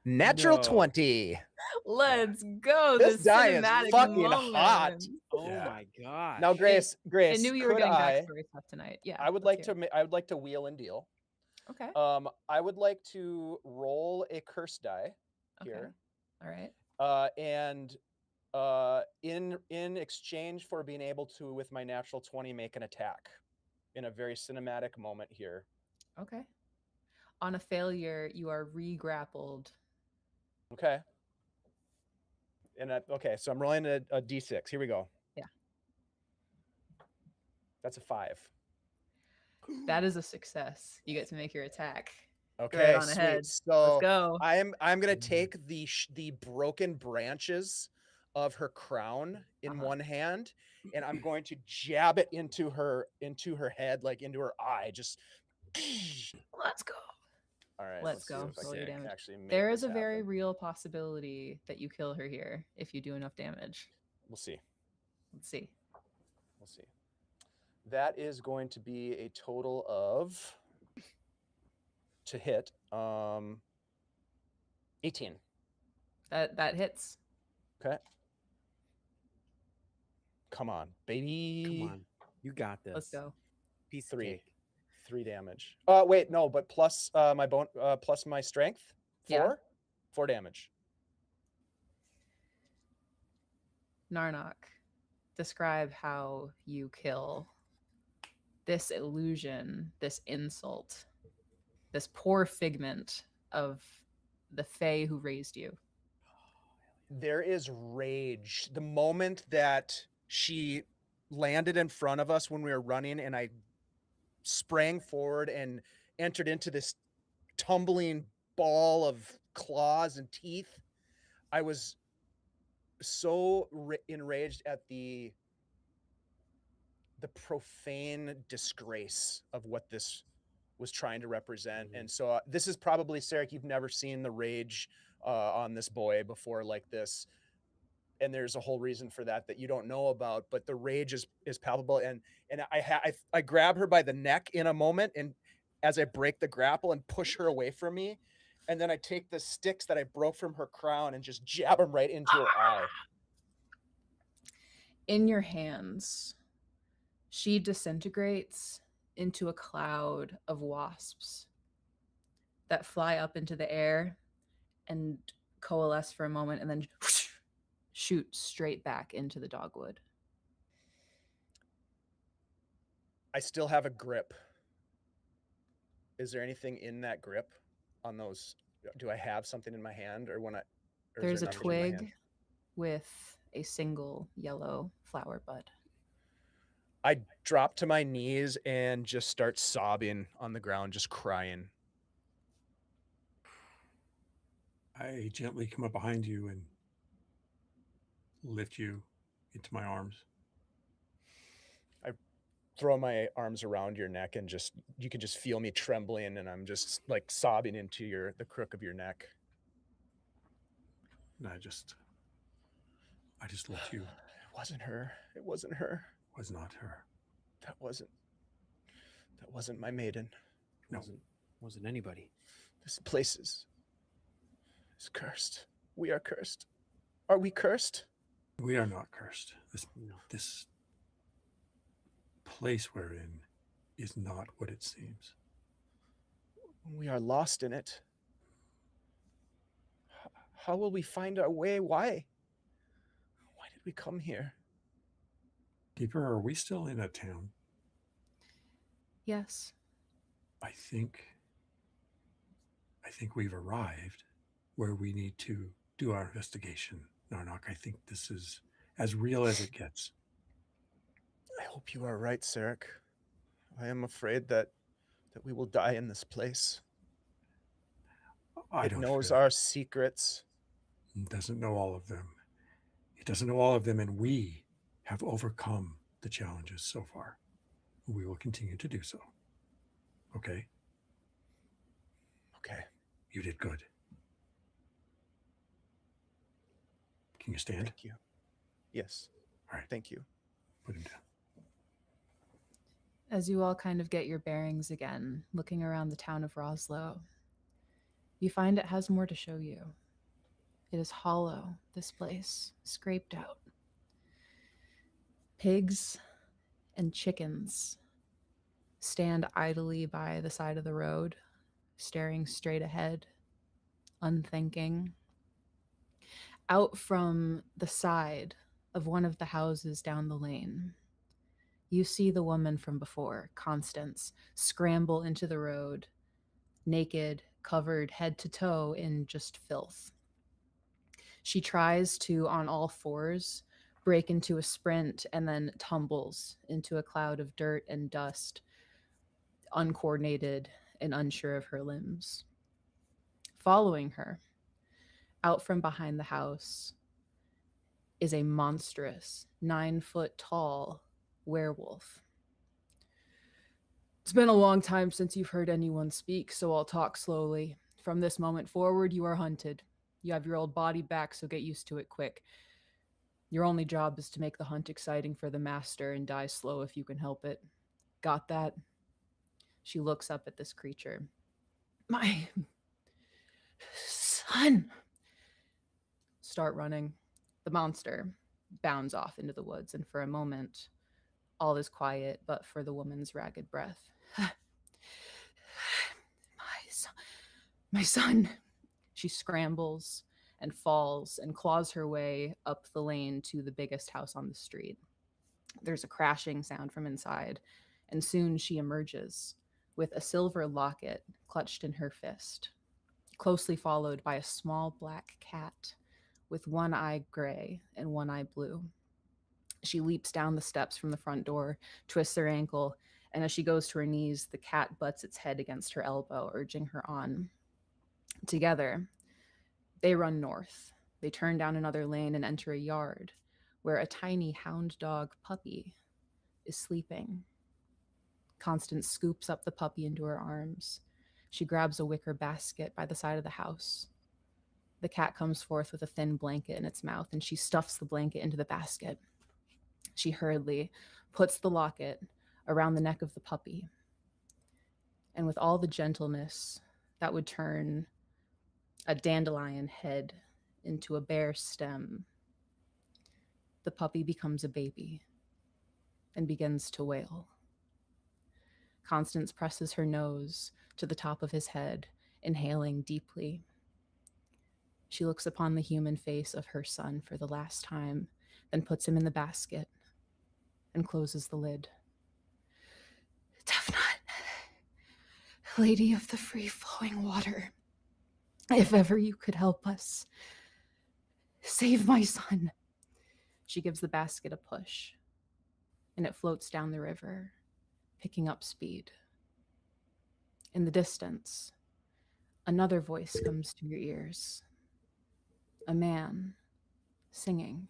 Natural No. 20. Let's go. This the die is cinematic fucking moment. hot. Oh Yeah. my gosh. Now, Grace, I knew you were could getting I? backstory stuff tonight. Yeah. I would let's like hear to. I would like to wheel and deal. it. Okay. I would like to roll a curse die here, All right. and in exchange for being able to, with my natural 20, make an attack in a very cinematic moment here. Okay. On a failure, you are re-grappled. Okay. And okay, so I'm rolling a d6. Here we go. Yeah. That's a 5. That is a success. You get to make your attack. Okay, on sweet. ahead. So Let's go. I'm gonna take the broken branches of her crown in one hand, and I'm going to jab it into her head, like into her eye. Just Let's go. all right. Let's see go. if I Roll your can damage. actually make There is this a very happen. real possibility that you kill her here if you do enough damage. We'll see. Let's see. We'll see. That is going to be a total of to hit 18. That hits. Okay. Come on, baby. Come on. You got this. Let's go. Piece of 3. cake. 3 damage. Wait, no, but plus my bone, plus my strength. 4. Yeah. 4 damage. Narnock, describe how you kill this illusion, this insult, this poor figment of the Fae who raised you. There is rage. The moment that she landed in front of us when we were running, and I sprang forward and entered into this tumbling ball of claws and teeth, I was so enraged at the profane disgrace of what this was trying to represent. And so this is probably, Sarek, you've never seen the rage on this boy before like this, and there's a whole reason for that you don't know about, but the rage is palpable. And I grab her by the neck in a moment, and as I break the grapple and push her away from me, and then I take the sticks that I broke from her crown and just jab them right into her eye. In your hands, she disintegrates into a cloud of wasps that fly up into the air and coalesce for a moment, and then shoot straight back into the dogwood. I still have a grip. Is there anything in that grip on those? Do I have something in my hand, or or is There's a there nothing in my hand? twig with a single yellow flower bud. I drop to my knees and just start sobbing on the ground, just crying. I gently come up behind you and lift you into my arms. I throw my arms around your neck and you can just feel me trembling, and I'm just like sobbing into the crook of your neck. And I just let you. It wasn't her. It wasn't her. Was not her. That wasn't my maiden. No. Wasn't anybody. This place is cursed. We are cursed. Are we cursed? We are not cursed. This place we're in is not what it seems. We are lost in it. How will we find our way? Why? Why did we come here? Keeper, are we still in a town? Yes. I think we've arrived where we need to do our investigation. Narnock, I think this is as real as it gets. I hope you are right, Sarek. I am afraid that we will die in this place. It knows our secrets. It doesn't know all of them. It doesn't know all of them, and we have overcome the challenges so far. We will continue to do so. Okay? Okay. You did good. Can you stand? Thank you. Yes. All right. Thank you. Put him down. As you all kind of get your bearings again, looking around the town of Roslow, you find it has more to show you. It is hollow, this place, scraped out. Pigs and chickens stand idly by the side of the road, staring straight ahead, unthinking. Out from the side of one of the houses down the lane, you see the woman from before, Constance, scramble into the road, naked, covered head to toe in just filth. She tries to, on all fours, break into a sprint and then tumbles into a cloud of dirt and dust, uncoordinated and unsure of her limbs. Following her, out from behind the house, is a monstrous 9-foot-tall werewolf. It's been a long time since you've heard anyone speak, so I'll talk slowly. From this moment forward, you are hunted. You have your old body back, so get used to it quick. Your only job is to make the hunt exciting for the master and die slow if you can help it. Got that? She looks up at this creature. My son! Start running. The monster bounds off into the woods, and for a moment, all is quiet but for the woman's ragged breath. My son. She scrambles and falls and claws her way up the lane to the biggest house on the street. There's a crashing sound from inside, and soon she emerges with a silver locket clutched in her fist, closely followed by a small black cat with one eye gray and one eye blue. She leaps down the steps from the front door, twists her ankle, and as she goes to her knees, the cat butts its head against her elbow, urging her on. Together, they run north. They turn down another lane and enter a yard where a tiny hound dog puppy is sleeping. Constance scoops up the puppy into her arms. She grabs a wicker basket by the side of the house. The cat comes forth with a thin blanket in its mouth, and she stuffs the blanket into the basket. She hurriedly puts the locket around the neck of the puppy. And with all the gentleness that would turn a dandelion head into a bare stem, the puppy becomes a baby and begins to wail. Constance presses her nose to the top of his head, inhaling deeply. She looks upon the human face of her son for the last time, then puts him in the basket and closes the lid. Tefnut, Lady of the free-flowing water, if ever you could help us, save my son. She gives the basket a push, and it floats down the river, picking up speed. In the distance, another voice comes to your ears. A man singing.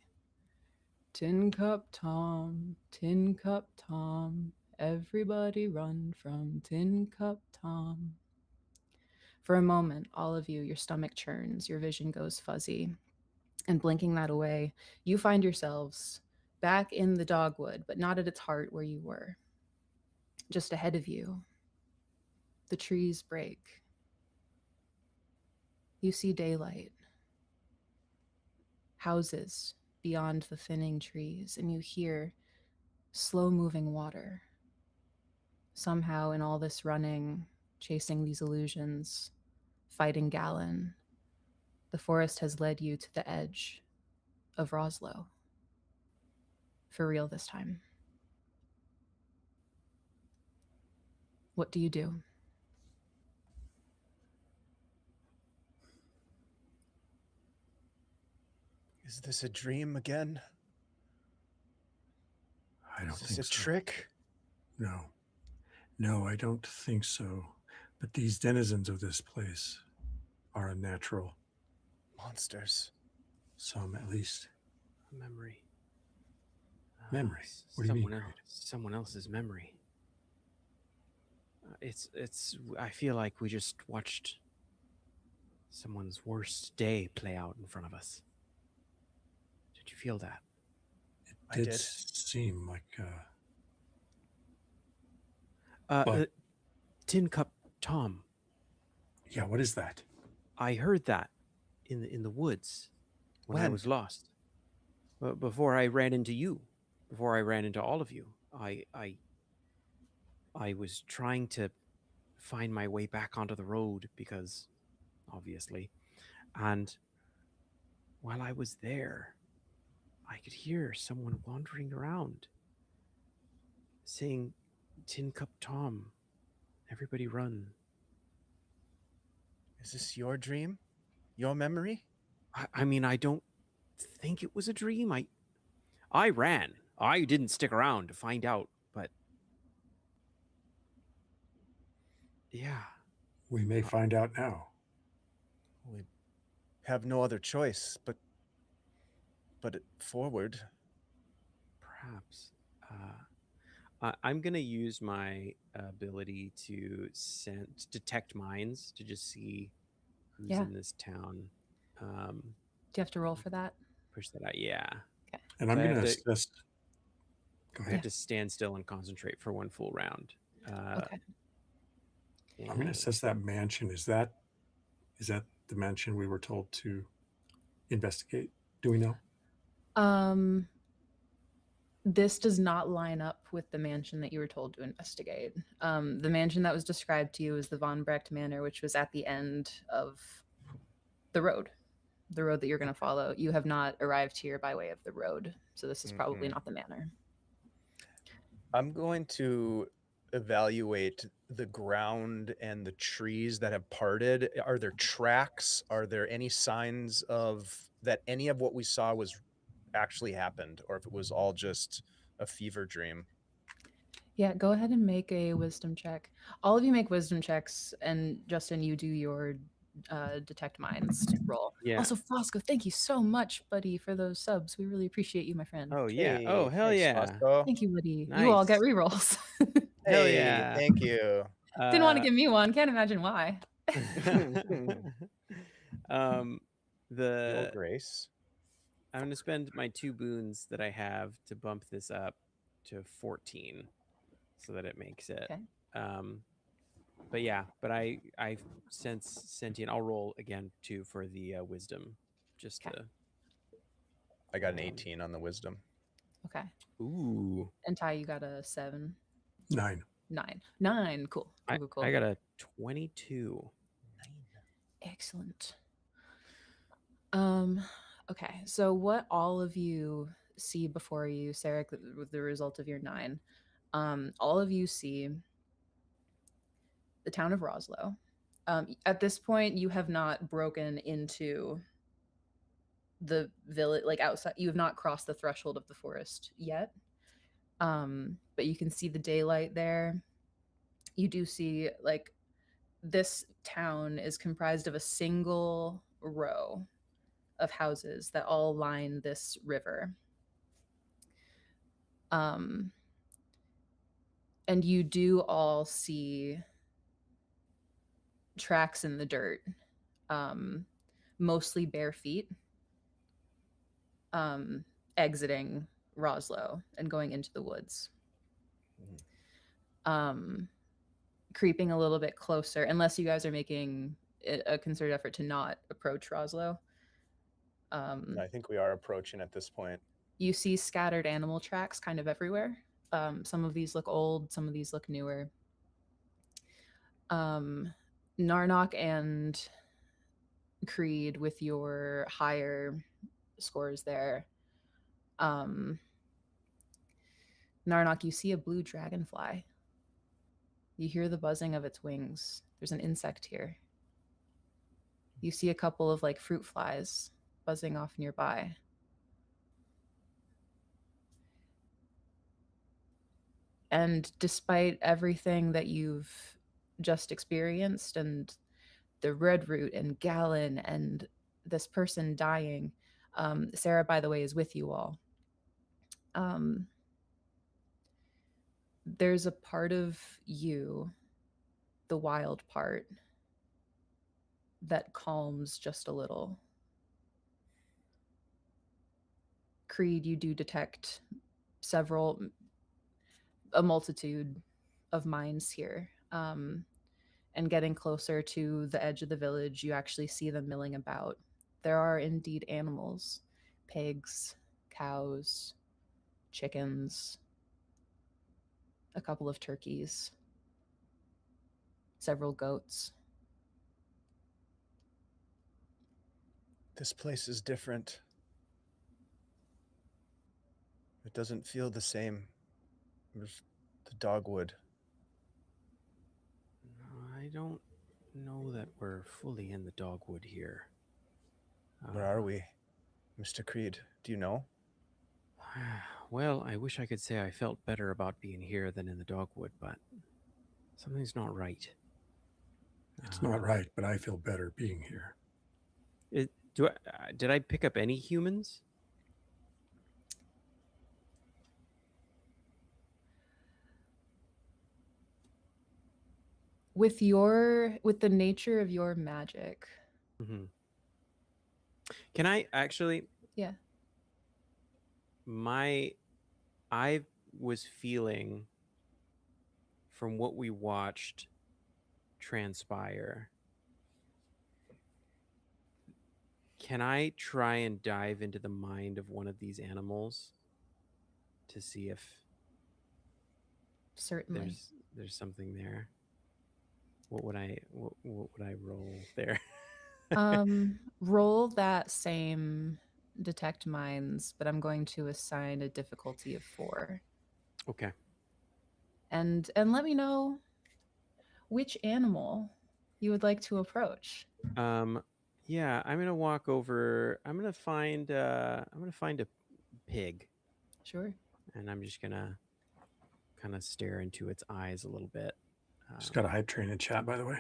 Tin Cup Tom, everybody run from Tin Cup Tom. For a moment, all of you, your stomach churns, your vision goes fuzzy, and blinking that away, you find yourselves back in the dogwood, but not at its heart where you were. Just ahead of you, the trees break. You see daylight, houses beyond the thinning trees, and you hear slow-moving water. Somehow, in all this running, chasing these illusions, fighting Galen, the forest has led you to the edge of Roslo. For real this time. What do you do? Is this a dream again? I don't Is this think a so. trick? No. No, I don't think so. But these denizens of this place are unnatural. Monsters. Some, at least. Memory. Memory? What do you mean, Creed? Someone else's memory. I feel like we just watched someone's worst day play out in front of us. Did you feel that? I It did. did seem like... But- Tin Cup Tom. Yeah, what is that? I heard that in the woods when I When? was lost. Before I ran into you, before I ran into all of you, I was trying to find my way back onto the road because, obviously, and while I was there, I could hear someone wandering around saying, "Tin Cup Tom, everybody run." Is this your dream? Your memory? I mean, I don't think it was a dream. I ran. I didn't stick around to find out, but yeah. We may find out now. We have no other choice but forward. Perhaps. I'm gonna use my ability to detect minds to just see who's Yeah. in this town. Do you have to roll for that? Push that out. Yeah. And So I'm I going to have to- assess... Go I ahead. have to stand still and concentrate for one full round. Okay. I'm going to assess that mansion. Is that the mansion we were told to investigate? Do we know? This does not line up with the mansion that you were told to investigate. The mansion that was described to you is the Von Brecht Manor, which was at the end of the road that you're going to follow. You have not arrived here by way of the road, so this is probably not the manor. I'm going to evaluate the ground and the trees that have parted. Are there tracks? Are there any signs of that any of what we saw was actually happened, or if it was all just a fever dream? Yeah, go ahead and make a wisdom check. All of you make wisdom checks, and Justin, you do your detect minds roll. Yeah. Also, Fosco, thank you so much, buddy, for those subs. We really appreciate you, my friend. Oh yeah. Hey, Oh hell thanks, yeah. Fosco. Thank you, buddy. You all get Nice. rerolls. Hell Hey, yeah. thank you. Didn't want to give me one. Can't imagine why. um, Your the Grace. I'm gonna spend my 2 boons that I have to bump this up to 14, so that it makes it. Okay. But yeah, but I sense sentient. I'll roll again too for the wisdom, just Okay. to. I got an 18 on the wisdom. Okay. Ooh. And Ty, you got a 7. 9. 9. Cool. Cool. I got a 22. Excellent. Um, okay. So what all of you see before you, Sarah, with the result of your 9, all of you see the town of Roslo. At this point, you have not broken into the village, like outside. You have not crossed the threshold of the forest yet. But you can see the daylight there. You do see like this town is comprised of a single row of houses that all line this river. Um, and you do all see tracks in the dirt, mostly bare feet, exiting Roslo and going into the woods. Creeping a little bit closer, unless you guys are making a concerted effort to not approach Roslo. I think we are approaching at this point. You see scattered animal tracks kind of everywhere. Some of these look old, some of these look newer. Narnock and Creed, with your higher scores there. Narnock, you see a blue dragonfly. You hear the buzzing of its wings. There's an insect here. You see a couple of like fruit flies buzzing off nearby. And despite everything that you've just experienced, and the red root and Gallon and this person dying, Sarah, by the way, is with you all. There's a part of you, the wild part, that calms just a little. Creed, you do detect a multitude of minds here. And getting closer to the edge of the village, you actually see them milling about. There are indeed animals, pigs, cows, chickens, a couple of turkeys, several goats. This place is different. It doesn't feel the same as the dogwood. I don't know that we're fully in the dogwood here. Where are we, Mr. Creed? Do you know? Well, I wish I could say I felt better about being here than in the dogwood, but something's not right. It's not right, but I feel better being here. Did I pick up any humans? With the nature of your magic. Mm-hmm. Can I actually? Yeah. I was feeling from what we watched transpire. Can I try and dive into the mind of one of these animals to see if Certainly. there's something there? What would I roll there? Roll that same detect minds, but I'm going to assign a difficulty of 4. Okay. And let me know which animal you would like to approach. Yeah, I'm gonna walk over. I'm gonna find a pig. Sure. And I'm just gonna kind of stare into its eyes a little bit. Just got a hype train in chat, by the way.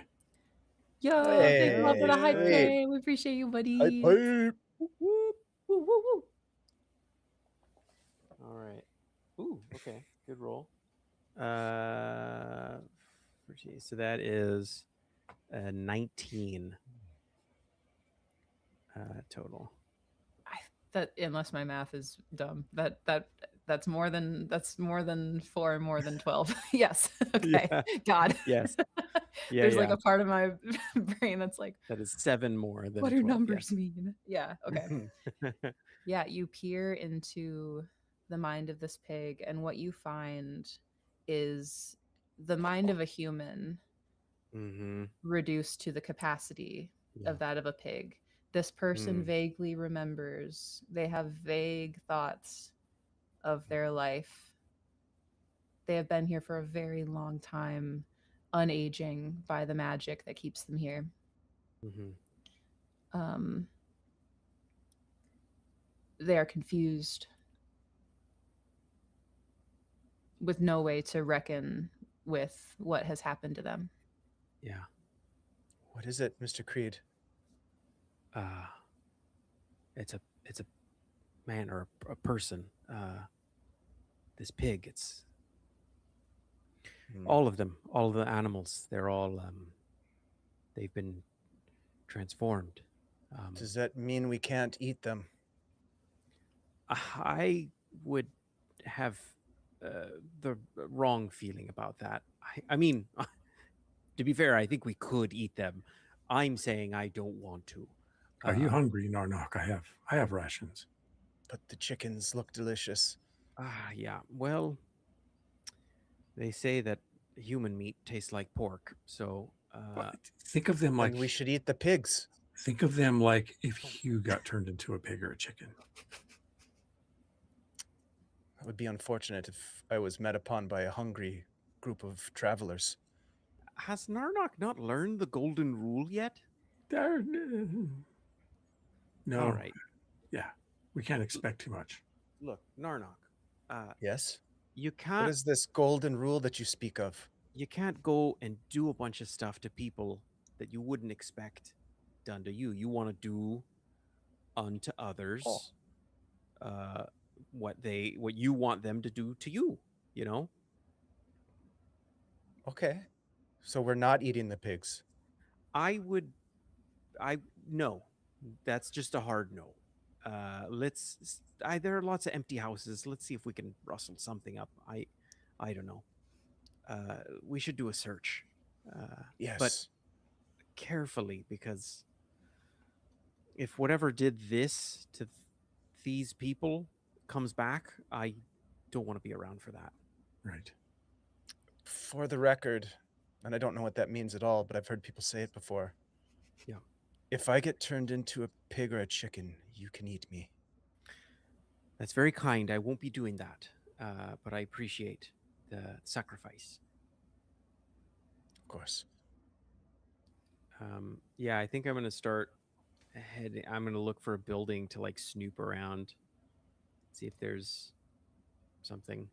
Yo, Hey, big love for the hype sweet. train. We appreciate you, buddy. Hype, hype. Woo, woo, woo, woo. All right. Ooh, okay. Good roll. So that is 19 total. That, unless my math is dumb, that's more than 4, more than 12. Yes. Okay. Yeah. God. Yes. Yeah. There's like a part of my brain that's like, that is 7 more than what 12, do numbers mean? Yeah. Okay. yes. Yeah, you peer into the mind of this pig, and what you find is the mind of a human Mm-hmm. reduced to the capacity Yeah. of that of a pig. This person Hmm. vaguely remembers. They have vague thoughts of their life. They have been here for a very long time, unaging by the magic that keeps them here. Mm-hmm. Um, they are confused with no way to reckon with what has happened to them. Yeah. What is it, Mr. Creed? Uh, it's a man or a person. This pig. It's Hmm. all of them. All of the animals. They're all. They've been transformed. Does that mean we can't eat them? I would have the wrong feeling about that. I mean, to be fair, I think we could eat them. I'm saying I don't want to. Are you hungry, Narnock? I have rations. But the chickens look delicious. Yeah. Well, they say that human meat tastes like pork, so But think of them like Then we should eat the pigs. think of them like if Hugh got turned into a pig or a chicken. That would be unfortunate if I was met upon by a hungry group of travelers. has Narnock not learned the golden rule yet? There, no, All right. yeah, we can't expect too much. Look, Narnock. Yes? You What can't is this golden rule that you speak of? you can't go and do a bunch of stuff to people that you wouldn't expect done to you. You want to do unto others what you want them to do to you, you know? Okay. So we're not eating the pigs. I would I no. That's just a hard no. There are lots of empty houses. Let's see if we can rustle something up. I don't know. We should do a search. But Yes. carefully, because if whatever did this to these people comes back, I don't want to be around for that. Right. For the record, and I don't know what that means at all, but I've heard people say it before. Yeah. If I get turned into a pig or a chicken, you can eat me. That's very kind. I won't be doing that, but I appreciate the sacrifice. Of course. Yeah, I think I'm gonna start heading. I'm gonna look for a building to like snoop around, see if there's something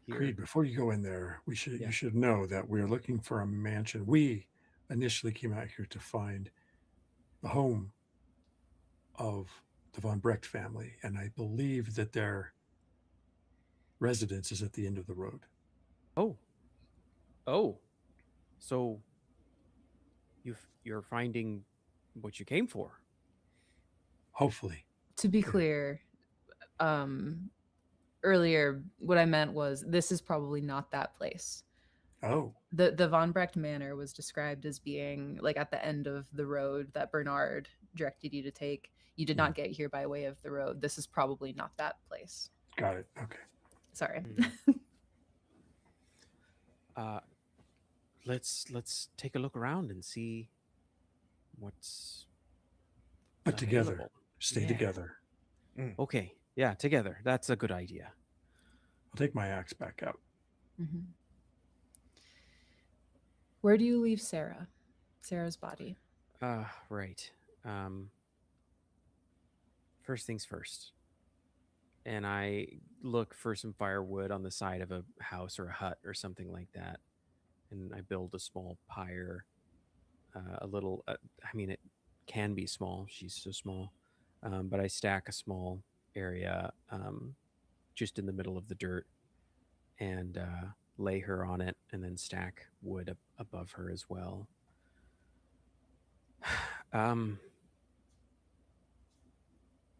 here. Creed, before you go in there, you Yeah. should know that we're looking for a mansion. We initially came out here to find the home of the von Brecht family, and I believe that their residence is at the end of the road. Oh, so you're finding what you came for. Hopefully. To be Yeah. clear, earlier what I meant was this is probably not that place. Oh, The Von Brecht Manor was described as being like at the end of the road that Bernard directed you to take. You did not get here by way of the road. This is probably not that place. got it. Okay. Sorry. Let's take a look around and see what's But together, available. stay Yeah. together. Okay, yeah, together. That's a good idea. I'll take my axe back out. Mhm. Where do you leave Sarah? Sarah's body. Right. First things first. And I look for some firewood on the side of a house or a hut or something like that. And I build a small pyre. A little, I mean, it can be small. She's so small. But I stack a small area just in the middle of the dirt and lay her on it and then stack wood above her as well.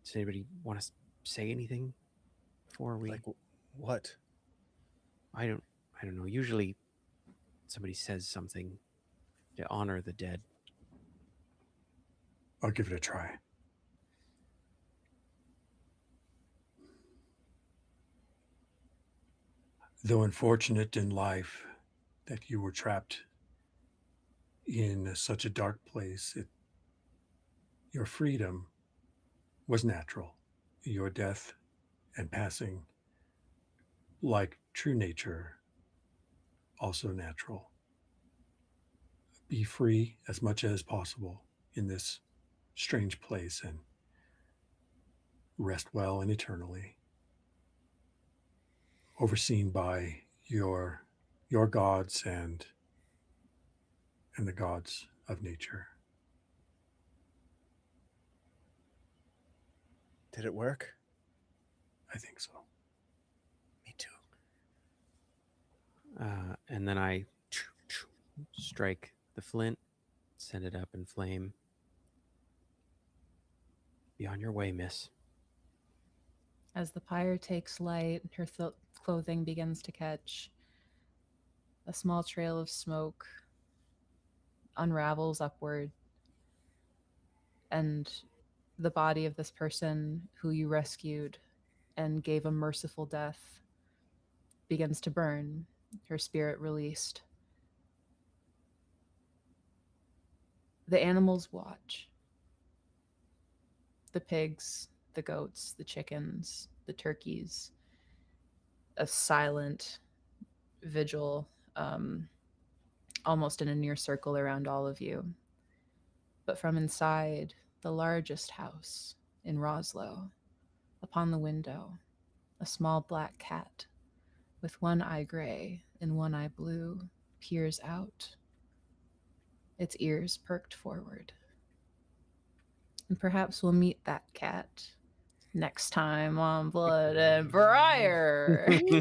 Does anybody want to say anything before we? Like what? I don't know. Usually, somebody says something to honor the dead. I'll give it a try. Though unfortunate in life that you were trapped in such a dark place, your freedom was natural. Your death and passing, like true nature, also natural. Be free as much as possible in this strange place and rest well and eternally, overseen by your gods and the gods of nature. Did it work? I think so. Me too. And then I strike the flint, send it up in flame. Be on your way, miss. As the pyre takes light, her clothing begins to catch. A small trail of smoke unravels upward, and the body of this person who you rescued and gave a merciful death begins to burn, her spirit released. The animals watch. The pigs, the goats, the chickens, the turkeys. A silent vigil, almost in a near circle around all of you. But from inside the largest house in Roslow, upon the window, a small black cat with one eye gray and one eye blue peers out, its ears perked forward. And perhaps we'll meet that cat next time on Blood and Briar. And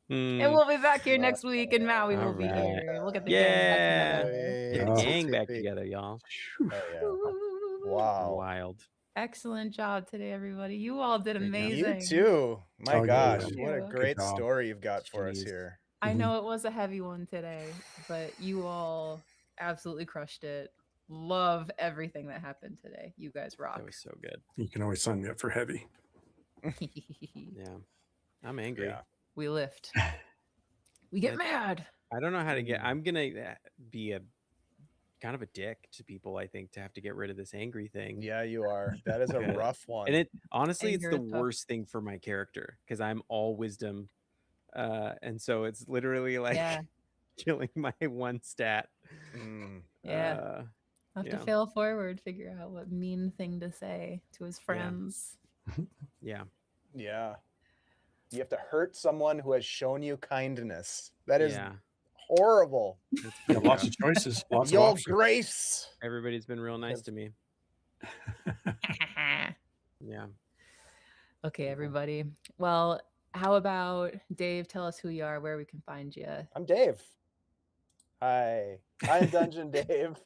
we'll be back here next week, and Maui will be Alright. here. We'll get the gang back Yeah. together. Get the Oh. gang back Tippy. together, y'all. Oh yeah. Wow. Wild. Excellent job today, everybody. You all did Great job. amazing. You too. My Oh, yeah, gosh, Thank what a you. great job. story you've got for us Jeez. here. I know it was a heavy one today, but you all absolutely crushed it. Love everything that happened today. You guys rock. That was so good. You can always sign me up for heavy. Yeah. I'm angry. Yeah. We lift. We get That- mad. I don't know how to get. I'm gonna be a kind of a dick to people. I think to have to get rid of this angry thing. Yeah, you are. That is a Okay. rough one. And it honestly, it's Anger the is tough. worst thing for my character because I'm all wisdom, and so it's literally like Yeah. killing my one stat. Mm. Yeah. Uh, Have to yeah. fail forward, figure out what mean thing to say to his friends. yeah. Yeah. You have to hurt someone who has shown you kindness. That is Yeah. horrible. It's Yeah, pretty lots rough. of choices, lots of Your options. grace. Everybody's been real nice to me. Yeah. Okay, everybody. Well, how about Dave? Tell us who you are, where we can find you. I'm Dave. Hi. I'm Dungeon Dave.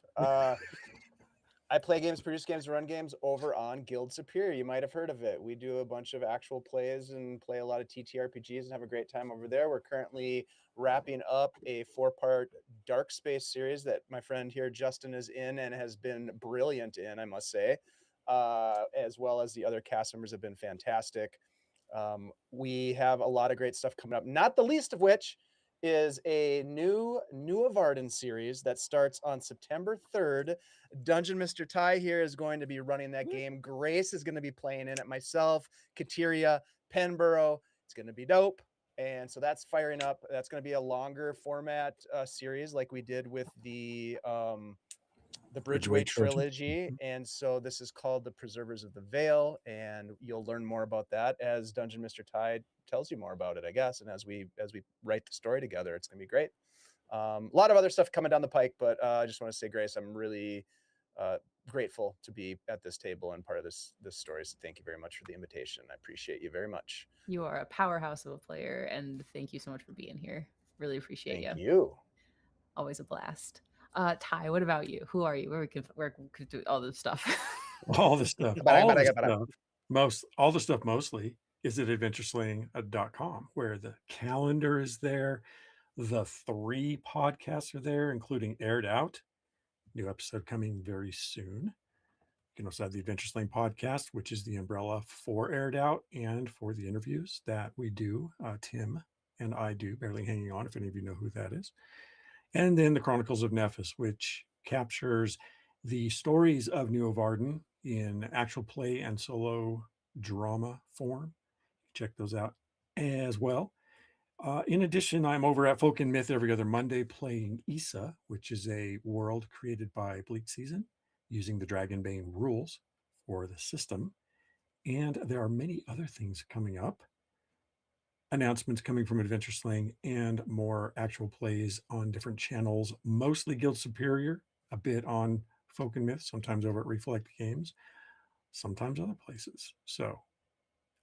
I play games, produce games, run games over on Guild Superior. You might have heard of it. We do a bunch of actual plays and play a lot of TTRPGs and have a great time over there. We're currently wrapping up a 4-part Dark Space series that my friend here, Justin, is in and has been brilliant in, I must say, as well as the other cast members have been fantastic. We have a lot of great stuff coming up, not the least of which is a new of Arden series that starts on September 3rd. Dungeon Mr. Ty here is going to be running that game. Grace is going to be playing in it. Myself, Kateria, Penborough. It's going to be dope. And so that's firing up. That's going to be a longer format series like we did with the Bridgeway trilogy. And so this is called The Preservers of the Veil, and you'll learn more about that as Dungeon Mr. Tide tells you more about it, I guess. And as we write the story together, it's gonna be great. A lot of other stuff coming down the pike, but I just want to say, Grace, I'm really grateful to be at this table and part of this story. So thank you very much for the invitation. I appreciate you very much. You are a powerhouse of a player, and thank you so much for being here. Really appreciate Thank you. Always a blast. Ty, what about you? Who are you? Where we could do all this stuff? All the stuff. All the stuff mostly is at adventuresling.com, where the calendar is there. The 3 podcasts are there, including Aired Out. New episode coming very soon. You can also have the Adventure Sling podcast, which is the umbrella for Aired Out and for the interviews that we do. Tim and I do, Barely Hanging On, if any of you know who that is. And then the Chronicles of Nephis, which captures the stories of New Varden in actual play and solo drama form. Check those out as well. In addition, I'm over at Folk and Myth every other Monday playing Issa, which is a world created by Bleak Season using the Dragonbane rules for the system. And there are many other things coming up. Announcements coming from Adventure Sling and more actual plays on different channels, mostly Guild Superior, a bit on Folk and Myth, sometimes over at Reflect Games, sometimes other places. So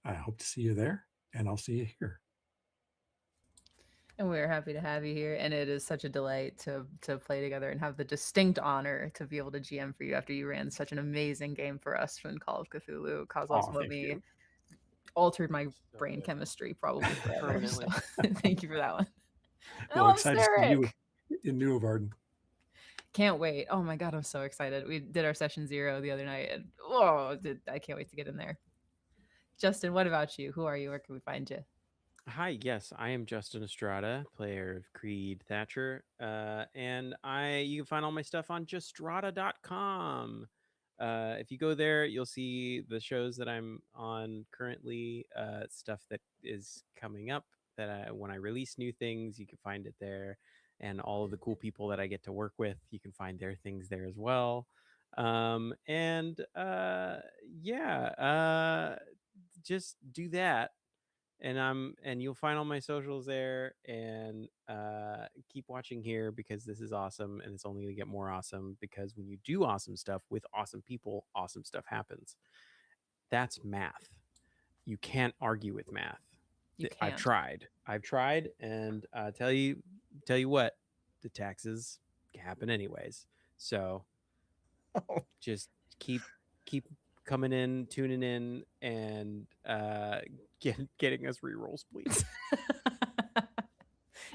I hope to see you there, and I'll see you here. And we're happy to have you here, and it is such a delight to play together and have the distinct honor to be able to GM for you after you ran such an amazing game for us from Call of Cthulhu. Kozlov's Thank Mummy you. altered my So brain good. chemistry probably forever. So Permanently. thank you for that one. And I Well, love excited to see you Sarek. in New Varden. Can't wait. Oh my god, I'm so excited. We did our session 0 the other night, and I can't wait to get in there. Justin, what about you? Who are you? Where can we find you? Hi, yes, I am Justin Estrada, player of Creed Thatcher, and you can find all my stuff on justrada.com. If you go there, you'll see the shows that I'm on currently, stuff that is coming up. When I release new things, you can find it there, and all of the cool people that I get to work with, you can find their things there as well. Just do that, and you'll find all my socials there, and keep watching here, because this is awesome, and it's only going to get more awesome, because when you do awesome stuff with awesome people, awesome stuff happens. That's math. You can't argue with math. You I've can't. tried, and tell you what, the taxes happen anyways. So just keep coming in, tuning in, and getting us rerolls, please.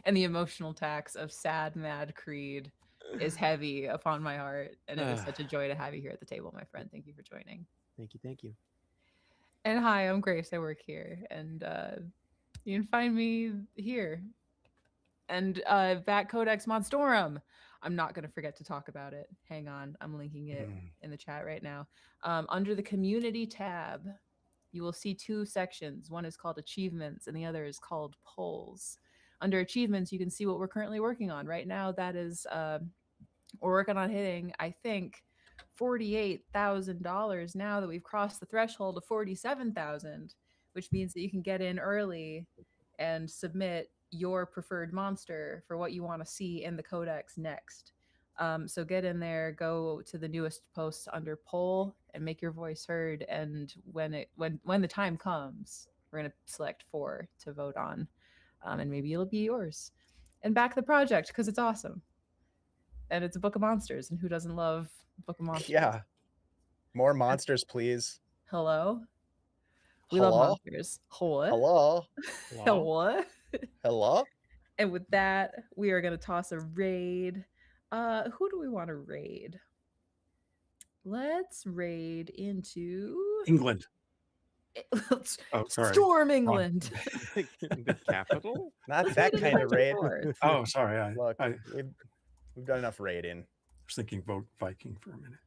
And the emotional tax of sad, mad Creed is heavy upon my heart, and it is such a joy to have you here at the table, my friend. Thank you for joining. Thank you. And hi, I'm Grace. I work here, and you can find me here. And that Codex Monstorum. I'm not going to forget to talk about it. Hang on, I'm linking it in the chat right now. Under the community tab, you will see 2 sections. One is called achievements, and the other is called polls. Under achievements, you can see what we're currently working on right now. That is, we're working on hitting, I think, $48,000 now that we've crossed the threshold of 47,000, which means that you can get in early and submit your preferred monster for what you want to see in the codex next. So get in there, go to the newest posts under poll, and make your voice heard. And when the time comes, we're gonna select 4 to vote on, and maybe it'll be yours. And back the project, because it's awesome, and it's a book of monsters, and who doesn't love Book of Monsters? Yeah. More monsters, please. Hello. We Hello? love monsters. Hello? Hello. Hello? And with that, we are going to toss a raid. Who do we want to raid? Let's raid into England. Oh, sorry. Storm England. The capital? Not Let's that raid kind of Adventure raid. Forth. Oh, sorry. I Look, was we've done enough raiding. thinking vote Viking for a minute.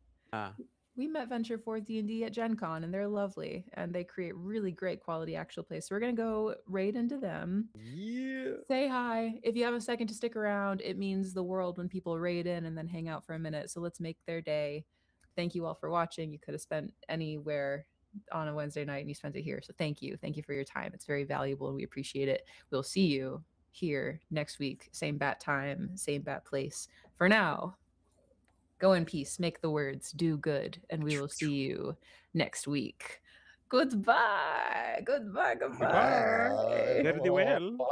We met Venture Forth D&D at Gen Con, and they're lovely, and they create really great quality actual plays. So we're going to go raid into them. Yeah. Say hi. If you have a second to stick around, it means the world when people raid in and then hang out for a minute. So let's make their day. Thank you all for watching. You could have spent anywhere on a Wednesday night, and you spent it here. So thank you. Thank you for your time. It's very valuable, and we appreciate it. We'll see you here next week. Same bat time, same bat place. For now, go in peace, make the words, do good, and we will see you next week. Goodbye. Goodbye. Goodbye. Very well.